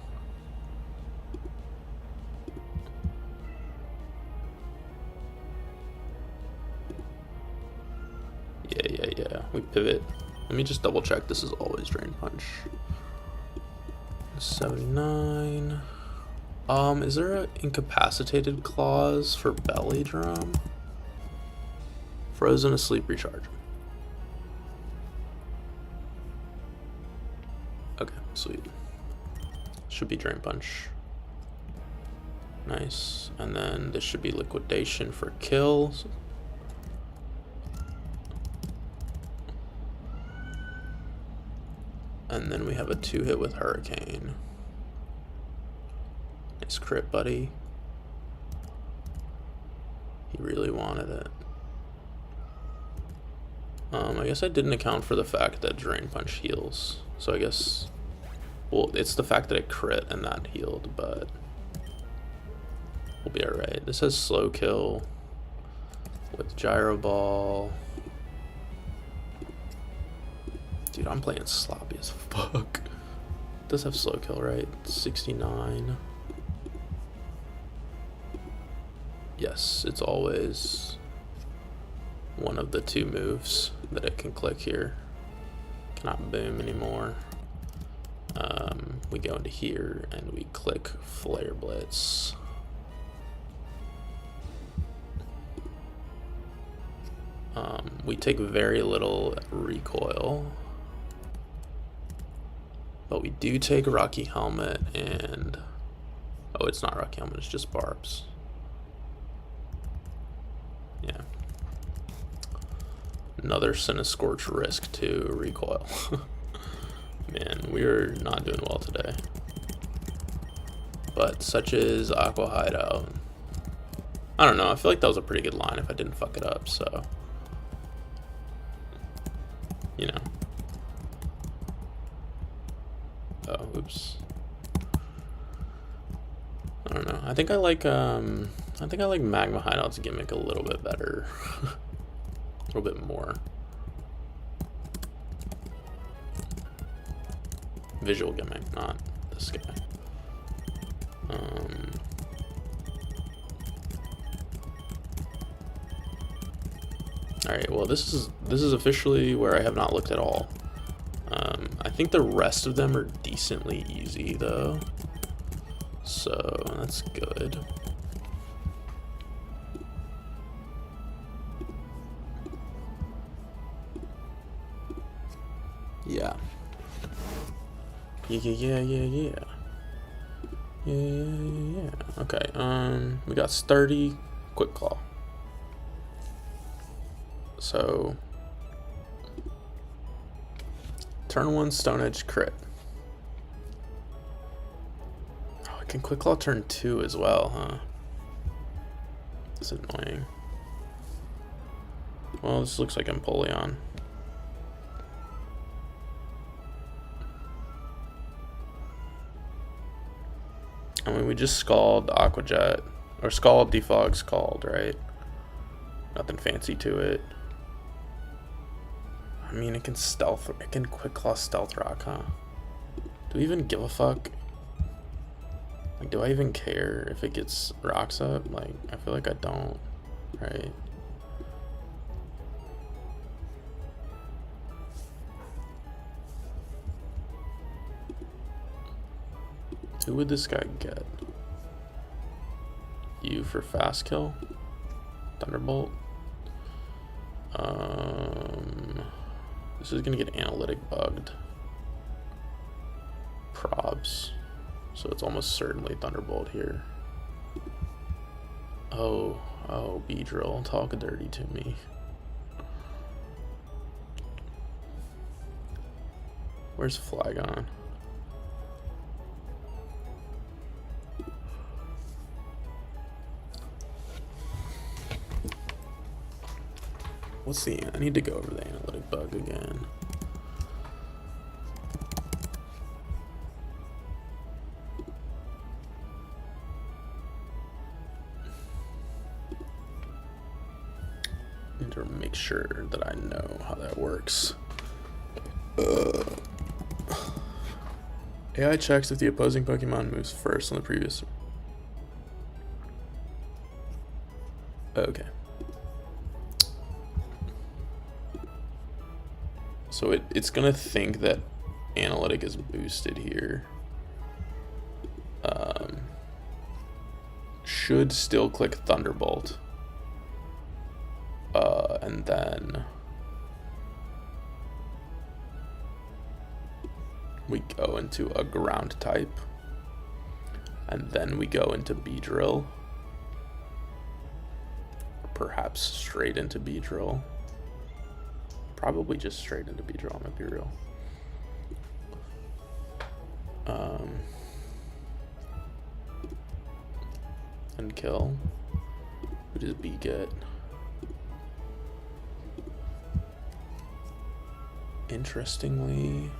Yeah. We pivot. Let me just double check. This is always Drain Punch. 79. Is there an incapacitated clause for Belly Drum? Frozen Asleep Recharge. Okay, sweet. Should be Drain Punch. Nice. And then this should be Liquidation for kills. And then we have a 2-hit with Hurricane. Nice crit, buddy. He really wanted it. I guess I didn't account for the fact that Drain Punch heals. So I guess, well, it's the fact that it crit and that healed, but we'll be alright. This has Slow Kill with Gyro Ball. Dude, I'm playing sloppy as fuck. It does have Slow Kill, right? 69. Yes, it's always one of the 2 moves that it can click here. Cannot boom anymore. We go into here and we click Flare Blitz. We take very little recoil, but we do take Rocky Helmet and, oh, it's not Rocky Helmet, it's just Barbs. Yeah. Another Cinescorch risk to recoil. Man, we're not doing well today. But such is Aqua Hideout. I don't know, I feel like that was a pretty good line if I didn't fuck it up, so. You know. Oh, oops. I don't know. I think I like Magma Hideout's gimmick a little bit better. A little bit more. Visual gimmick, not this guy. Alright, well this is officially where I have not looked at all. I think the rest of them are decently easy though, so that's good. Yeah. Yeah. Okay, we got sturdy, quick claw. So turn 1 Stone Edge crit. Oh, I can quick claw turn 2 as well, huh? That's annoying. Well, this looks like Empoleon. I mean, we just Scald Aqua Jet, or Scald, Defog, Scald, right? Nothing fancy to it. I mean, it can quick claw Stealth Rock, huh? Do we even give a fuck? Like, do I even care if it gets rocks up? Like, I feel like I don't, right? Who would this guy get? You for fast kill? Thunderbolt? This is gonna get analytic bugged. Probs. So it's almost certainly Thunderbolt here. Oh, Beedrill, talk dirty to me. Where's Flygon? Let's see, I need to go over the analytic bug again. Need to make sure that I know how that works. AI checks if the opposing Pokemon moves first on the previous. Okay. So it's gonna think that analytic is boosted here. Should still click Thunderbolt. And then we go into a ground type. And then we go into Beedrill. Perhaps straight into Beedrill. Probably just straight into Beedrill, I'm gonna be real. And kill. Who does B get? Interestingly,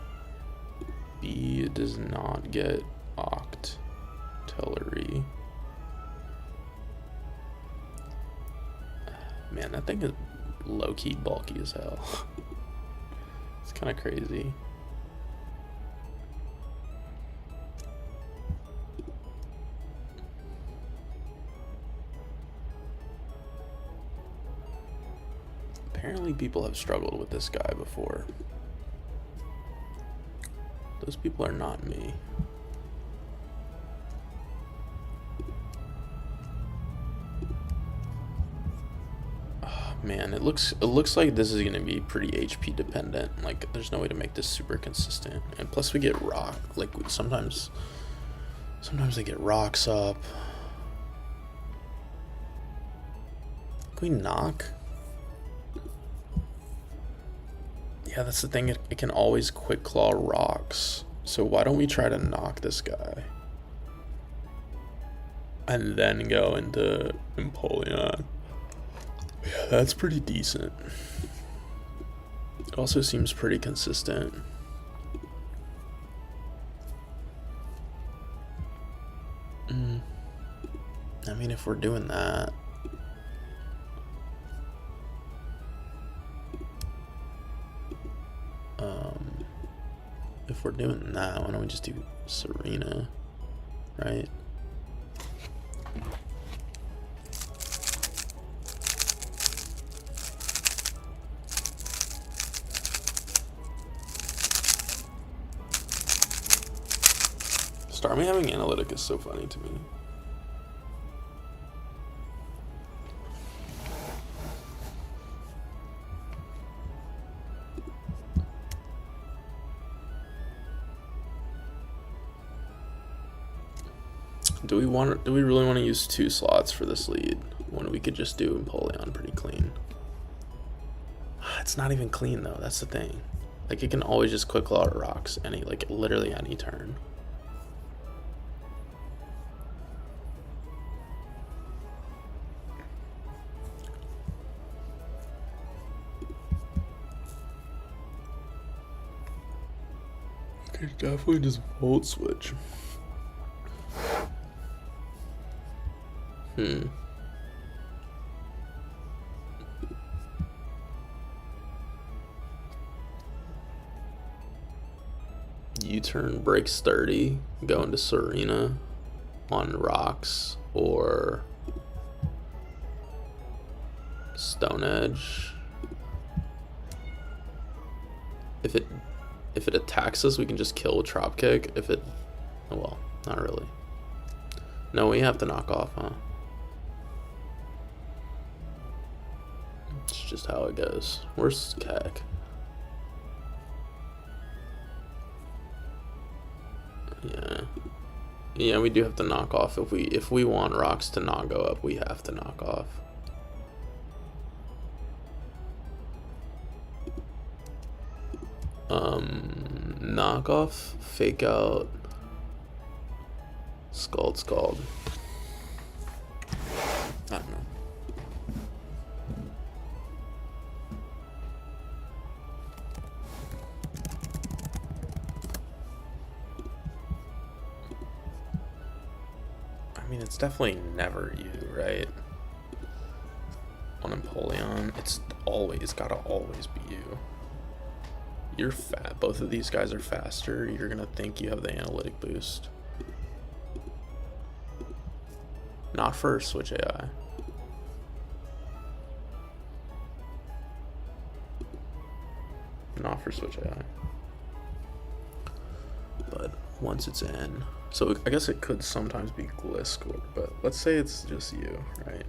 B does not get Octillery. Man, that thing is low-key bulky as hell. It's kind of crazy. Apparently people have struggled with this guy before. Those people are not me. Man, it looks like this is gonna be pretty HP dependent. Like, there's no way to make this super consistent. And plus, we get rock. Like, sometimes they get rocks up. Can we knock? Yeah, that's the thing. It can always quick claw rocks. So why don't we try to knock this guy? And then go into Empoleon. Yeah, that's pretty decent. It also seems pretty consistent. I mean, if we're doing that, why don't we just do Serena, right? Starmie having analytic is so funny to me. Do we really want to use 2 slots for this lead when we could just do Empoleon pretty clean? It's not even clean though, that's the thing. Like, it can always just quick claw rocks literally any turn. Okay, definitely just Volt Switch. U-turn breaks 30, go into Serena on rocks, or Stone Edge. If it attacks us, we can just kill with Trop Kick. If it, oh well, not really. No, we have to knock off, huh? It's just how it goes. Where's Kek? Yeah, we do have to knock off. If we want rocks to not go up, we have to knock off. Knock off, fake out, Scald. I don't know. I mean, it's definitely never you, right? On Empoleon, it's gotta always be you. You're fat. Both of these guys are faster. You're gonna think you have the analytic boost. Not for Switch AI. Not for Switch AI. But once it's in, so I guess it could sometimes be Glisk, but let's say it's just you, right?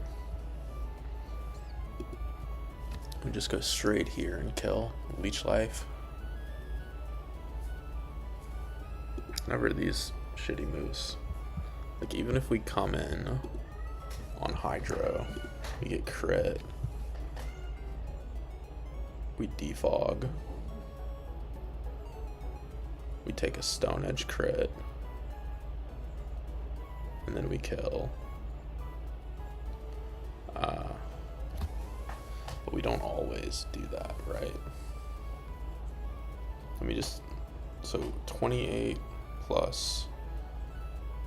We just go straight here and kill. Leech Life. Never these shitty moves. Like, even if we come in on Hydro, we get crit. We defog. We take a Stone Edge crit. And then we kill. But we don't always do that, right? Let me just, so 28 plus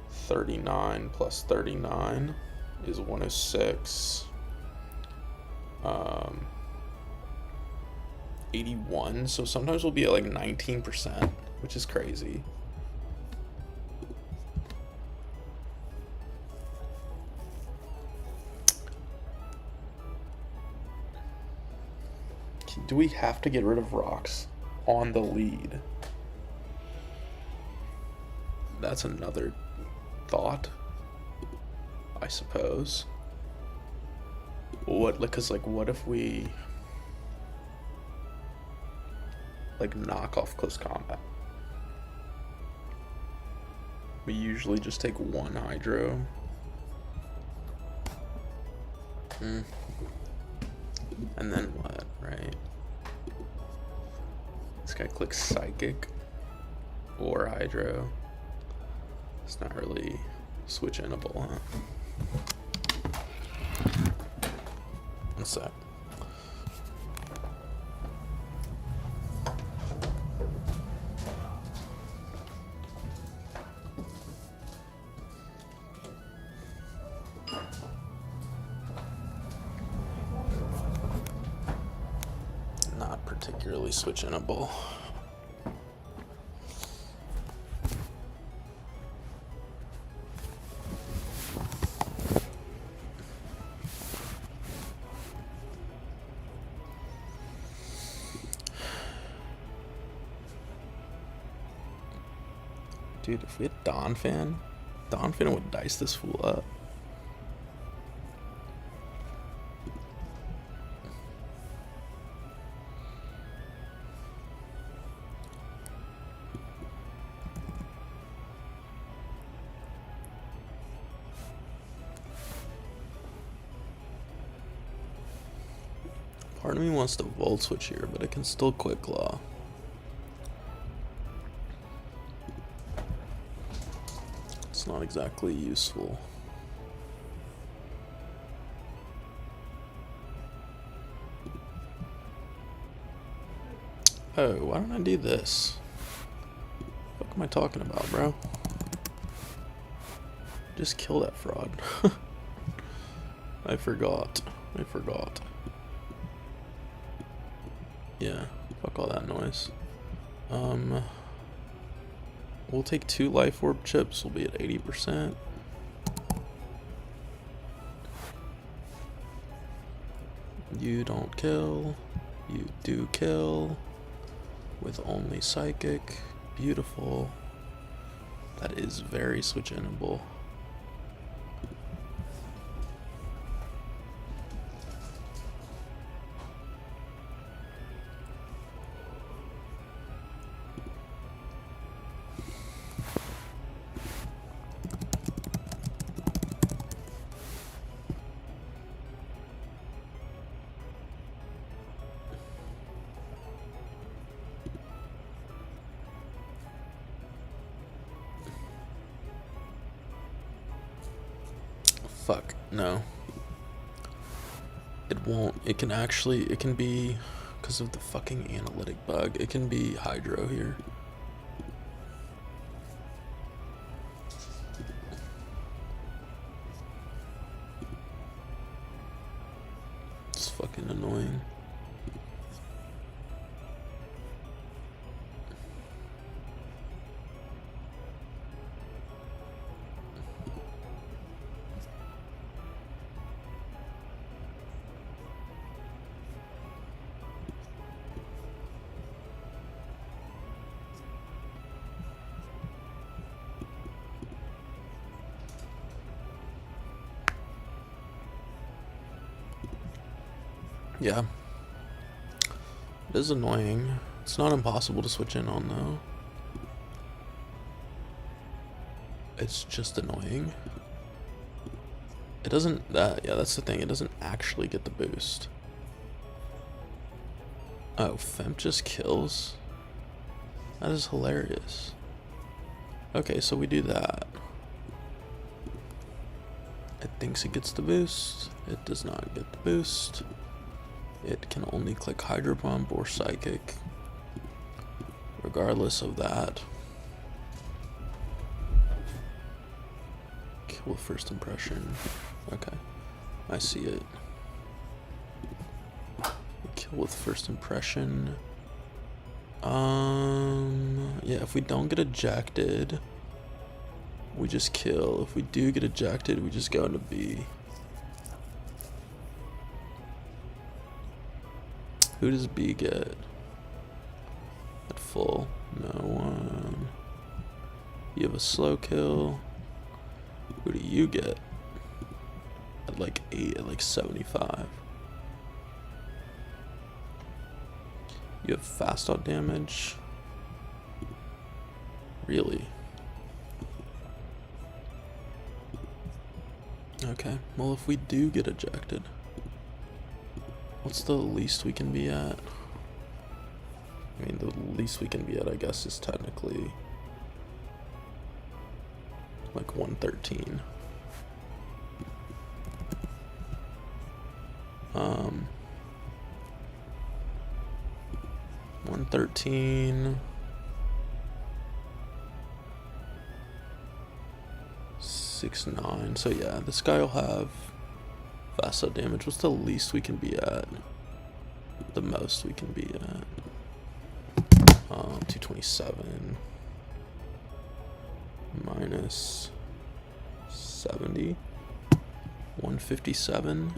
39 plus 39 is 106. 81, so sometimes we'll be at like 19%, which is crazy. Do we have to get rid of rocks on the lead? That's another thought, I suppose. What, because like, what if we like knock off close combat? We usually just take one Hydro. And then what, right? This guy clicks Psychic or Hydro. It's not really switch-inable, huh? One sec. Not particularly switch-inable. Dude, if we had Donphan would dice this fool up. Part of me wants to Volt Switch here, but it can still Quick Claw. It's not exactly useful. Oh, why don't I do this? What am I talking about, bro? Just kill that fraud. I forgot. Yeah, fuck all that noise. We'll take 2 Life Orb chips, we'll be at 80%. You don't kill, you do kill, with only Psychic, beautiful. That is very switch-inable. Fuck, no. It won't. It can be, because of the fucking analytic bug, it can be Hydro here. It's fucking annoying. Yeah. It is annoying. It's not impossible to switch in on, though. It's just annoying. It doesn't, yeah, that's the thing. It doesn't actually get the boost. Oh, Femp just kills? That is hilarious. Okay, so we do that. It thinks it gets the boost. It does not get the boost. It can only click Hydro Pump or Psychic. Regardless of that. Kill with first impression. Okay, I see it. Kill with first impression. Yeah, if we don't get ejected, we just kill. If we do get ejected, we just go into B. Who does B get? At full? No one. You have a slow kill. Who do you get? At like 8, at like 75. You have fast out damage. Really? Okay, well if we do get ejected, what's the least we can be at? I mean, the least we can be at, I guess, is technically like 113. 113. 6-9. So yeah, this guy will have fast out damage. What's the least we can be at? The most we can be at? 227 minus 70. 157.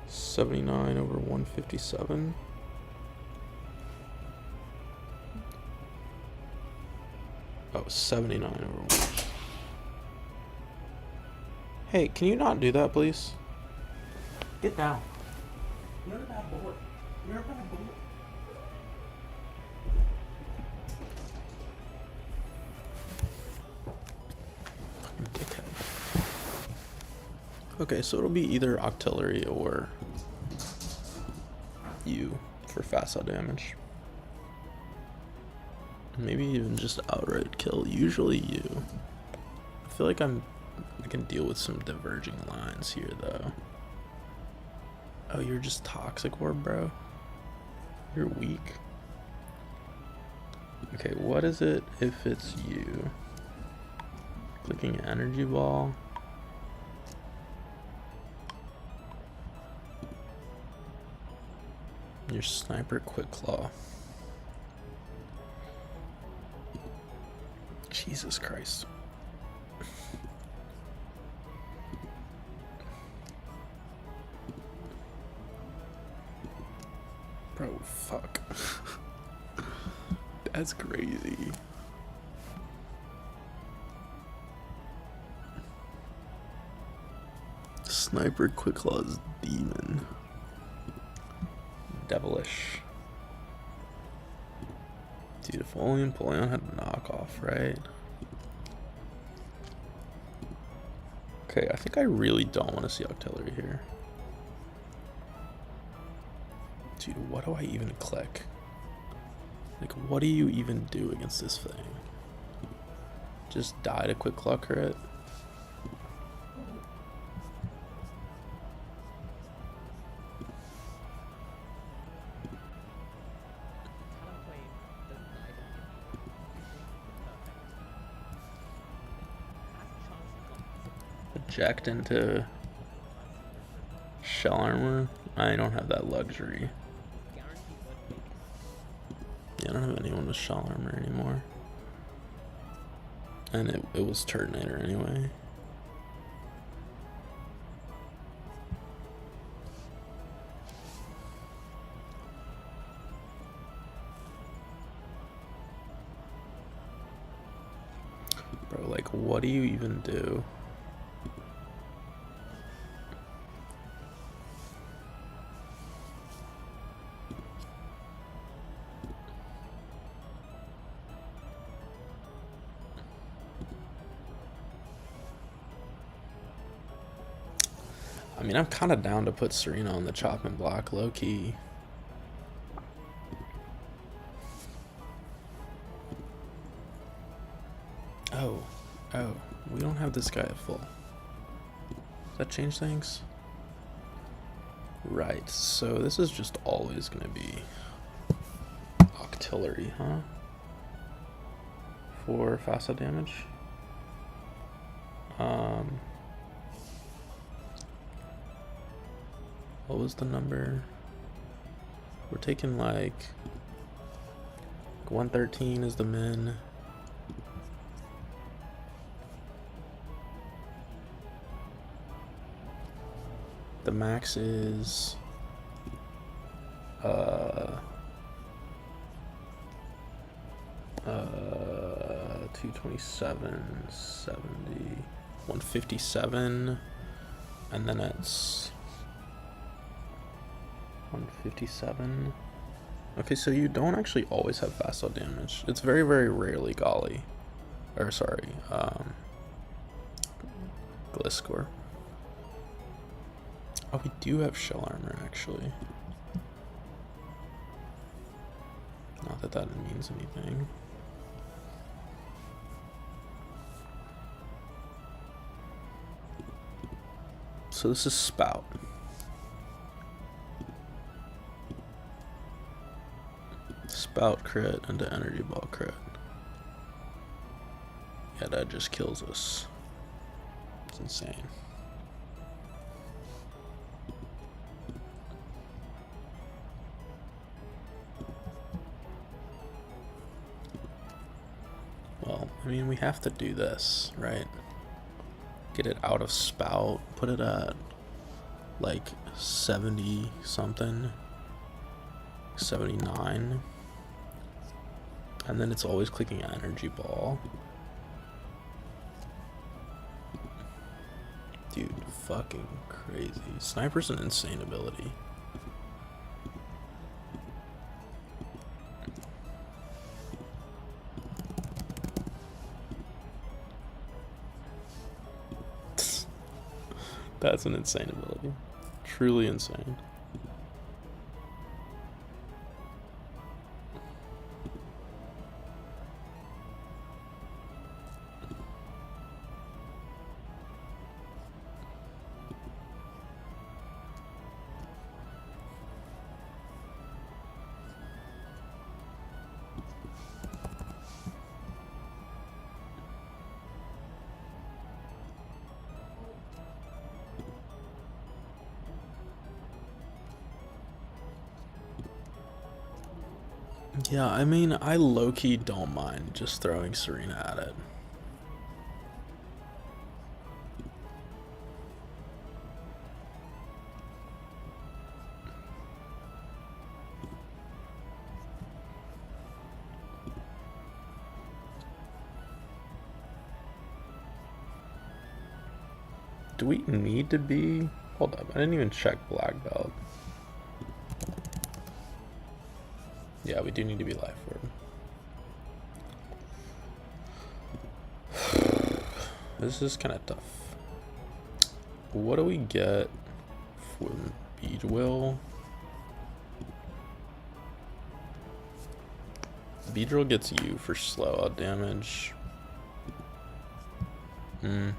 79 over 157. Oh, 79 Overwatch. Hey, can you not do that, please? Get down. You're a bad boy. You're a bad boy. Fucking dickhead. Okay, so it'll be either artillery or you for facile damage. Maybe even just outright kill. Usually you. I feel like I can deal with some diverging lines here, though. Oh, you're just toxic orb, bro? You're weak. Okay, what is it if it's you? Clicking energy ball. Your sniper quick claw. Jesus Christ. Bro, fuck. That's crazy. Sniper quick claw's demon. Devilish. Dude, if only Napoleon had knockoff, right? Okay, I think I really don't want to see artillery here. Dude, what do I even click? Like, what do you even do against this thing? Just die to quick claw crit? Eject into shell armor. I don't have that luxury. Yeah, I don't have anyone with shell armor anymore. And it was Turtonator anyway. Bro, like, what do you even do? I mean, I'm kind of down to put Serena on the chopping block, low key. Oh, we don't have this guy at full. Does that change things? Right, so this is just always gonna be artillery, huh? For facile damage. What was the number? We're taking like 113 is the min. The max is 227, 70, 157, and then it's 157. Okay, so you don't actually always have facile damage. It's very, very rarely golly. Or sorry, Gliscor. Oh, we do have shell armor actually. Not that that means anything. So this is Spout. Spout crit into energy ball crit. Yeah, that just kills us. It's insane. Well, I mean, we have to do this, right? Get it out of Spout, put it at like 70 something, 79. And then it's always clicking energy ball. Dude, fucking crazy. Sniper's an insane ability. That's an insane ability. Truly insane. Yeah, I mean, I low-key don't mind just throwing Serena at it. Do we need to be... Hold up, I didn't even check black belt. Yeah, we do need to be life word. This is kind of tough. What do we get for Beach Will? Beedrill gets you for slow out damage. Kind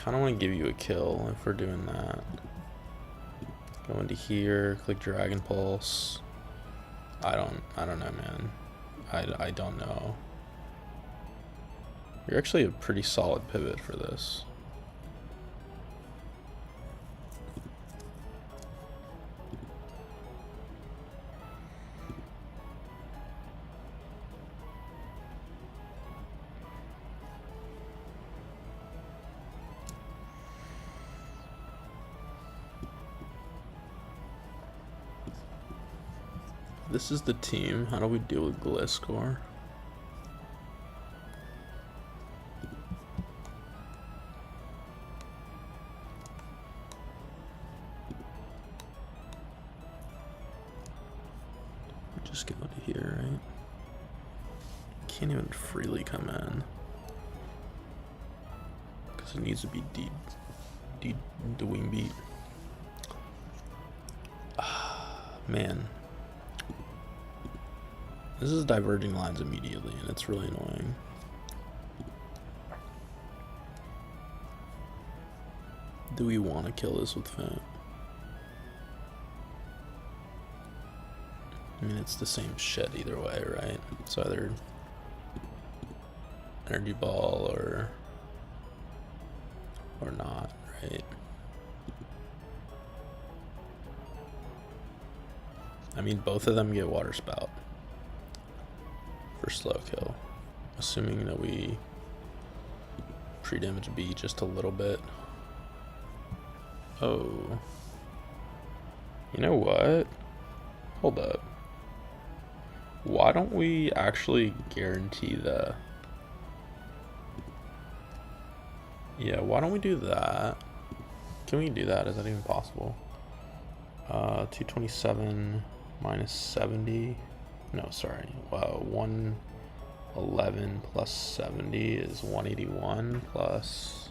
of want to give you a kill if we're doing that. Go into here, click Dragon Pulse. I don't know, man. I don't know. You're actually a pretty solid pivot for this. This is the team. How do we deal with Gliscor? Just go to here, right? Can't even freely come in because it needs to be the wing beat. Man. This is diverging lines immediately, and it's really annoying. Do we want to kill this with Fent? I mean, it's the same shit either way, right? It's either energy ball or not, right? I mean, both of them get water spout for slow kill, assuming that we pre-damage B just a little bit. Oh, you know what? Hold up. Why don't we actually guarantee the... Yeah, why don't we do that? Can we do that? Is that even possible? 227 minus 70. No, sorry. 111 plus 70 is 181 plus...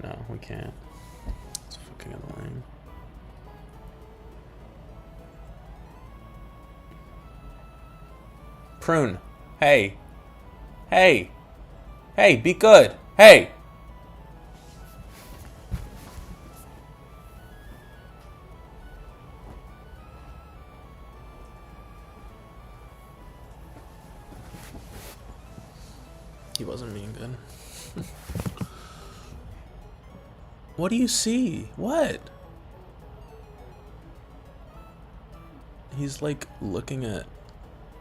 No, we can't. It's fucking annoying. Prune. Hey. Hey. Hey, be good. Hey. He wasn't being good. What do you see? What? He's like looking at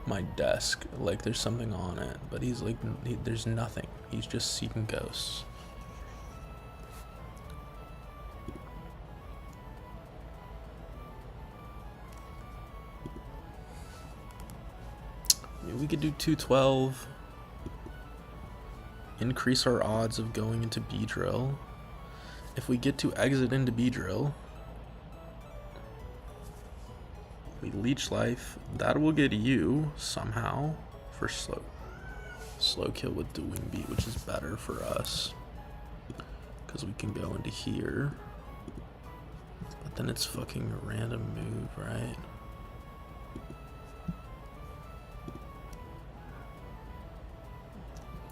my desk like there's something on it, but he's like, there's nothing. He's just seeing ghosts. Maybe we could do 212. Increase our odds of going into B drill. If we get to exit into B drill, we leech life. That will get you somehow for slow kill with the wing beat, which is better for us because we can go into here. But then it's fucking a random move, right?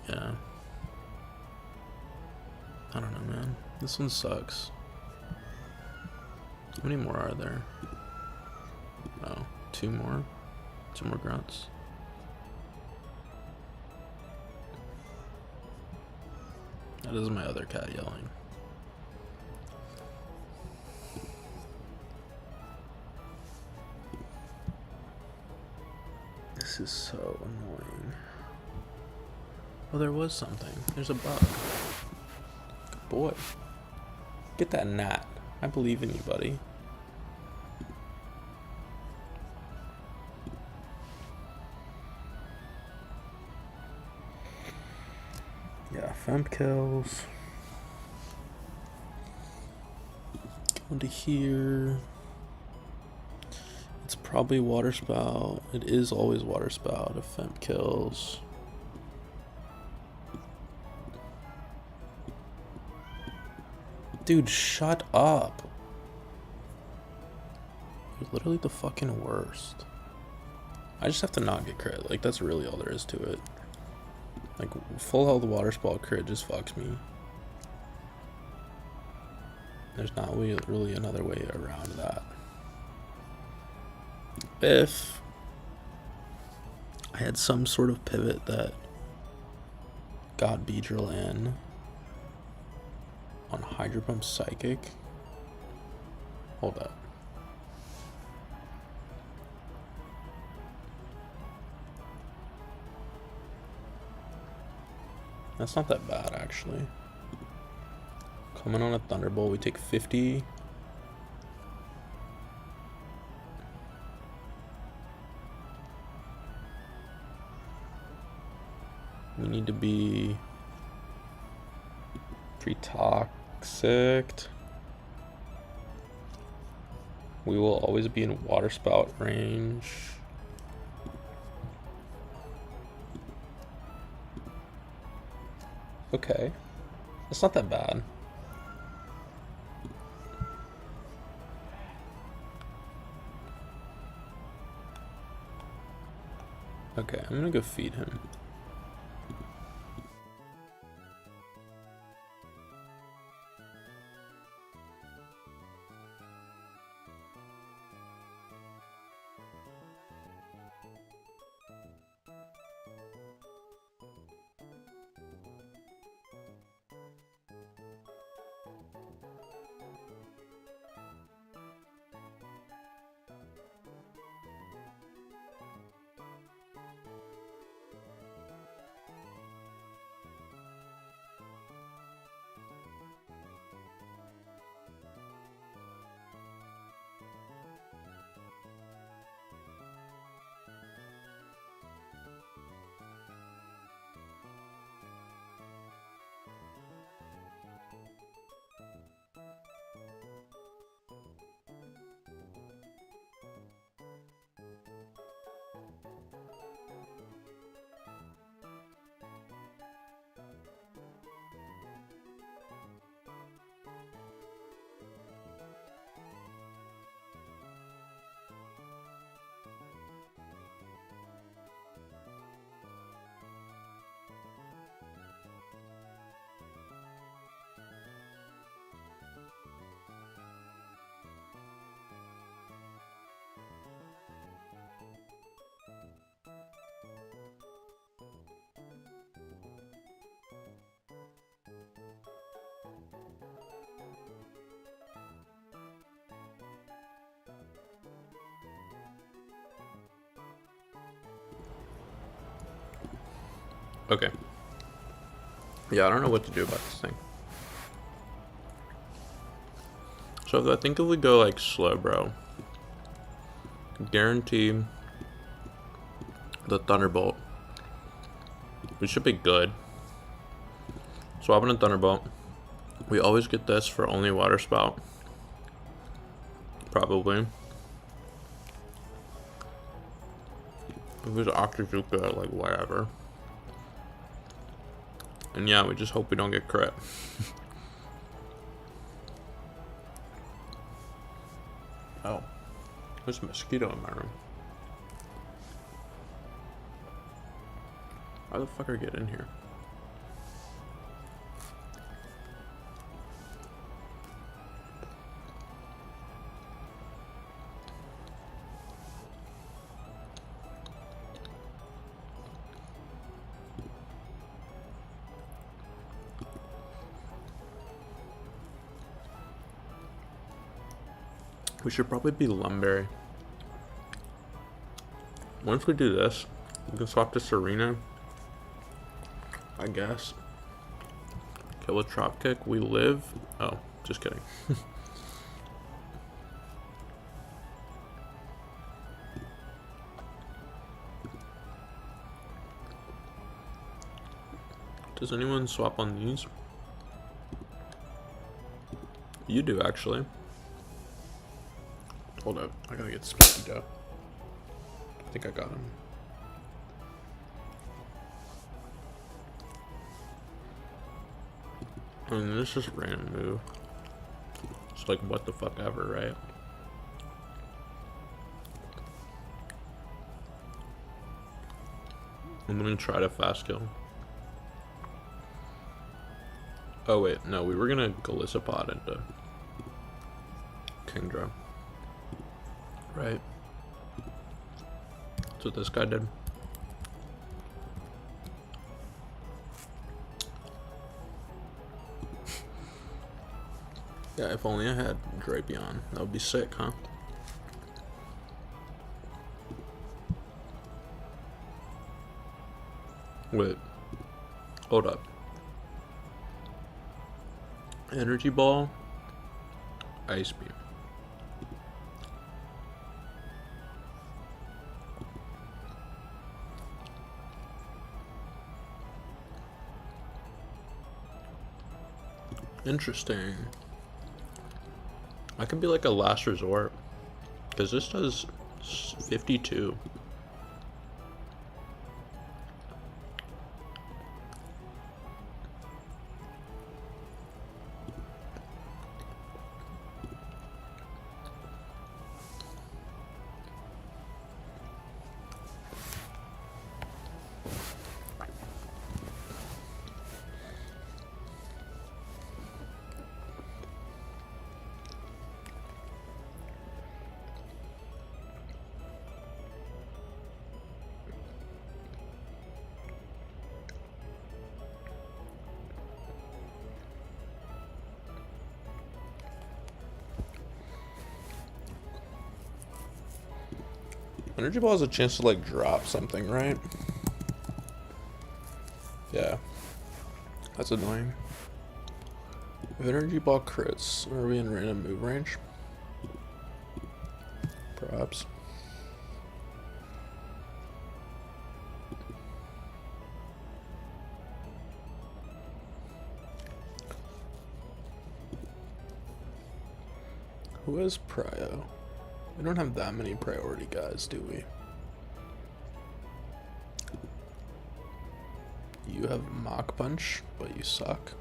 Yeah. I don't know, man. This one sucks. How many more are there? Oh, two more. Two more grunts. That is my other cat yelling. This is so annoying. Oh, there was something. There's a bug. Good boy. Get that gnat. I believe in you, buddy. Yeah, femp kills. Go into here. It's probably water spout. It is always water spout if femp kills. Dude, shut up. You're literally the fucking worst. I just have to not get crit. Like, that's really all there is to it. Like, full health water spout crit just fucks me. There's not really another way around that. If I had some sort of pivot that got B-Drill in on Hydro Pump Psychic. Hold up. That's not that bad, actually. Coming on a Thunderbolt, we take 50. We need to be pretty toxic. We will always be in water spout range. Okay, that's not that bad. Okay, I'm gonna go feed him. Okay. Yeah, I don't know what to do about this thing. So I think if we go like slow, bro, guarantee the Thunderbolt. We should be good. Swapping a Thunderbolt. We always get this for only Water Spout. Probably. If it was Octazooka, like whatever. And yeah, we just hope we don't get crit. Oh. There's a mosquito in my room. How the fuck are you get in here? We should probably be Lumberry. Once we do this, we can swap to Serena. I guess. Kill a Trop Kick. We live. Oh, just kidding. Does anyone swap on these? You do, actually. Hold up. I gotta get Squeaky Dough. I think I got him. I mean, this is just random move. It's like what the fuck ever, right? I'm gonna try to fast kill. Oh wait, no, we were gonna Golisopod into Kingdra. Right. That's what this guy did. Yeah, if only I had Drapion. That would be sick, huh? Wait. Hold up. Energy Ball. Ice Beam. Interesting. I could be like a last resort. Because this does 52. Energy Ball has a chance to like drop something, right? Yeah. That's annoying. If Energy Ball crits, are we in random move range? Perhaps. Who has Prio? We don't have that many priority guys, do we? You have Mach Punch, but you suck.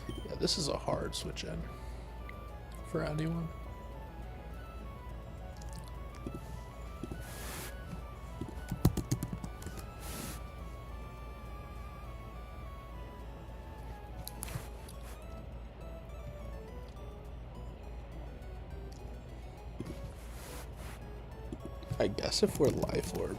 Yeah, this is a hard switch in for anyone. I guess if we're Life Orb.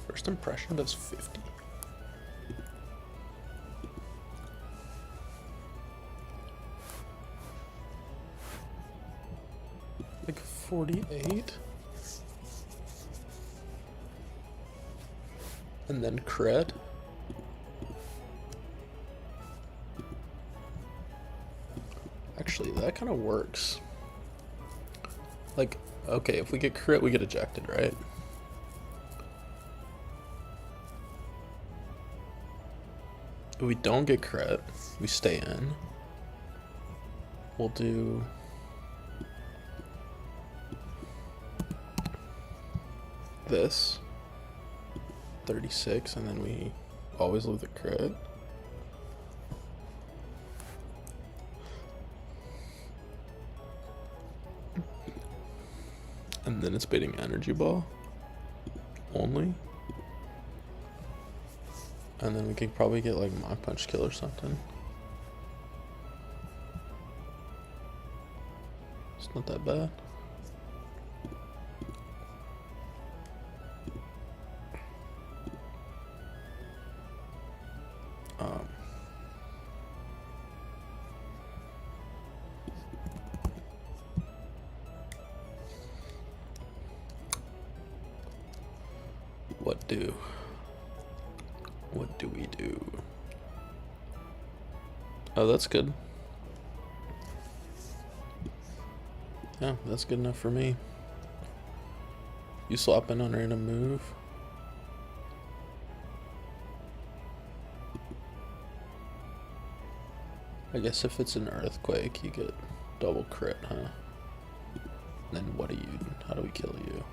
First impression does 50. Like 48. And then crit. Actually, that kind of works. Like, okay, if we get crit, we get ejected, right? If we don't get crit, we stay in. We'll do... this. 36, and then we always lose the crit. And then it's baiting energy ball only. And then we could probably get like Mach Punch kill or something. It's not that bad. What do we do? Oh, that's good. Yeah, that's good enough for me. You swap in on random move. I guess if it's an earthquake, you get double crit, huh? Then how do we kill you?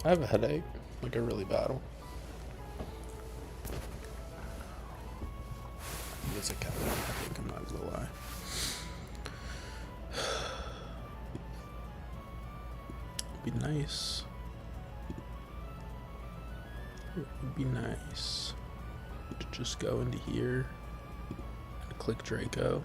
I have a headache, like a really bad one. It's a cat headache, I'm not gonna lie. It'd be nice. It would be nice to just go into here and click Draco.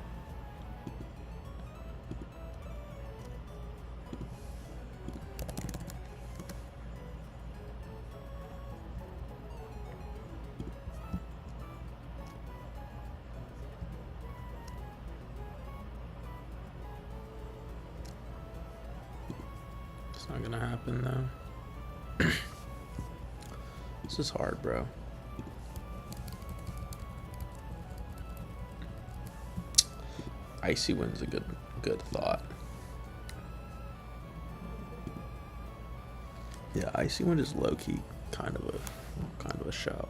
It's not gonna happen though. This is hard, bro. Icy Wind's a good thought. Yeah, Icy Wind is low-key kind of a shout.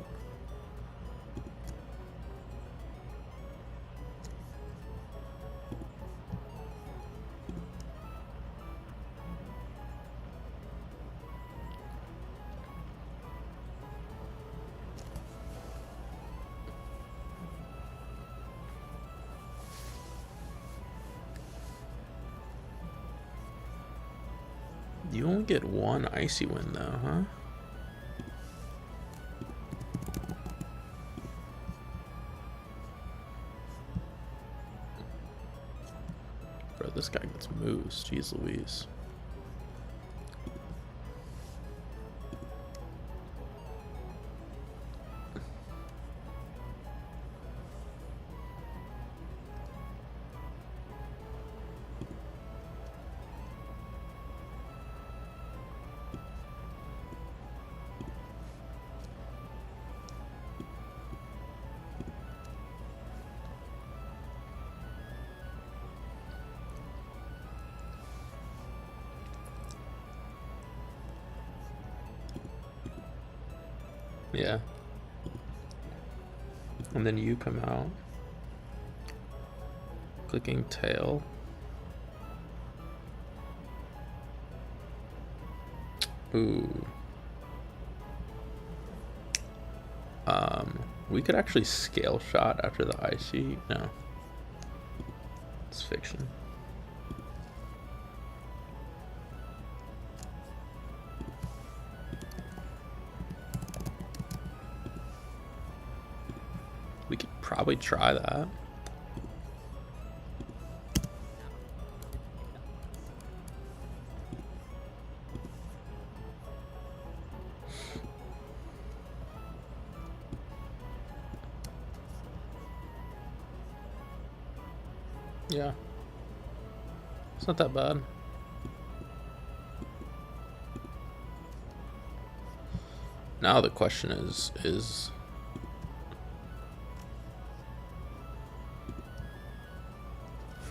You only get one Icy Wind though, huh? Bro, this guy gets moves. Jeez Louise. Yeah. And then you come out. Clicking tail. Ooh. We could actually scale shot after the icy. No. It's fiction. We could probably try that. Yeah. It's not that bad. Now the question is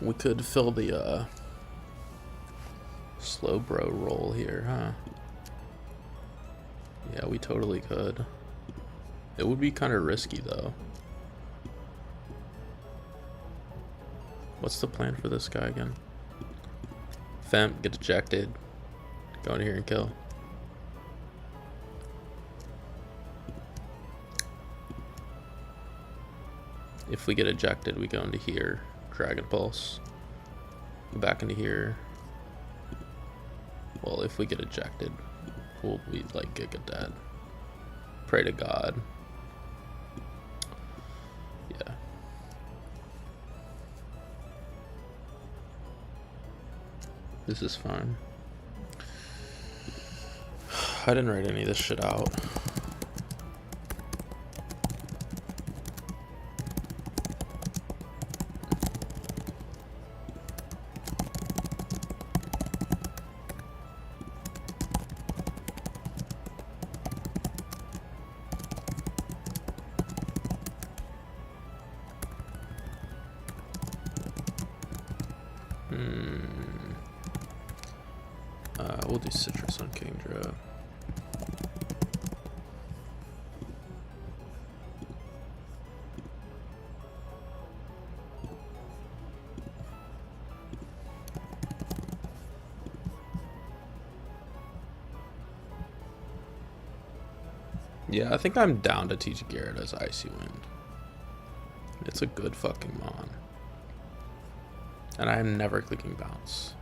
we could fill the slow bro roll here, huh? Yeah, we totally could. It would be kind of risky though. What's the plan for this guy again? Femp, get ejected. Go in here and kill. If we get ejected, we go into here. Dragon Pulse. Go back into here. Well, if we get ejected, we'll be like giga dead. Pray to God. Yeah. This is fine. I didn't write any of this shit out. We'll do citrus on Kingdra. Yeah, I think I'm down to teach Garrett as Icy Wind. It's a good fucking mon. And I am never clicking bounce.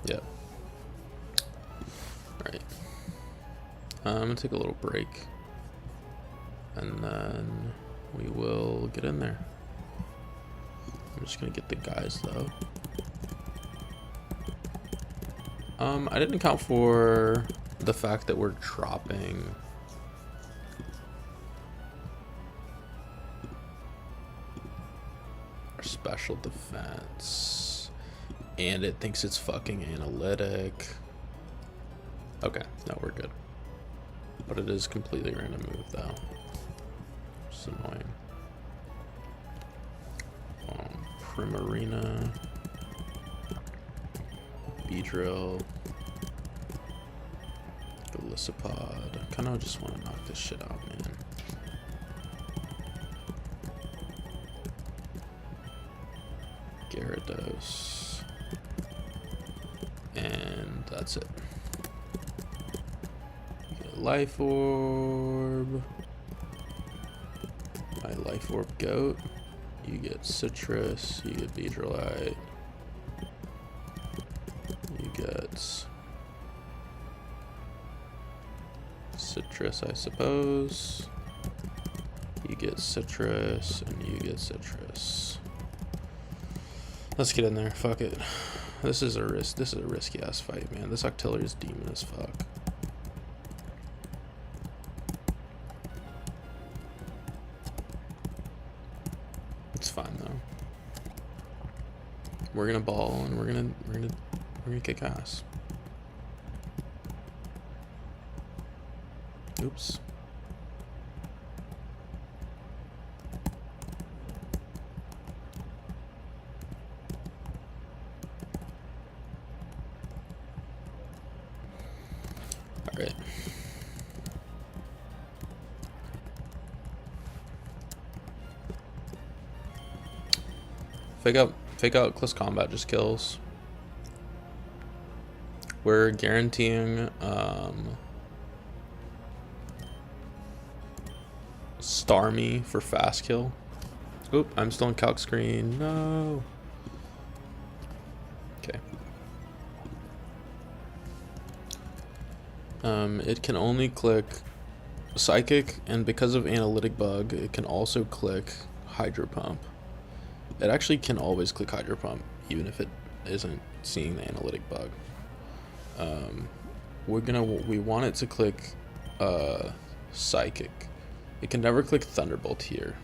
Yep. Alright. I'm gonna take a little break. And then we will get in there. I'm just gonna get the guys though. I didn't account for the fact that we're dropping our special defense, and it thinks it's fucking analytic. Okay, no, we're good. But it is completely random move though. It's annoying. Primarina, Beedrill, Golisopod. I kind of just want to knock this shit out, man. Gyarados. And that's it. You get a Life Orb. My Life Orb Goat. You get Citrus, you get Beedrillite, you get Citrus, I suppose. You get Citrus, and you get Citrus. Let's get in there. Fuck it. This is a risk. This is a risky ass fight, man. This Octillery is demon as fuck. It's fine though. We're gonna ball and we're gonna kick ass. Oops. Alright. Fake out close combat just kills. We're guaranteeing star me for fast kill. Oop, I'm still on calc screen. No. Okay. It can only click psychic, and because of analytic bug, it can also click hydro pump. It actually can always click hydro pump, even if it isn't seeing the analytic bug. We want it to click psychic. It can never click thunderbolt here.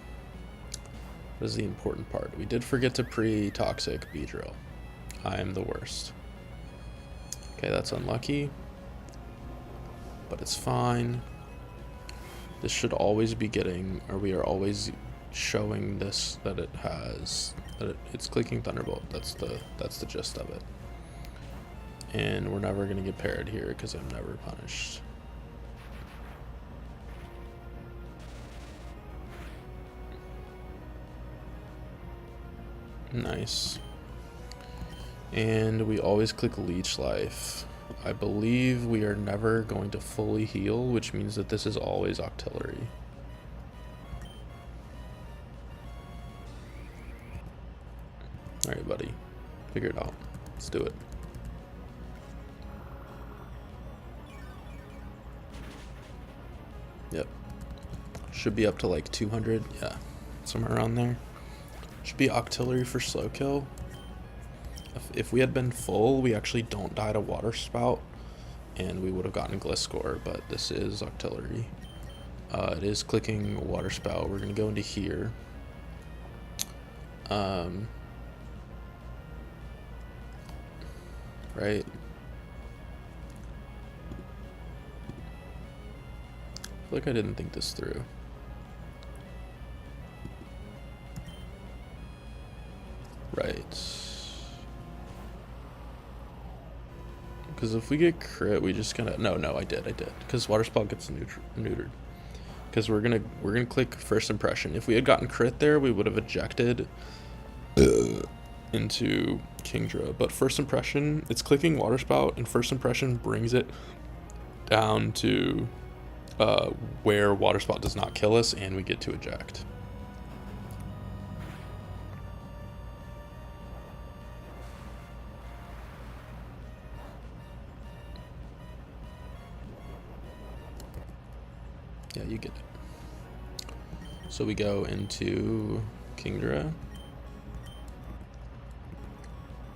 That is the important part. We did forget to pre-toxic B-drill. I am the worst. Okay, that's unlucky, but it's fine. This should always be getting, or we are always showing this that it has, that it's clicking thunderbolt. That's the gist of it. And we're never gonna get parried here because I'm never punished. Nice. And we always click leech life. I believe we are never going to fully heal, which means that this is always octillery. Alright, buddy. Figure it out. Let's do it. Yep. Should be up to like 200. Yeah. Somewhere around there. Should be octillery for slow kill. If we had been full, we actually don't die to water spout, and we would have gotten gliss score, but this is octillery. It is clicking water spout. We're gonna go into here. Right. I feel like I didn't think this through. Right. Because if we get crit, we just gonna no, I did. Because water spout gets neutered. Because we're gonna click first impression. If we had gotten crit there, we would have ejected into Kingdra. But first impression, it's clicking water spout, and first impression brings it down to where water spout does not kill us, and we get to eject. Yeah, you get it. So we go into Kingdra.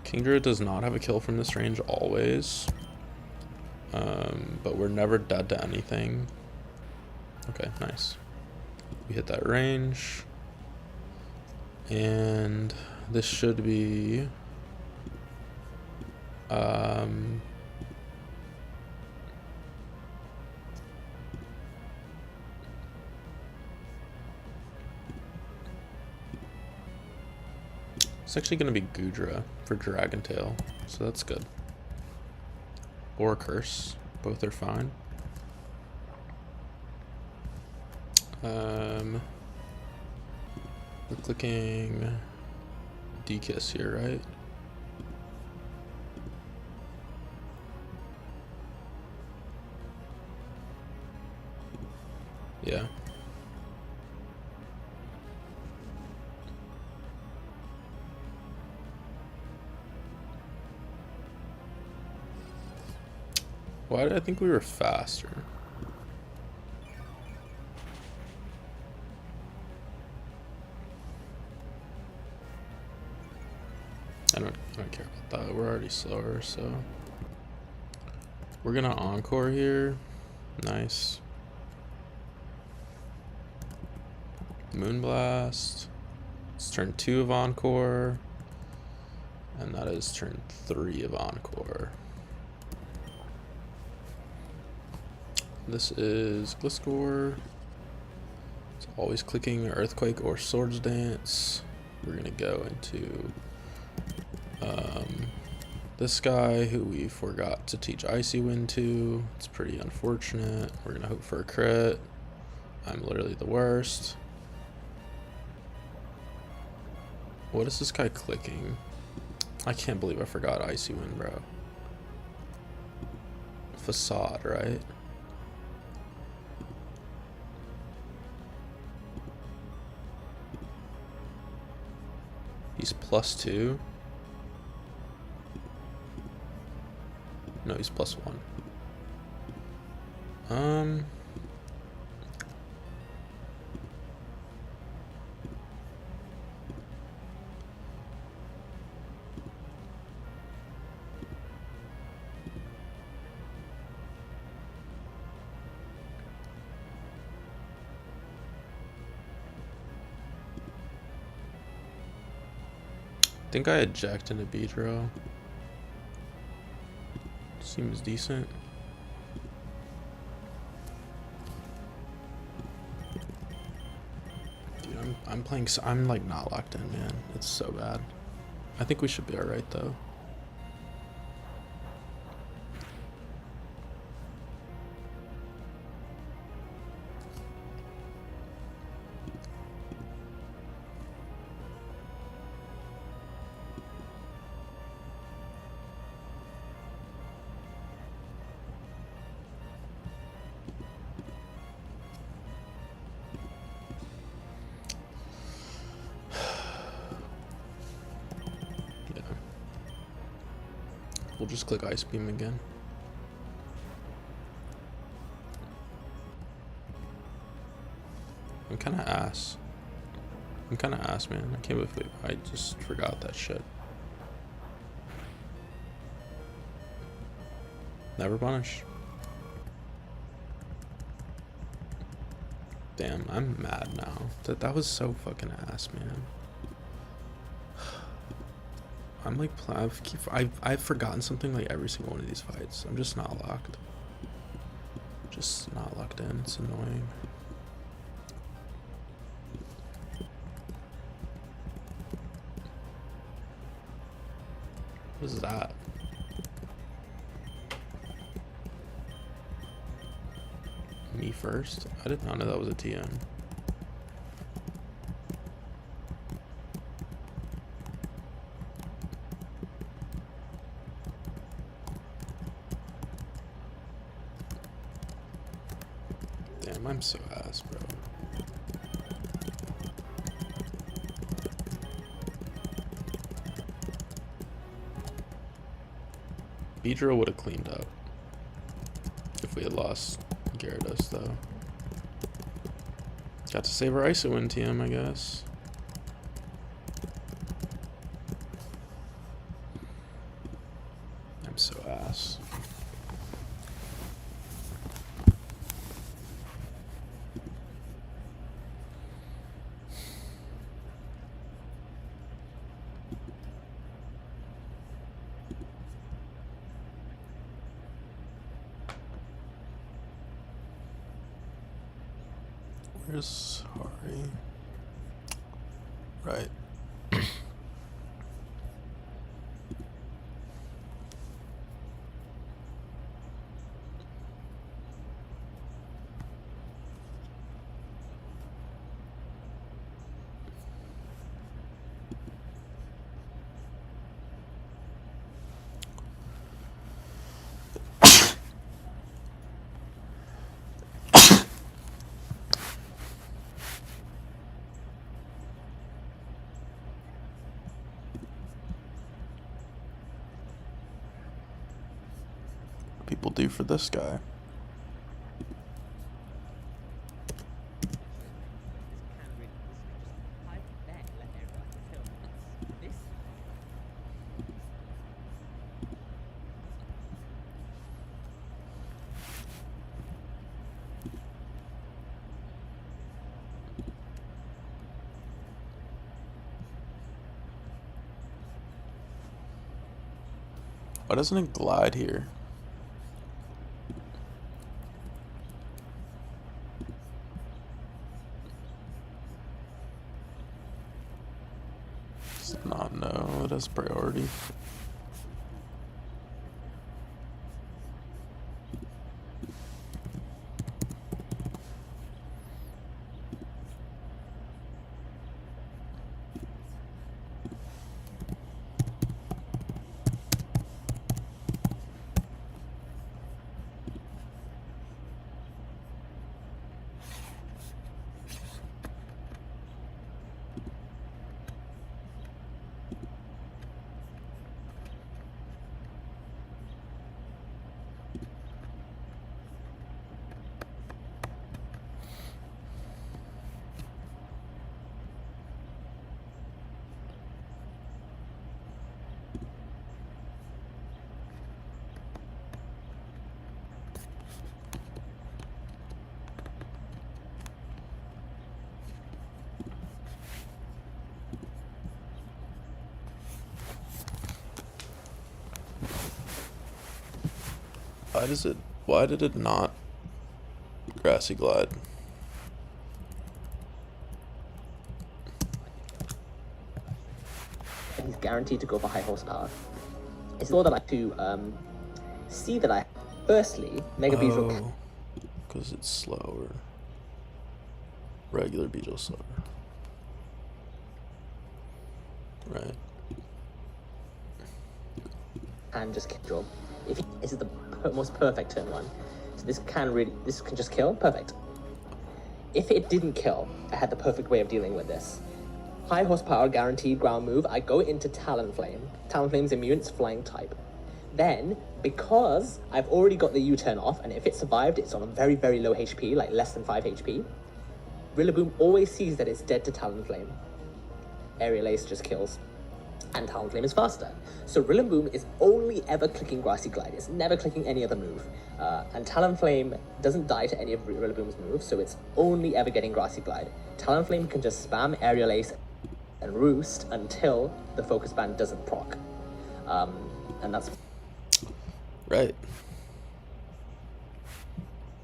Kingdra does not have a kill from this range always. But we're never dead to anything. Okay, nice. We hit that range. And this should be it's actually going to be Gudra for Dragon Tail, so that's good. Or Curse, both are fine. We're clicking D-Kiss here, right? Yeah. Why did I think we were faster? I don't care about that. We're already slower, so we're gonna encore here. Nice. Moonblast. It's turn 2 of encore, and that is turn 3 of encore. This is Gliscor. It's always clicking Earthquake or Swords Dance. We're gonna go into this guy who we forgot to teach Icy Wind to. It's pretty unfortunate. We're gonna hope for a crit. I'm literally the worst. What is this guy clicking? I can't believe I forgot Icy Wind, bro. Facade, right? He's +2. No, he's +1. I think I eject into Beedrill. Seems decent. Dude, I'm playing. I'm like not locked in, man. It's so bad. I think we should be alright though. We'll just click Ice Beam again. I'm kind of ass. Man. I can't believe I just forgot that shit. Never punish. Damn, I'm mad now. That was so fucking ass, man. I'm like, I've forgotten something like every single one of these fights. I'm just not locked. Just not locked in. It's annoying. What is that? Me first? I did not know that was a TM. Damn, I'm so ass, bro. Beedrill would have cleaned up if we had lost Gyarados, though. Got to save our Icy Wind TM, I guess. I'm so ass. Where's Hari? Right. People do for this guy. Why doesn't it glide here? Does not know it has priority. Why did it not grassy glide? He's guaranteed to go for high horsepower. It's all that I to see that I firstly Mega Beetle. Oh, because it's slower. Regular Beetle slower. Right. And just kill. This is the most perfect turn one. So this can just kill. Perfect. If it didn't kill, I had the perfect way of dealing with this. High horsepower, guaranteed ground move. I go into Talonflame. Talonflame's immune, it's flying type. Then, because I've already got the U-turn off, and if it survived, it's on a very, very low HP, like less than 5 HP. Rillaboom always sees that it's dead to Talonflame. Aerial Ace just kills. And Talonflame is faster. So Rillaboom is only ever clicking Grassy Glide. It's never clicking any other move. And Talonflame doesn't die to any of Rillaboom's moves, so it's only ever getting Grassy Glide. Talonflame can just spam Aerial Ace and Roost until the Focus Band doesn't proc. And that's... Right.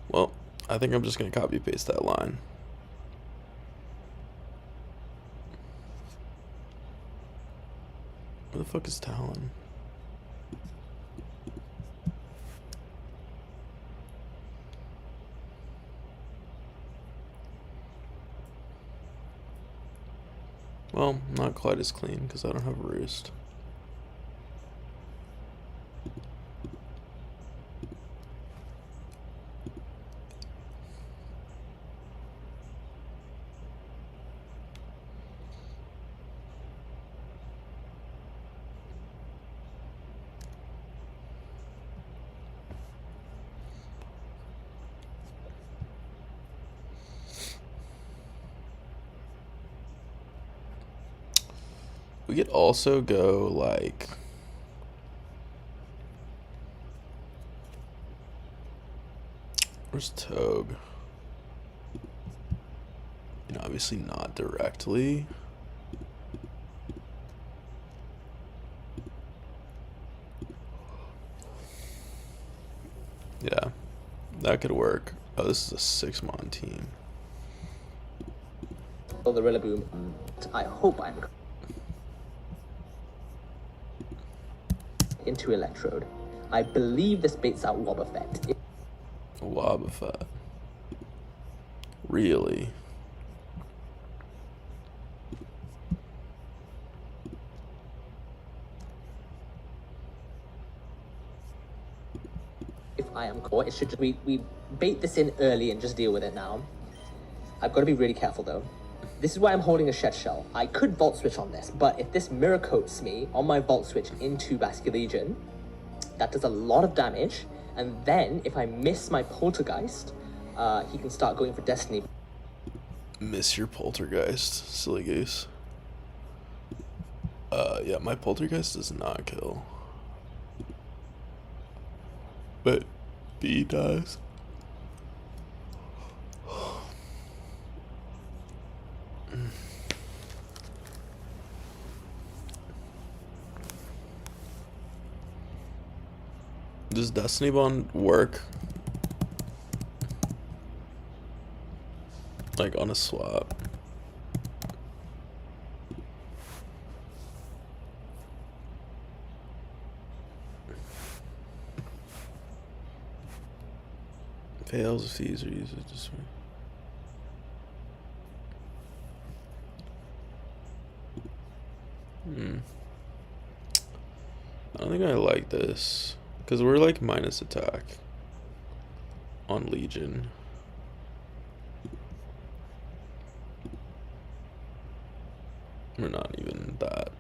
Well, I think I'm just going to copy-paste that line. Where the fuck is Talon? Well, not quite as clean because I don't have a Roost. We could also go like where's Togue? You know, obviously not directly. Yeah, that could work. Oh, this is a 6-mon team. The Rillaboom, I hope I'm into Electrode. I believe this baits out Wobbuffet. Wobbuffet. Really? If I am caught, it should just, we bait this in early and just deal with it now. I've got to be really careful though. This is why I'm holding a Shed Shell. I could Volt Switch on this, but if this Mirror Coats me on my Volt Switch into Basculegion, that does a lot of damage, and then if I miss my Poltergeist, he can start going for Destiny. Miss your Poltergeist, silly goose. Yeah, my Poltergeist does not kill. But B does. Does Destiny Bond work? Like on a swap? Fails if these are used this way. I don't think I like this. Because we're like minus attack on Legion. We're not even that.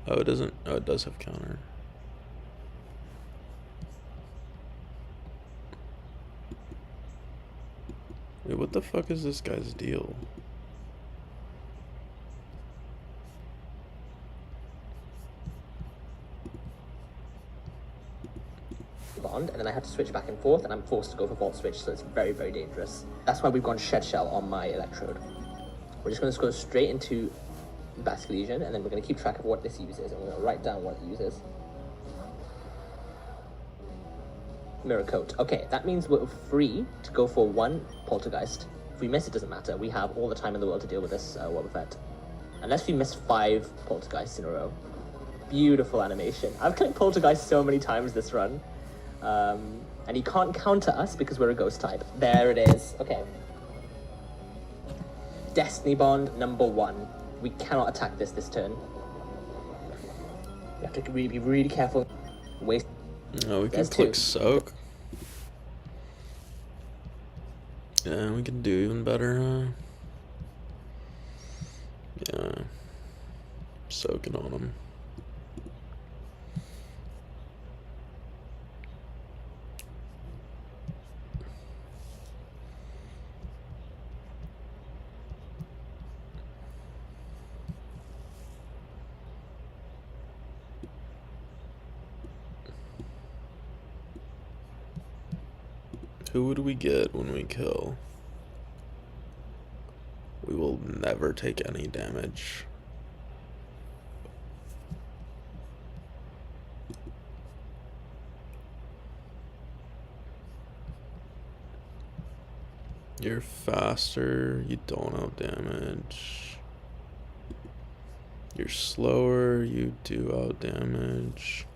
Oh, it doesn't. Oh, it does have counter. Wait, what the fuck is this guy's deal? Bond, and then I have to switch back and forth, and I'm forced to go for Volt Switch, so it's very, very dangerous. That's why we've gone Shed Shell on my Electrode. We're just going to go straight into Basic Legion, and then we're going to keep track of what this uses, and we're going to write down what it uses. Mirror Coat. Okay, that means we're free to go for 1 Poltergeist. If we miss, it doesn't matter. We have all the time in the world to deal with this Web Effect. Unless we miss 5 Poltergeists in a row. Beautiful animation. I've clicked Poltergeist so many times this run. And he can't counter us because we're a ghost type. There it is. Okay. Destiny Bond number 1. We cannot attack this turn. We have to really be really careful. Waste. No, we can click Soak. Yeah, we can do even better. Yeah. Soaking on him. Who would we get when we kill? We will never take any damage. You're faster, you don't have damage. You're slower, you do out damage.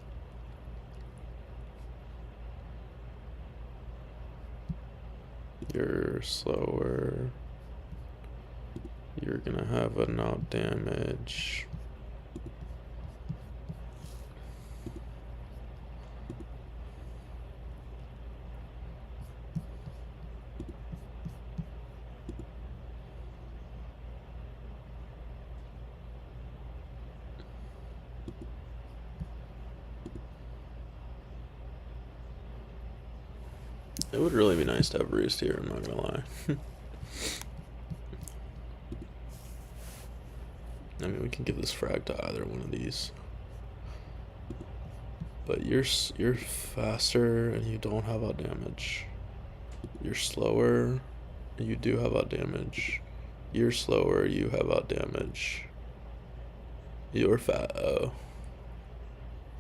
You're slower. You're gonna have an out damage. It would really be nice to have Roost here, I'm not gonna lie. I mean, we can give this frag to either one of these. But you're faster and you don't have out damage. You're slower, you do have out damage. You're slower, you have out damage. You're fat. Oh.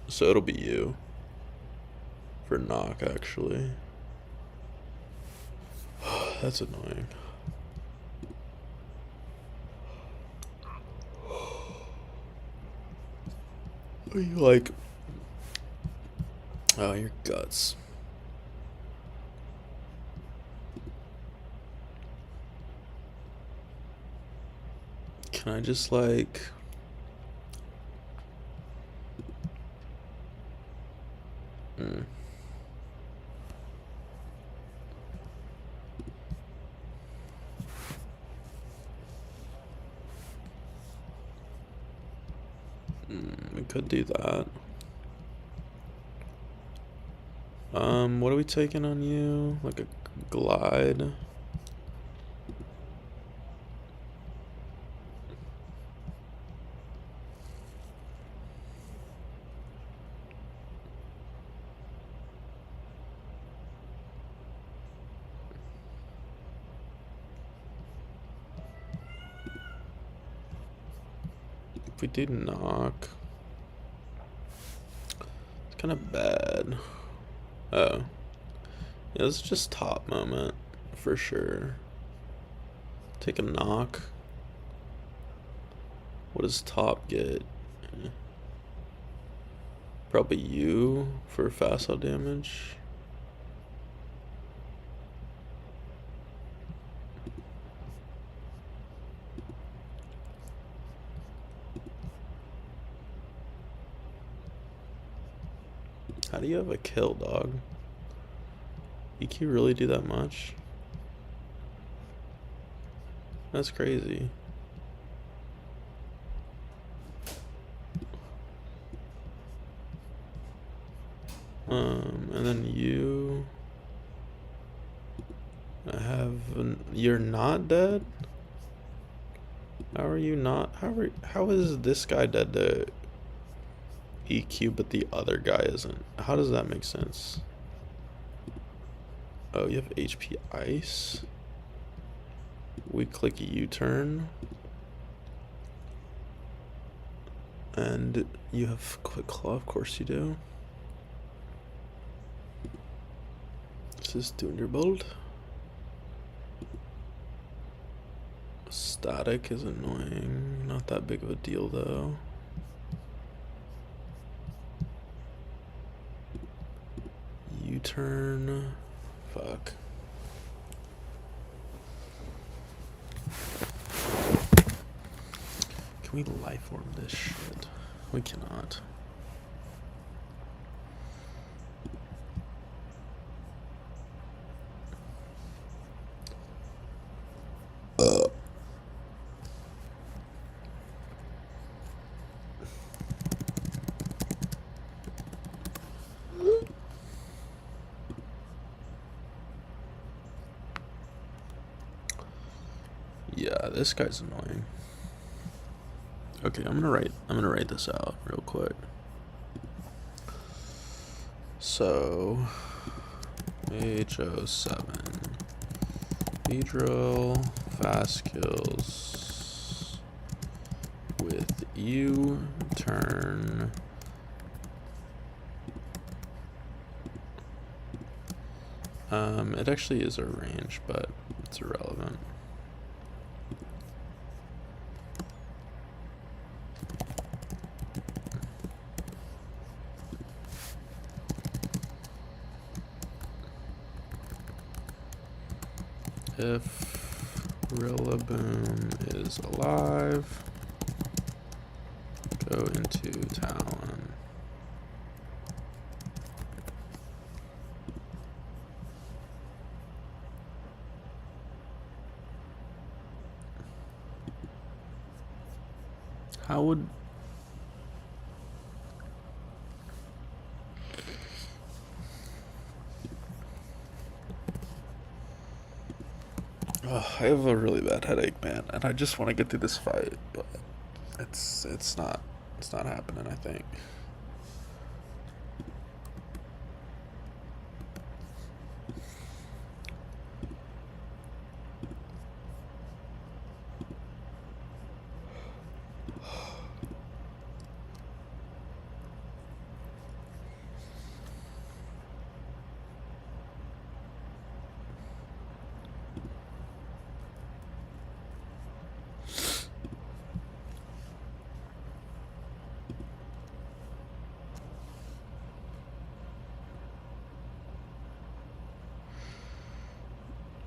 So it'll be you. For knock, actually. That's annoying. Are you like... Oh, your guts. Can I just like... We could do that. What are we taking on you? Like a glide? If we do knock, it's kind of bad. Oh. Yeah, this is just top moment, for sure. Take a knock. What does top get? Probably you for fast out damage. How do you have a kill, dog? EQ really do that much? That's crazy. And then you... You're not dead? How are you not? How is this guy dead to EQ but the other guy isn't? How does that make sense? Oh, you have HP ice. We click U-turn. And you have Quick Claw, of course you do. This is Thunderbolt. Static is annoying, not that big of a deal though. U-turn, fuck. Can we life orb this shit? We cannot. Yeah, this guy's annoying. Okay, I'm gonna write this out real quick. So AHO7 Beedrill fast kills with U-turn. It actually is a range, but it's irrelevant. If Rillaboom is alive, go into Talon. How would... Oh, I have a really bad headache, man, and I just want to get through this fight, but it's not happening, I think.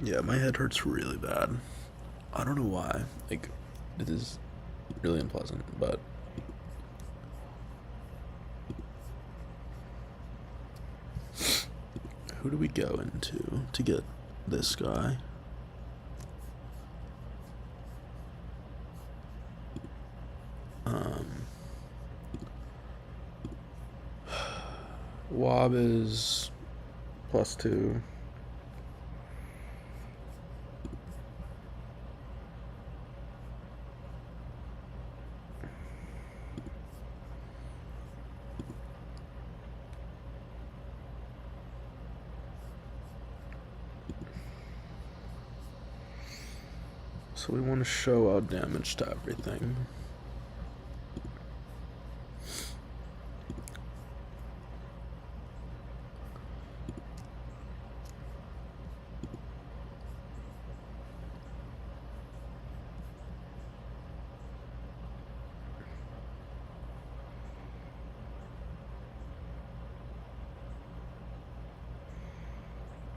Yeah, my head hurts really bad. I don't know why. Like, it is really unpleasant, but... Who do we go into to get this guy? Wob is +2. So we want to show out damage to everything.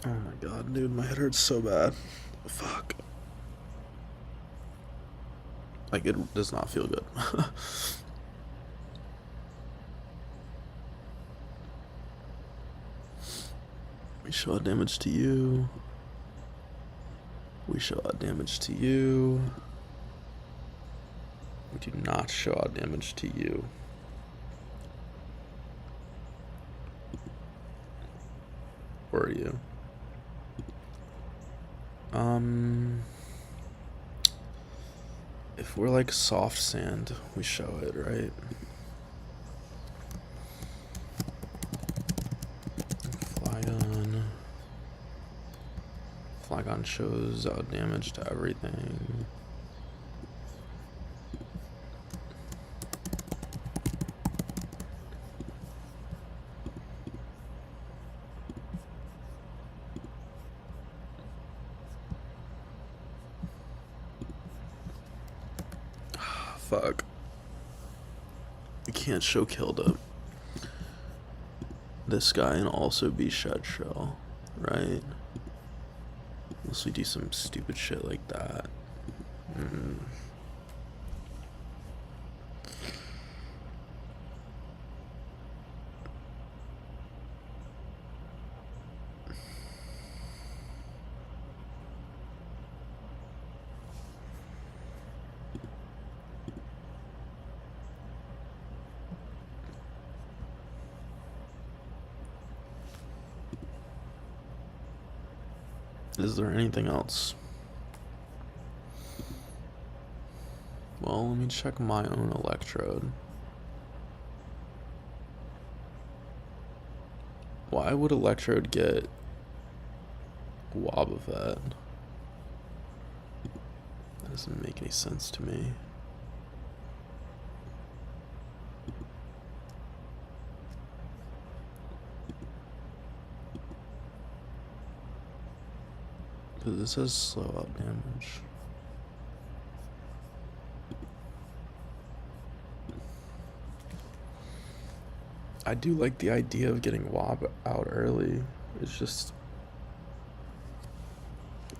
Oh my god, dude, my head hurts so bad. Fuck. Like, it does not feel good. We show out damage to you. We show out damage to you. We do not show out damage to you. Where are you? If we're like soft sand, we show it, right? Flygon shows out damage to everything. Fuck. I can't show kill to this guy and also be shed shell, right? Unless we do some stupid shit like that. Is there anything else? Well, let me check my own electrode. Why would electrode get Wobbuffet? That doesn't make any sense to me. Because this has slow up damage. I do like the idea of getting Wob out early. It's just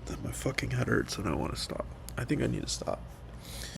that my fucking head hurts and I want to stop. I think I need to stop.